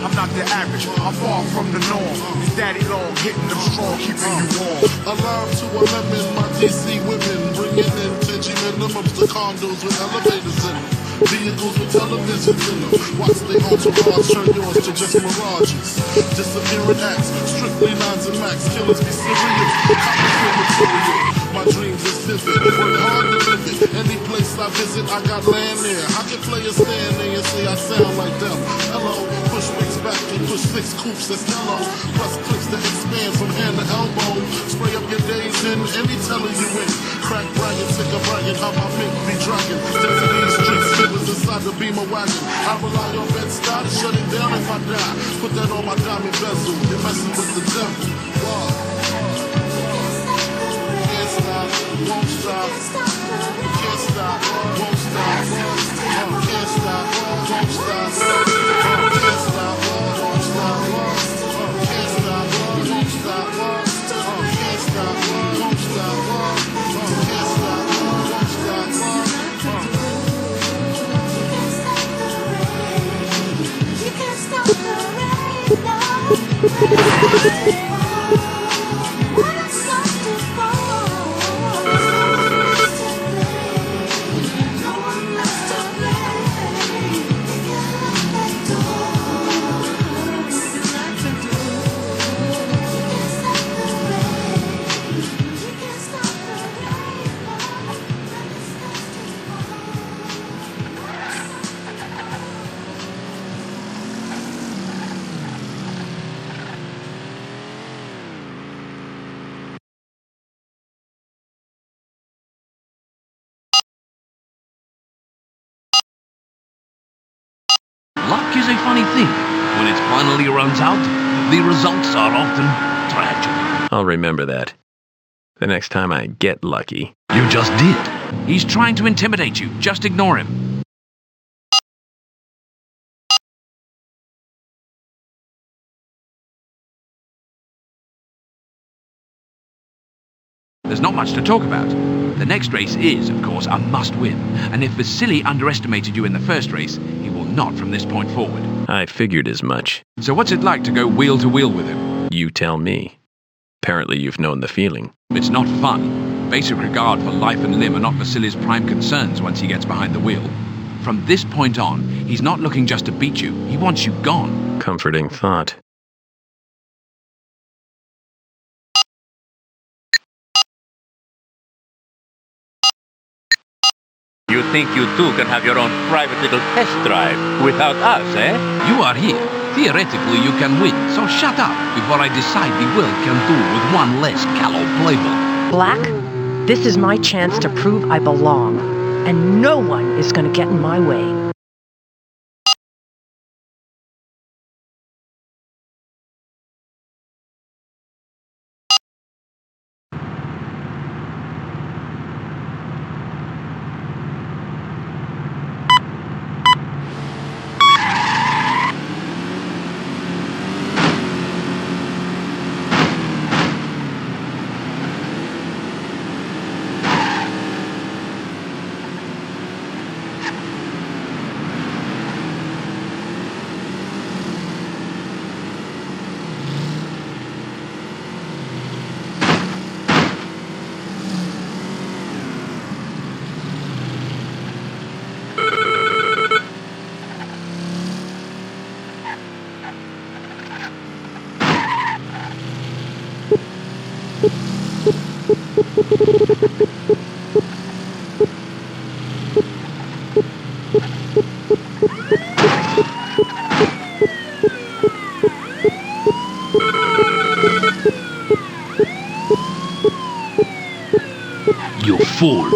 I'm not the average, I'm far from the norm. It's daddy long, hitting them strong, keeping you warm. Alive to 11, my DC women bringing in 10G minimums to condos with elevators in them. Vehicles with televisions in them. Watch they entourage turn yours to just mirages. Disappearing acts, strictly nines and max. Killers be serious, copy material. My dreams is vivid, work hard to live it. Any place I visit, I got land there. I can play a stand there and say I sound like them. Hello, push wings back and push 6 coops, that's hello. Plus clicks that expand from hand to elbow. Spray up your days in, any teller you in. Crack Brian, take a Brian, how my mink be dragging. Destiny streets, figures inside the beamer wagon. I rely on Bed-Stuy to shut it down if I die. Put that on my diamond bezel, you're messing with the devil. Wow. Can't stop, won't stop. Can't stop, won't stop. Can't stop, won't stop. Can't stop, won't stop. Can't stop, won't stop. Can't stop, won't stop. Can't stop, won't stop. You can't stop the rain, no. Luck is a funny thing. When it finally runs out, the results are often tragic. I'll remember that. The next time I get lucky. You just did. He's trying to intimidate you. Just ignore him. There's not much to talk about. The next race is, of course, a must-win. And if Vasily underestimated you in the first race, he will not from this point forward. I figured as much. So what's it like to go wheel to wheel with him? You tell me. Apparently you've known the feeling. It's not fun. Basic regard for life and limb are not Vasily's prime concerns once he gets behind the wheel. From this point on, he's not looking just to beat you. He wants you gone. Comforting thought. You think you two can have your own private little test drive without us, eh? You are here. Theoretically, you can win, so shut up before I decide the world can do with one less callow playboy. Black, this is my chance to prove I belong, and no one is going to get in my way. You fool.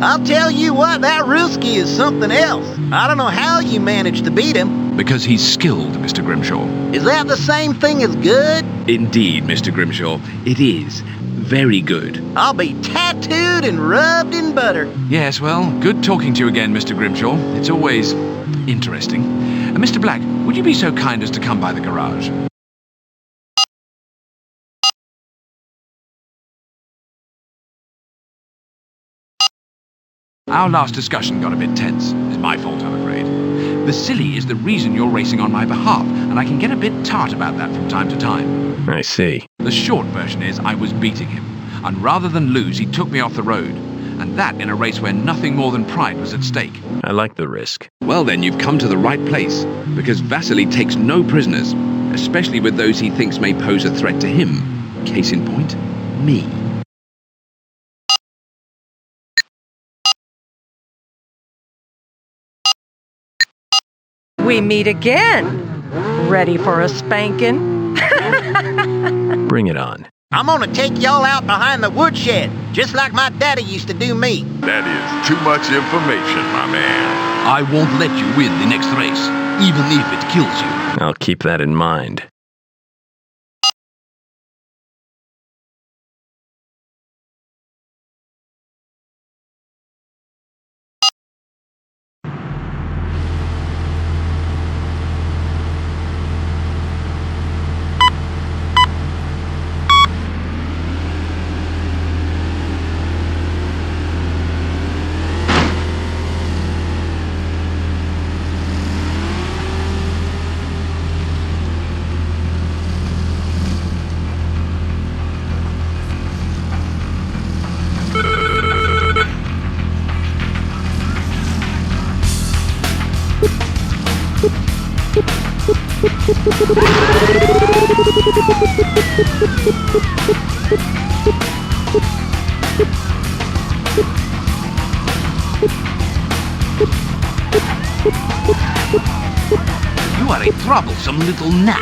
I'll tell you what, that Ruski is something else. I don't know how you managed to beat him. Because he's skilled, Mr. Grimshaw. Is that the same thing as good? Indeed, Mr. Grimshaw, it is. Very good. I'll be tattooed and rubbed in butter. Yes, well, good talking to you again, Mr. Grimshaw. It's always interesting. Mr. Black, would you be so kind as to come by the garage? Our last discussion got a bit tense. It's my fault, I'm afraid. The silly is the reason you're racing on my behalf, and I can get a bit tart about that from time to time. I see. The short version is I was beating him, and rather than lose, he took me off the road. And that in a race where nothing more than pride was at stake. I like the risk. Well then, you've come to the right place, because Vasily takes no prisoners, especially with those he thinks may pose a threat to him. Case in point, me. We meet again. Ready for a spanking? Bring it on. I'm gonna take y'all out behind the woodshed, just like my daddy used to do me. That is too much information, my man. I won't let you win the next race, even if it kills you. I'll keep that in mind. You are a troublesome little gnat.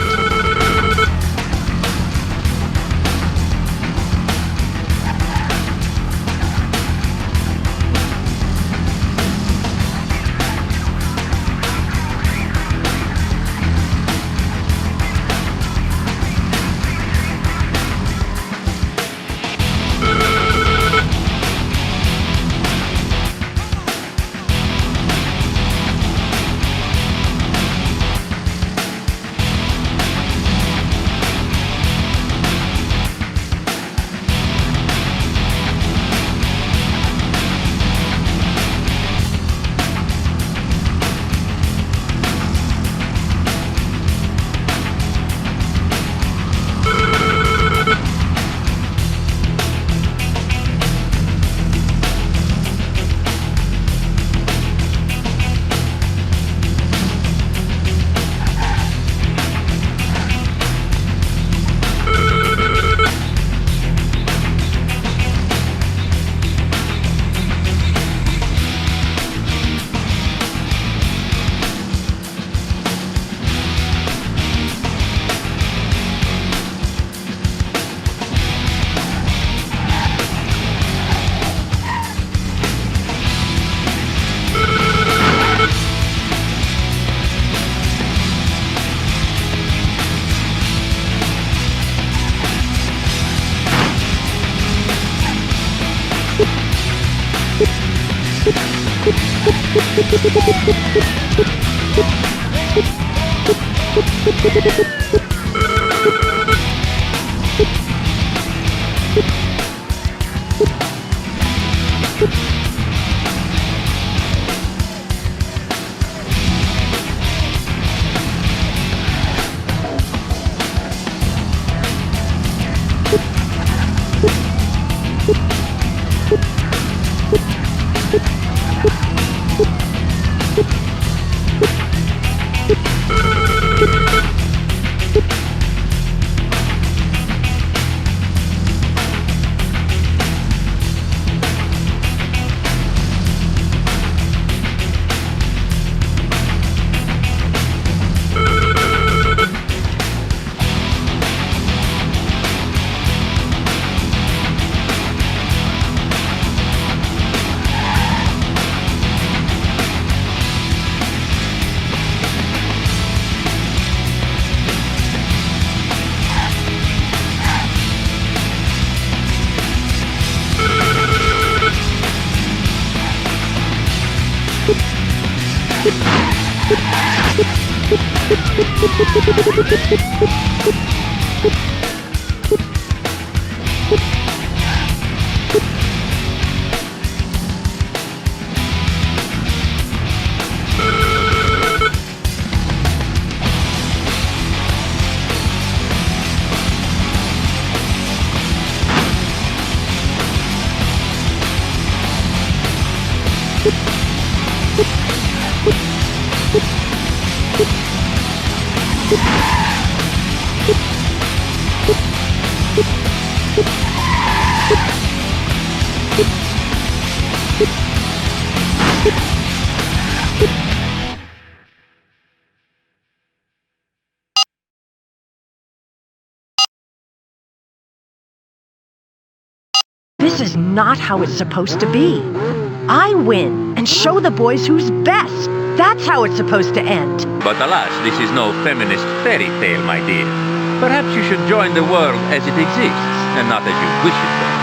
This is not how it's supposed to be. I win and show the boys who's best. That's how it's supposed to end. But alas, this is no feminist fairy tale, my dear. Perhaps you should join the world as it exists, and not as you wish it were.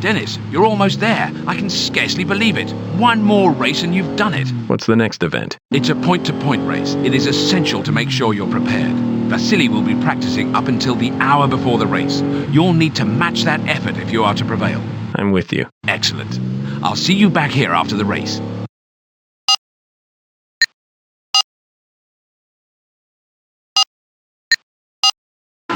Dennis, you're almost there. I can scarcely believe it. One more race and you've done it. What's the next event? It's a point-to-point race. It is essential to make sure you're prepared. Vasily will be practicing up until the hour before the race. You'll need to match that effort if you are to prevail. I'm with you. Excellent. I'll see you back here after the race.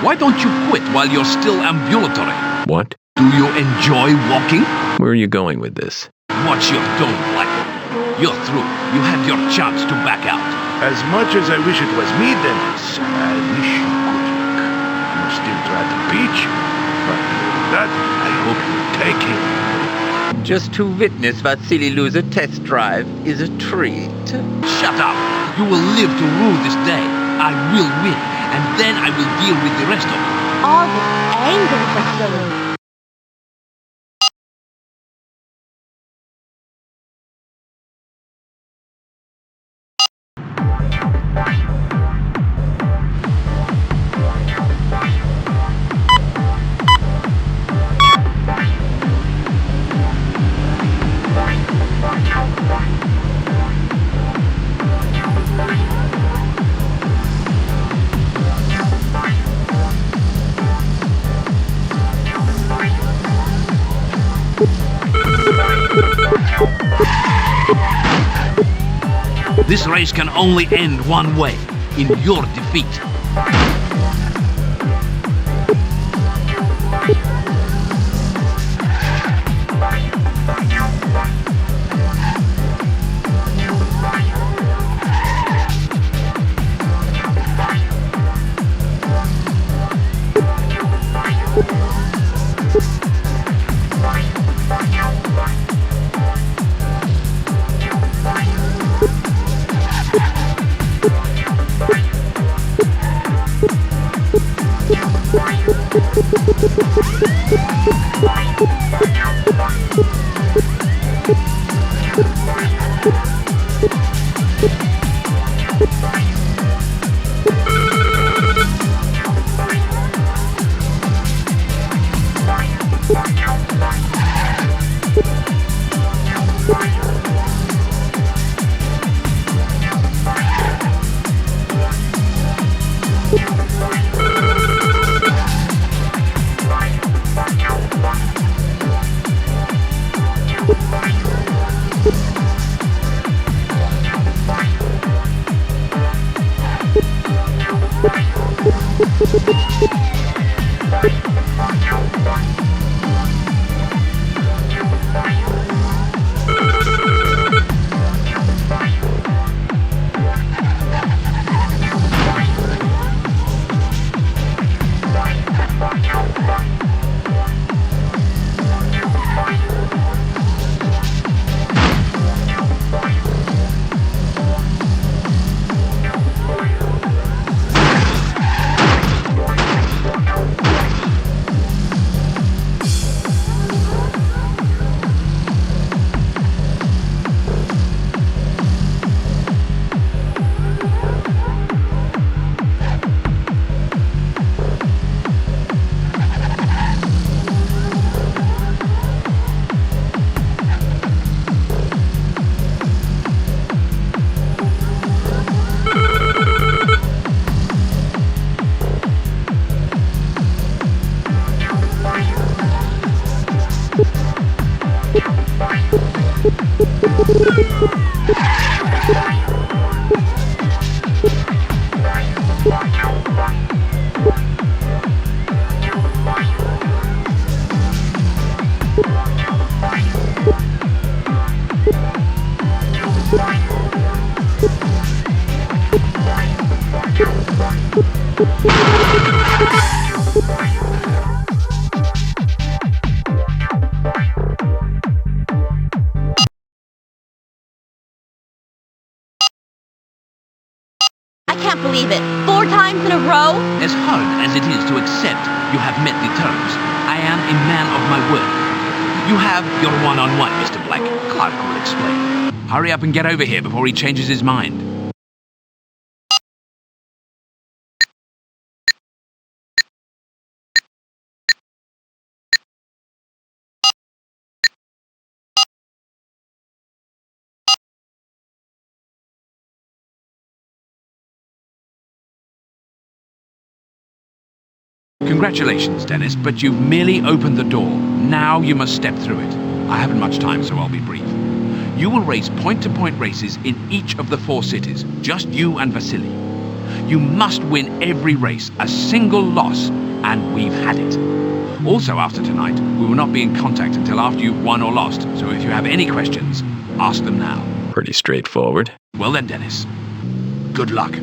Why don't you quit while you're still ambulatory? What? Do you enjoy walking? Where are you going with this? What you're doing, Michael. You're through. You had your chance to back out. As much as I wish it was me, Dennis, I wish you good luck. You still try to beat you, but that I hope you take it. Just to witness Vasily lose a test drive is a treat. Shut up! You will live to rue this day. I will win, and then I will deal with the rest of it. All this anger, Vasily. This race can only end one way, in your defeat. I can't believe it. 4 times in a row? As hard as it is to accept you have met the terms, I am a man of my word. You have your one-on-one, Mr. Black. Clark will explain. Hurry up and get over here before he changes his mind. Congratulations, Dennis, but you've merely opened the door. Now you must step through it. I haven't much time, so I'll be brief. You will race point-to-point races in each of the 4 cities, just you and Vasily. You must win every race, a single loss, and we've had it. Also, after tonight, we will not be in contact until after you've won or lost, so if you have any questions, ask them now. Pretty straightforward. Well then, Dennis, good luck.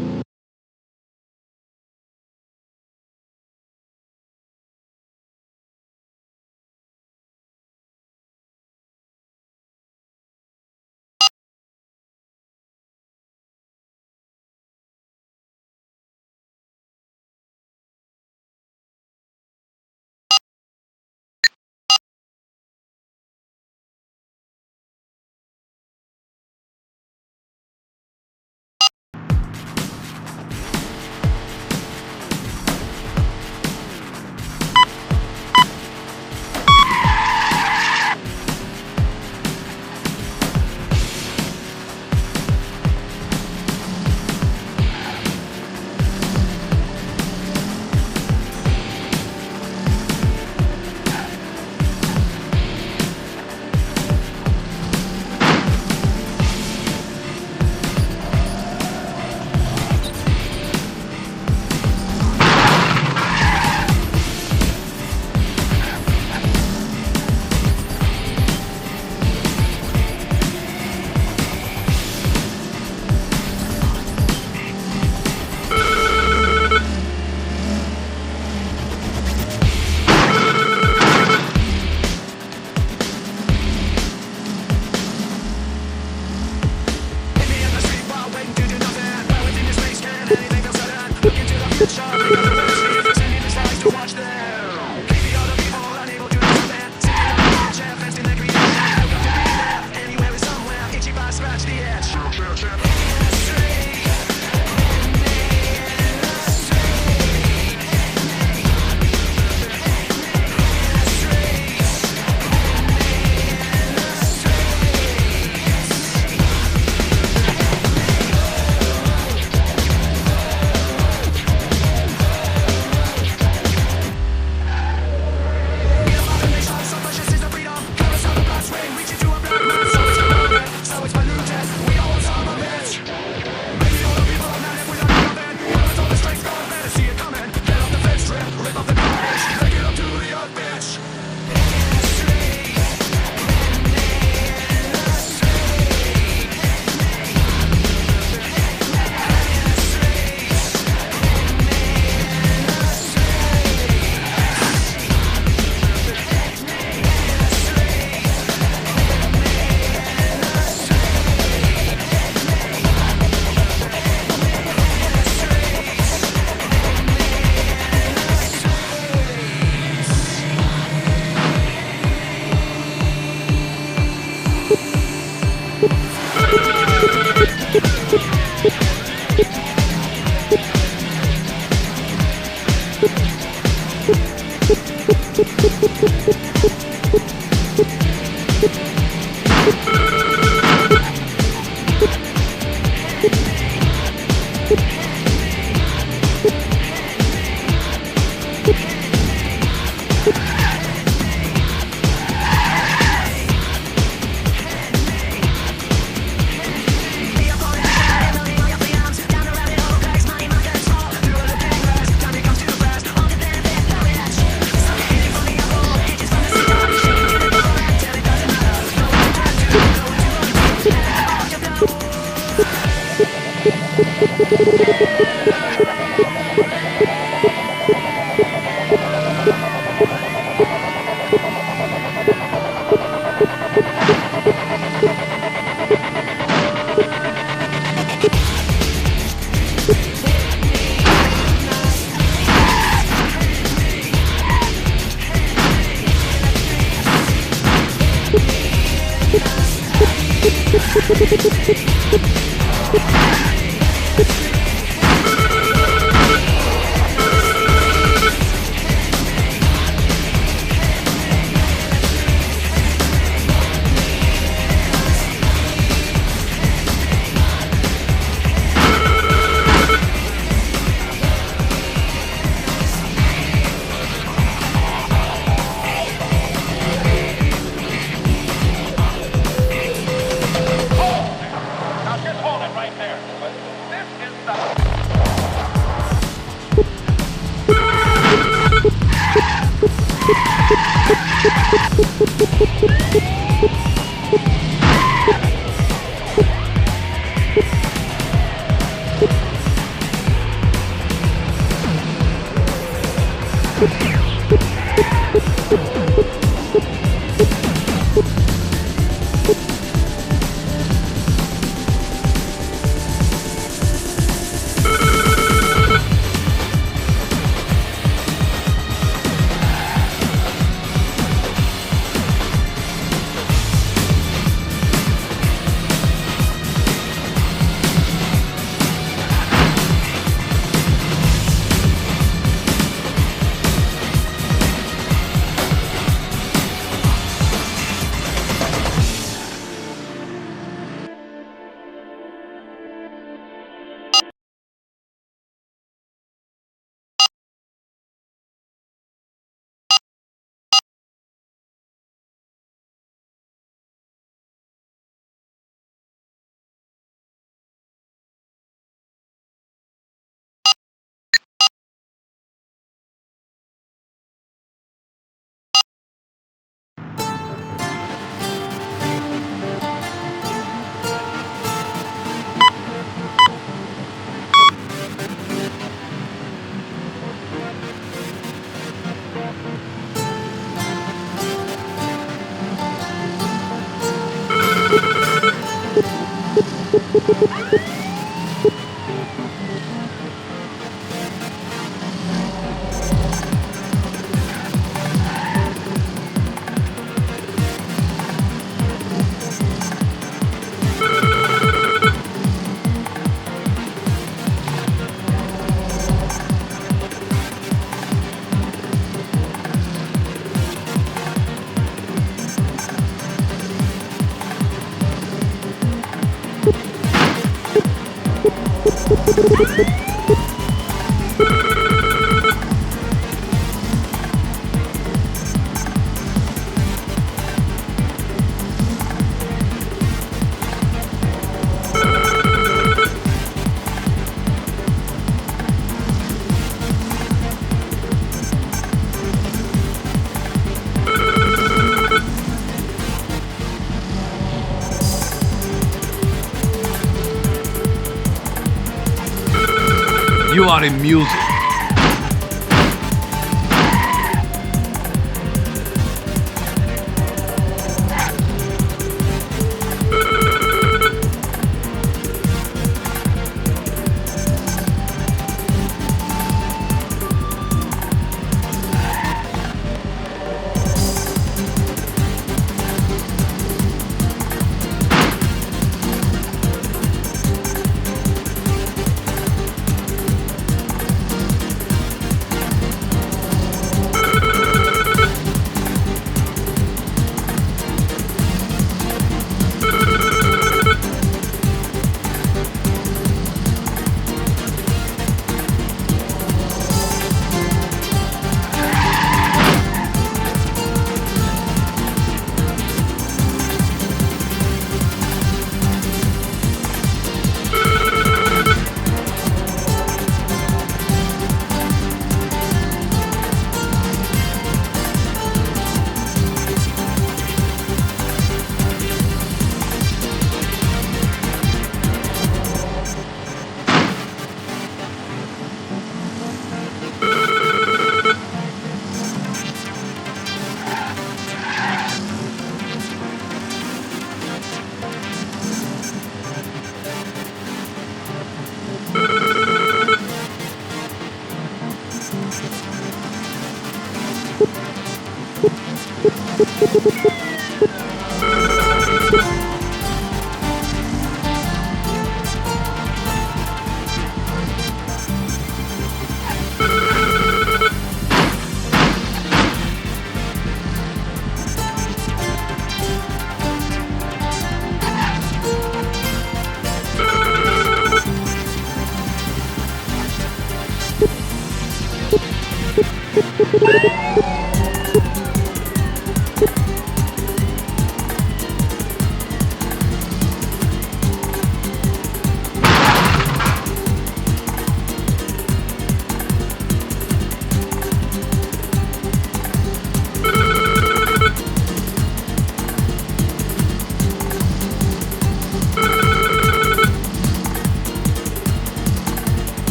You are in music.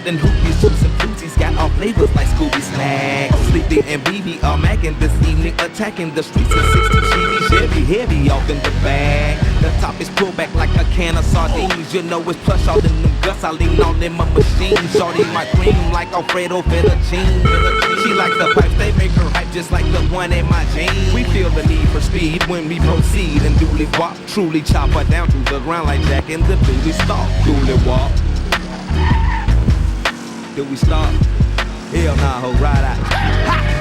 them hoopies, juice and fruities, got all flavors like Scooby Snack. Sleepy and BB are macking this evening, attacking the streets with 60 Chevy, Chevy, heavy off in the bag. The top is pulled back like a can of sardines. You know it's plush all in them guts, I lean all in my machine. Shorty my cream like Alfredo fettuccine. She likes the pipes, they make her hype just like the one in my jeans. We feel the need for speed when we proceed and duly walk, truly chop her down to the ground like Jack in the dually stalk. Dually walk. Do we stop? Hell nah, ho, ride out. Ha!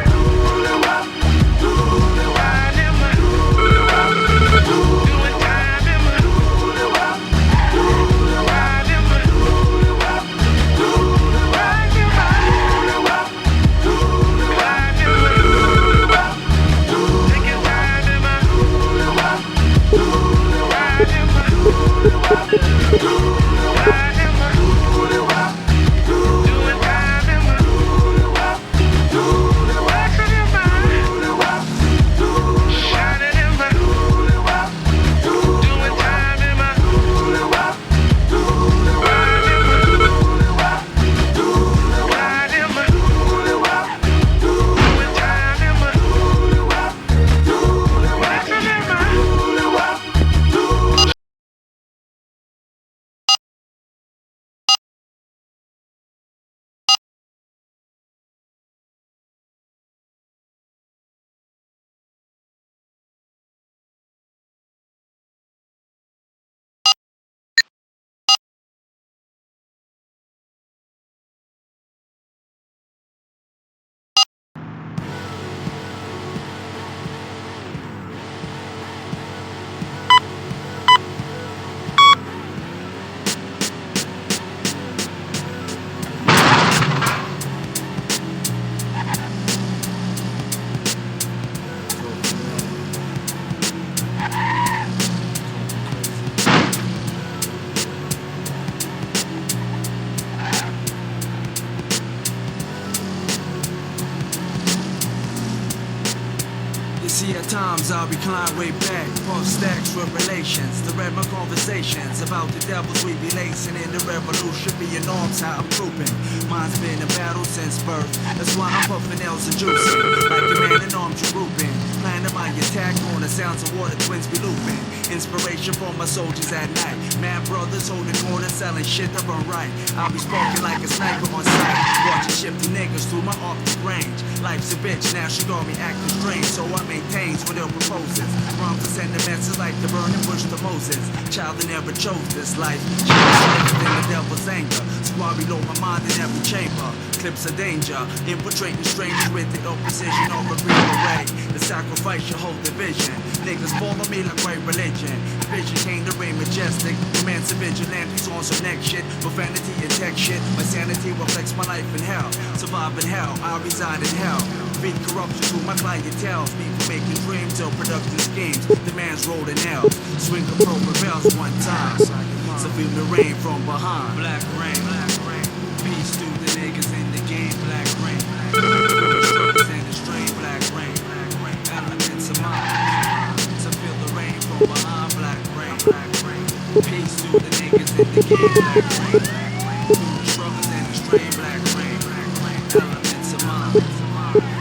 See, at times I'll recline way back, post stacks with relations, to read my conversations about the devils we be lacing in the revolution, being norms how I'm trooping. Mine's been a battle since birth, that's why I'm puffing L's and juicing, like a man in arms grouping, planning my attack on the sounds of water twins be looping. Inspiration for my soldiers at night, mad brothers holding corners, selling shit that run right. I'll be smoking like a sniper on sight, watching shifty niggas through my optic range. Life's a bitch, now she got me acting strange, so I maintains what it proposes. Rhymes to send a message like the burning bush to Moses. Child that never chose this life, she was in the devil's anger, so I reload my mind in every chamber. Clips of danger, infiltrating strangers with the opposition of a real array. The sacrifice your whole division. Niggas follow me like white religion. Vision came to reign majestic. Romance and vigilantes on some next shit. Profanity and tech shit. My sanity reflects my life in hell. Survive in hell, I reside in hell. Feed corruption to my clientele. People making dreams of production schemes. Demands rolling L. Swing a pro rebels one time. So feel the rain from behind. Black rain, black rain. Peace to the niggas in the game. Black rain, black rain. Struggles in the strain. Black rain, black rain. Elements of mine. So feel the rain from behind. Black rain, black rain. Peace to the niggas in the game. Black rain, black rain. Struggles in the strain. Black rain, black rain. Elements of mine.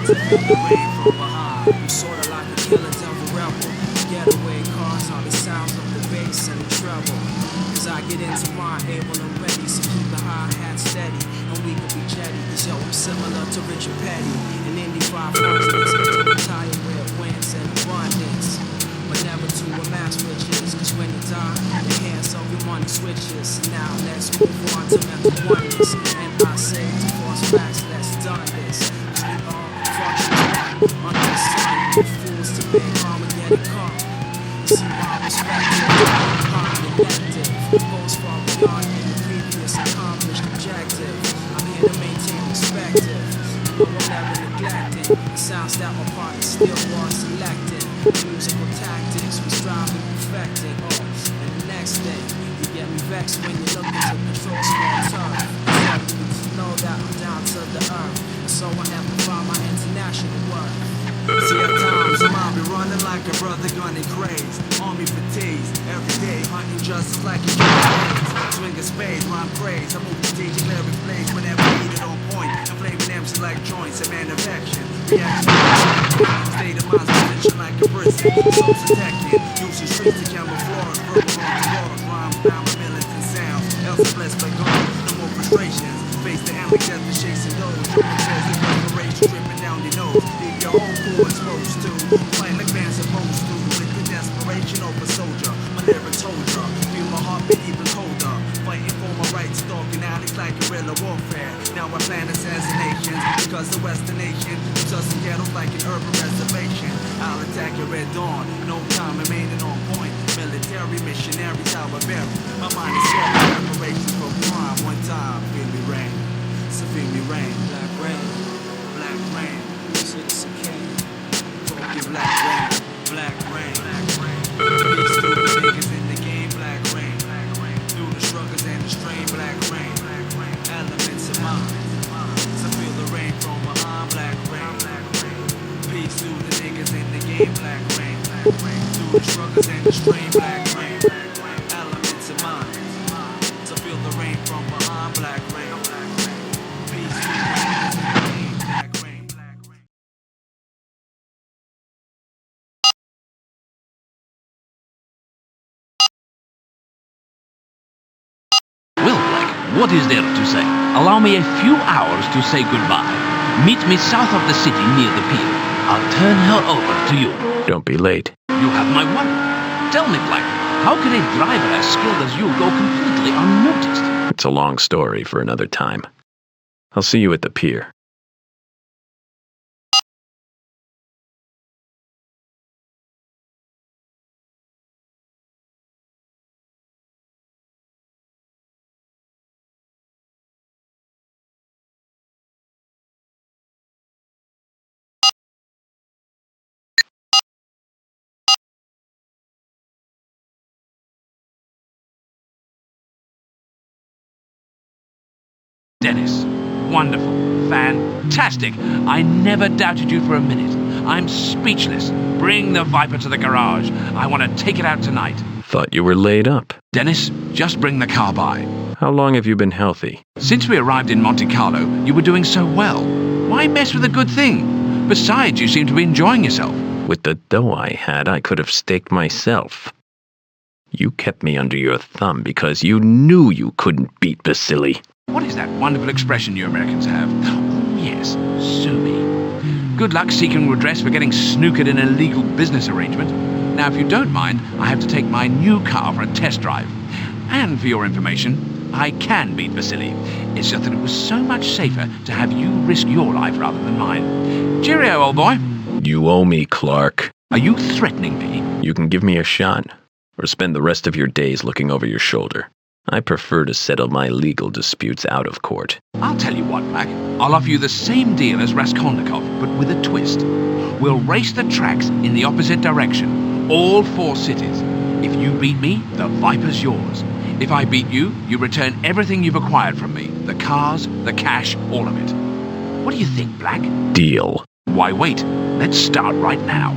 So feel the rain from behind. I'm sorta like a killer devil rebel. Getaway cars are the sounds of the bass and the treble. Cause I get into mine, able and ready, so keep the hi-hat steady, and we can be jetty. Cause yo, I'm similar to Richard Petty, an Indy 500s, to retire with wins and abundance, but never to amass riches. Cause when you die, your hands of your money switches. Now let's move on to mental oneness, and I say to force facts, let's done this. Cause we all function under the sun, fools to make Armageddon come. See my perspective, elective, goes far beyond any previous accomplished objective. I'm here to maintain perspective, but we'll never neglect it. The sounds that my partner still was selected. Musical tactics we strive to perfect it. Oh, and the next day, you get me vexed when you're looking to control small turf. You know that I'm down to the earth, so I amplify my international work. See, at times I might be running like a brother gunning craze. Army fatigues, every day hunting justice like a swing a spade, rhyme praise. I move strategic lyric plays whenever State of mind's position like a prison. Souls attacking, using streets to camouflage. Verbal on the water, rhyme, pound, militant sounds. Else blessed by God, no more frustrations. Face the endless death, the shakes and goes. Human says the preparation dripping down your nose. Leave your whole crew exposed to. Fight like man's supposed to. With the desperation of a soldier. My never told ya. Feel my heartbeat even colder. Fighting for my rights, stalking alleys like guerrilla warfare. Now I plan assassinations because the Western nation keeps us in ghettos like an urban reservation. I'll attack your red dawn, no time remaining on point. Military missionaries, how I bury. My mind is set with preparations for crime. One time, feel me rain, so feel me rain. Black rain, black rain, citizen king. Talking black rain, black rain, black rain. These stupid niggas in the game, black rain, black rain. Through the struggles and the strain, black rain, black rain. Elements of mine. So feel the rain from my arm, black rain, black rain. Peace to the niggas in the game, black rain, black rain. Through the struggles and the strain, black rain, black rain. Elements of mine. So feel the rain from my arm, black rain, black rain. Peace to the niggas in the game, black rain, black rain. Well, Black, what is there to say? Allow me a few hours to say goodbye. Meet me south of the city near the pier. I'll turn her over to you. Don't be late. You have my word. Tell me, Black, how can a driver as skilled as you go completely unnoticed? It's a long story for another time. I'll see you at the pier. Dennis, wonderful, fantastic. I never doubted you for a minute. I'm speechless. Bring the Viper to the garage. I want to take it out tonight. Thought you were laid up. Dennis, just bring the car by. How long have you been healthy? Since we arrived in Monte Carlo, you were doing so well. Why mess with a good thing? Besides, you seem to be enjoying yourself. With the dough I had, I could have staked myself. You kept me under your thumb because you knew you couldn't beat Vasily. What is that wonderful expression you Americans have? Oh, yes, sue me. Good luck seeking redress for getting snookered in an illegal business arrangement. Now, if you don't mind, I have to take my new car for a test drive. And for your information, I can beat Vasily. It's just that it was so much safer to have you risk your life rather than mine. Cheerio, old boy. You owe me, Clark. Are you threatening me? You can give me a shot, or spend the rest of your days looking over your shoulder. I prefer to settle my legal disputes out of court. I'll tell you what, Black. I'll offer you the same deal as Raskolnikov, but with a twist. We'll race the tracks in the opposite direction. All 4 cities. If you beat me, the Viper's yours. If I beat you, you return everything you've acquired from me. The cars, the cash, all of it. What do you think, Black? Deal. Why wait? Let's start right now.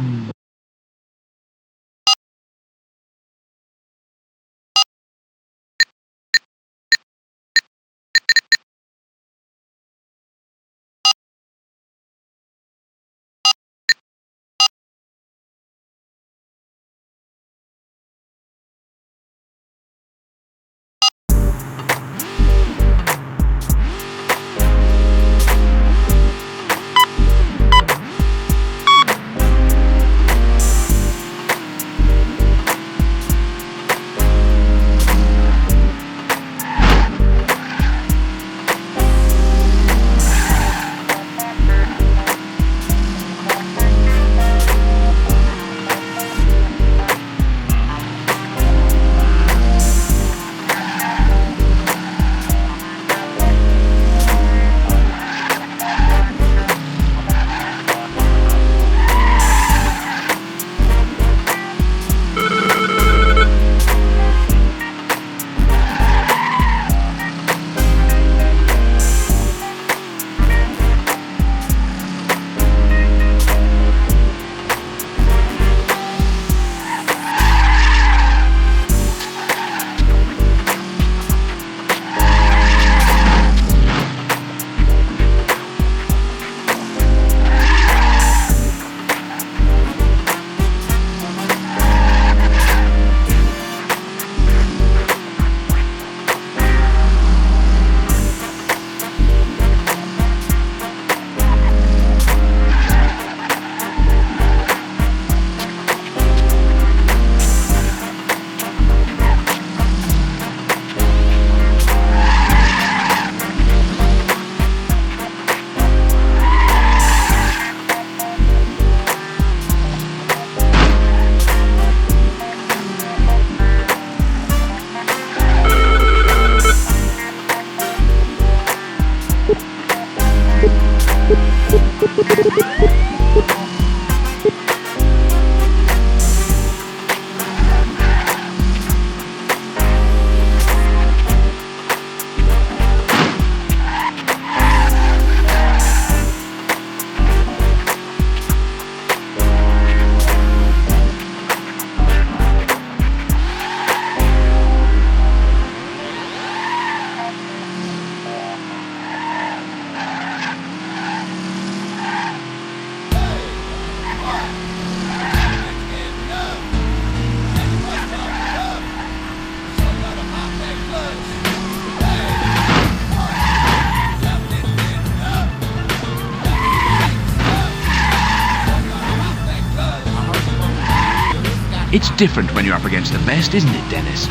It's different when you're up against the best, isn't it, Dennis?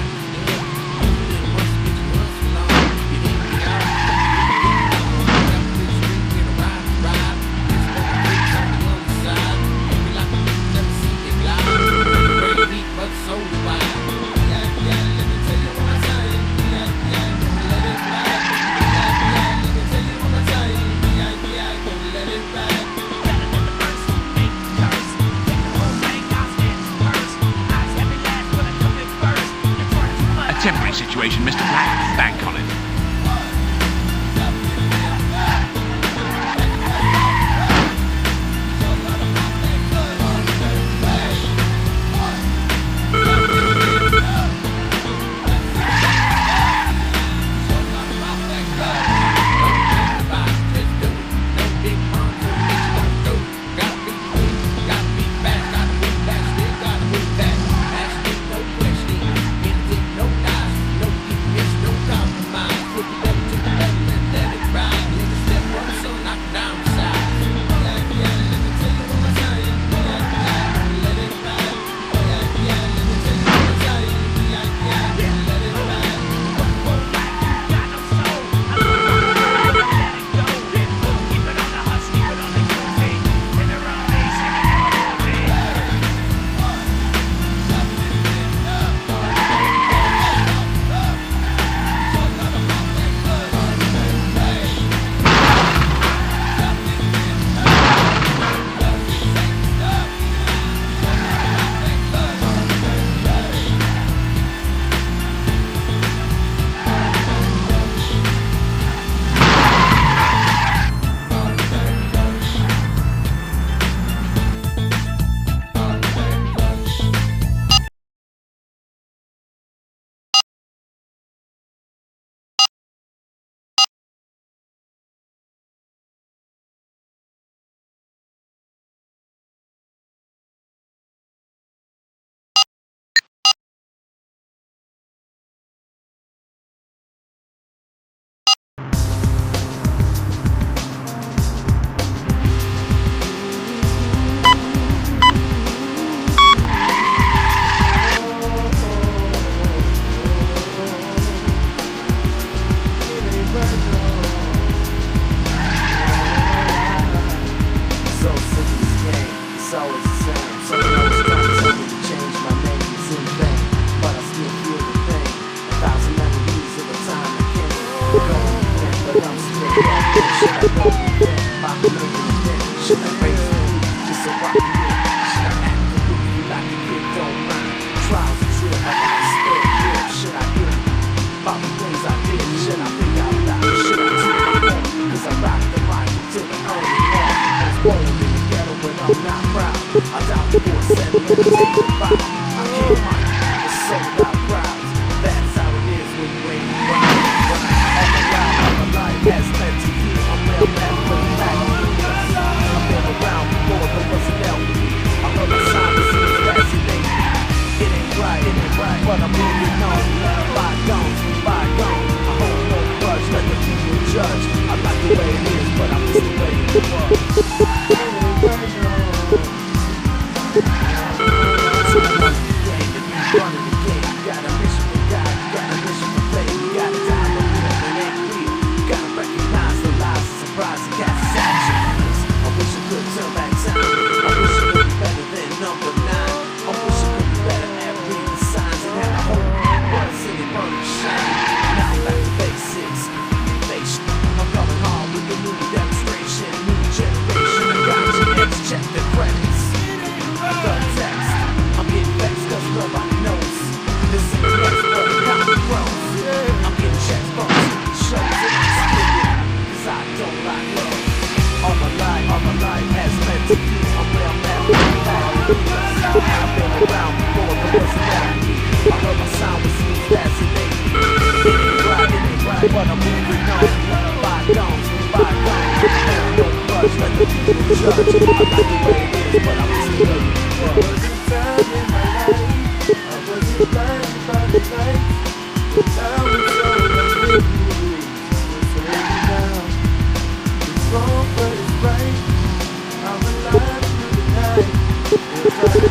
Temporary situation, Mr. Black. Bank on it.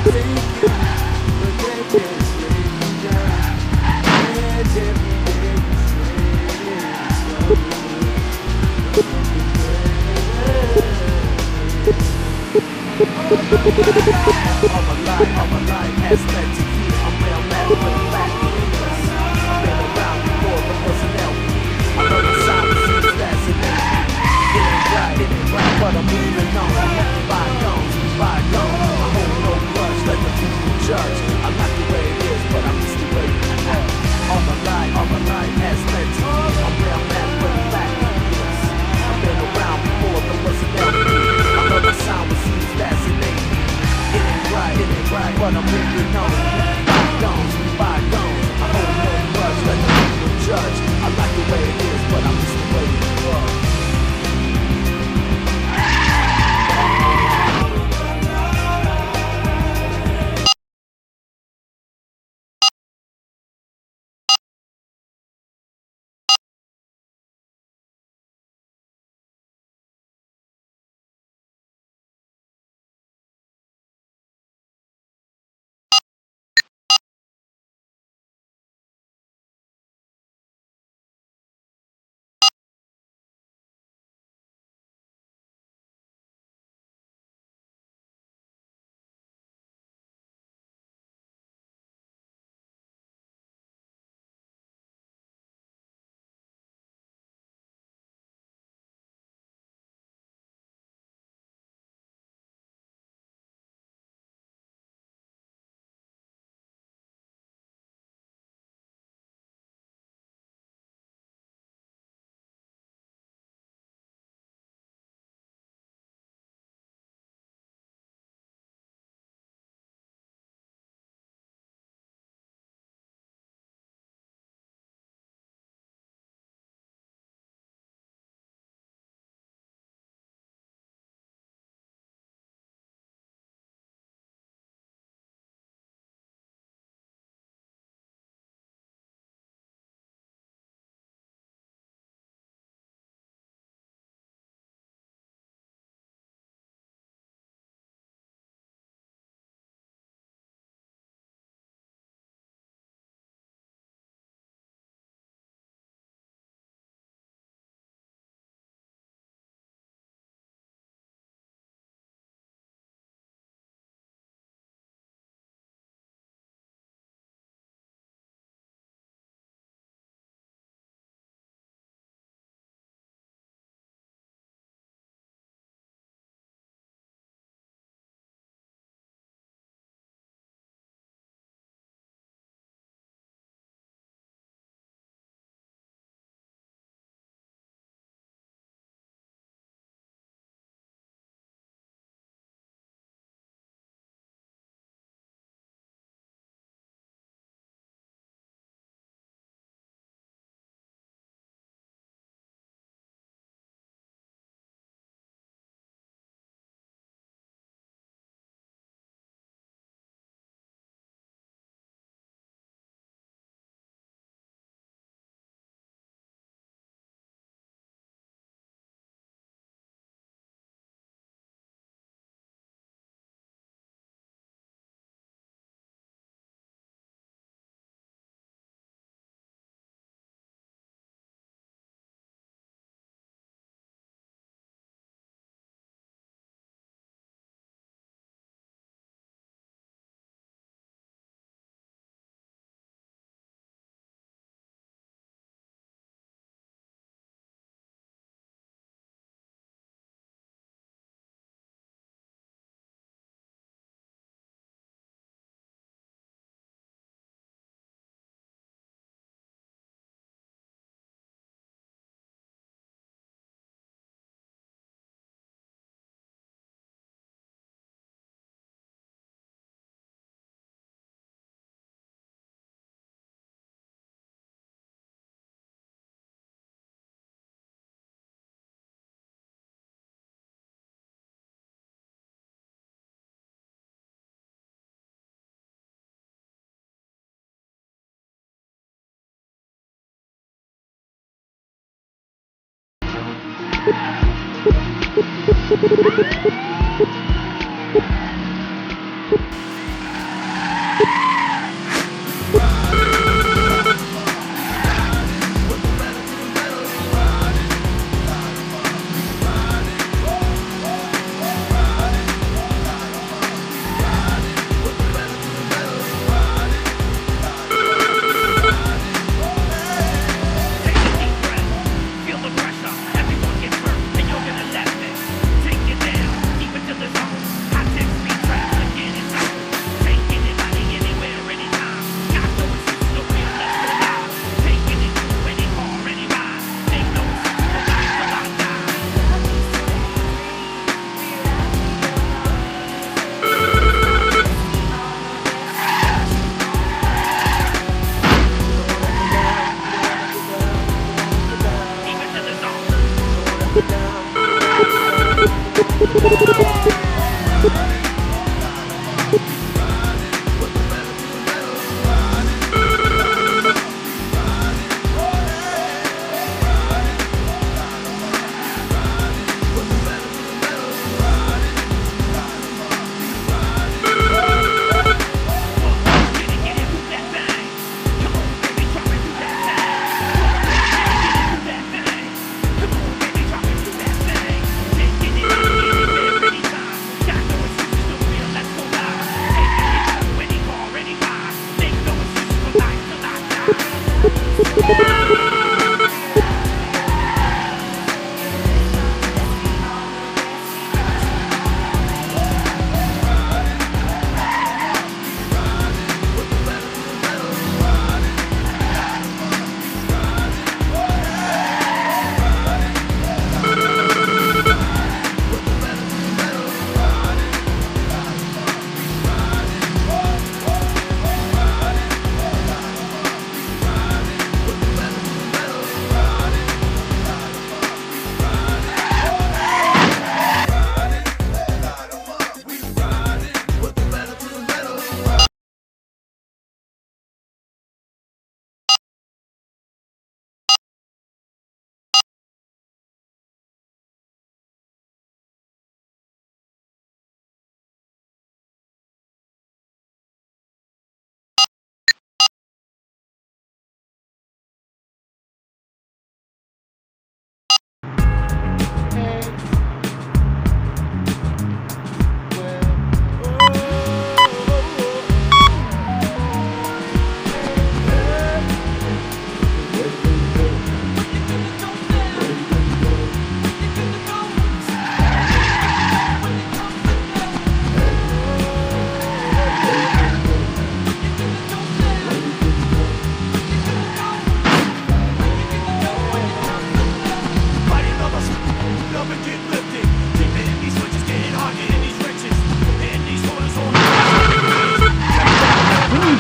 Take it, life has led to here. I'm real mad with a black pitiless. I've been around before, but wasn't out. I heard the silence seems fascinating. It ain't right, but I'm moving on. Bygones, bygones. I hold no grudge, let the people judge. I like the way it is, but I miss the way it was. All my life has led to here. I'm real mad with a black pitiless. I've been around before, but wasn't out. I heard the silence seems fascinating. It ain't right, but I'm moving on. Bygones, bygones. I hold no grudge, let the people judge. I like the way it is, but I miss the way it was.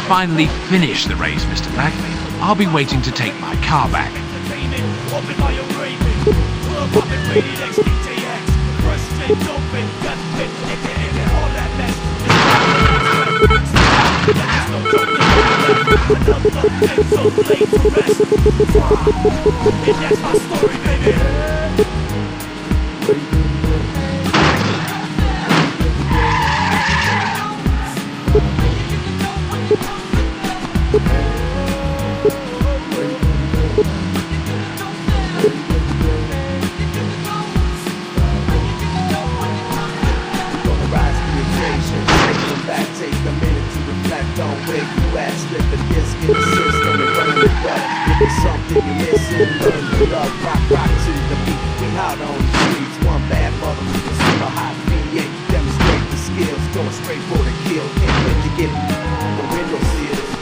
finally finish the race, Mr. Black, I'll be waiting to take my car back. Something you're missing, learn to love, rock to the beat. We out on the streets, one bad mother with a super hot V8. Demonstrate the skills, going straight for the kill. Can't wait to get the window seals.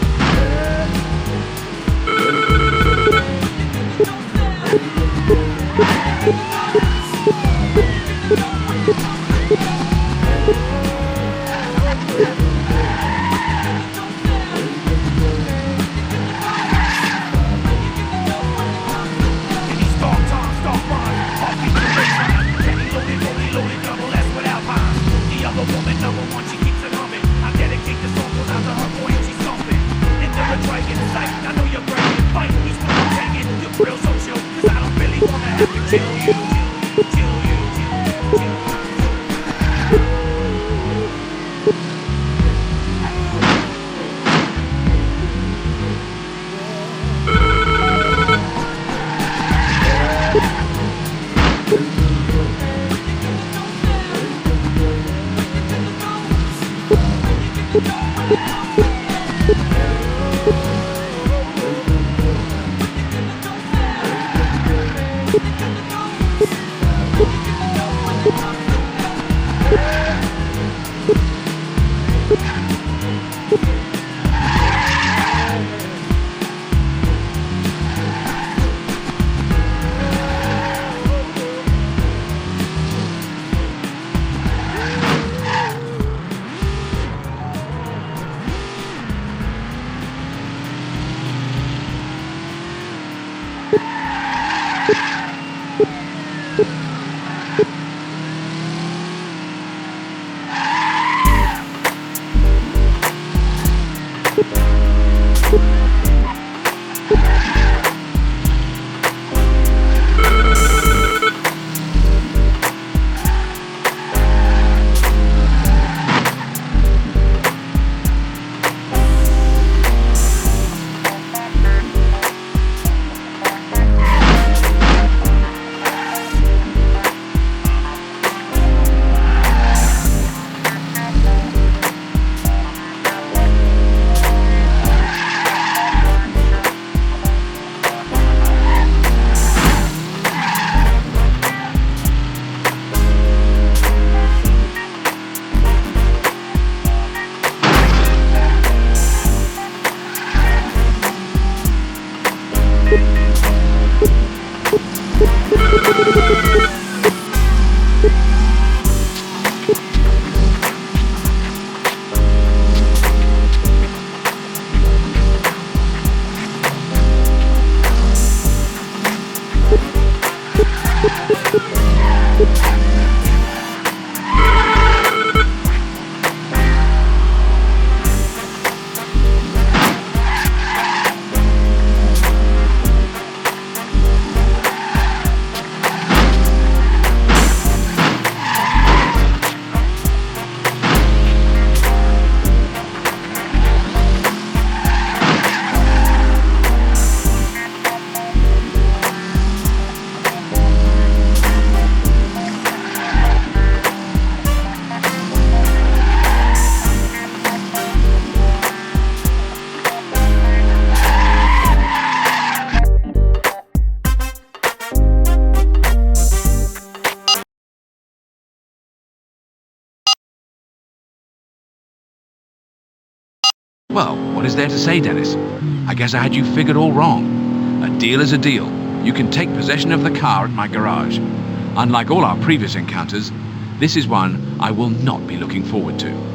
Well, what is there to say, Dennis? I guess I had you figured all wrong. A deal is a deal. You can take possession of the car at my garage. Unlike all our previous encounters, this is one I will not be looking forward to.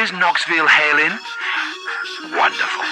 Is Knoxville hailing? Wonderful.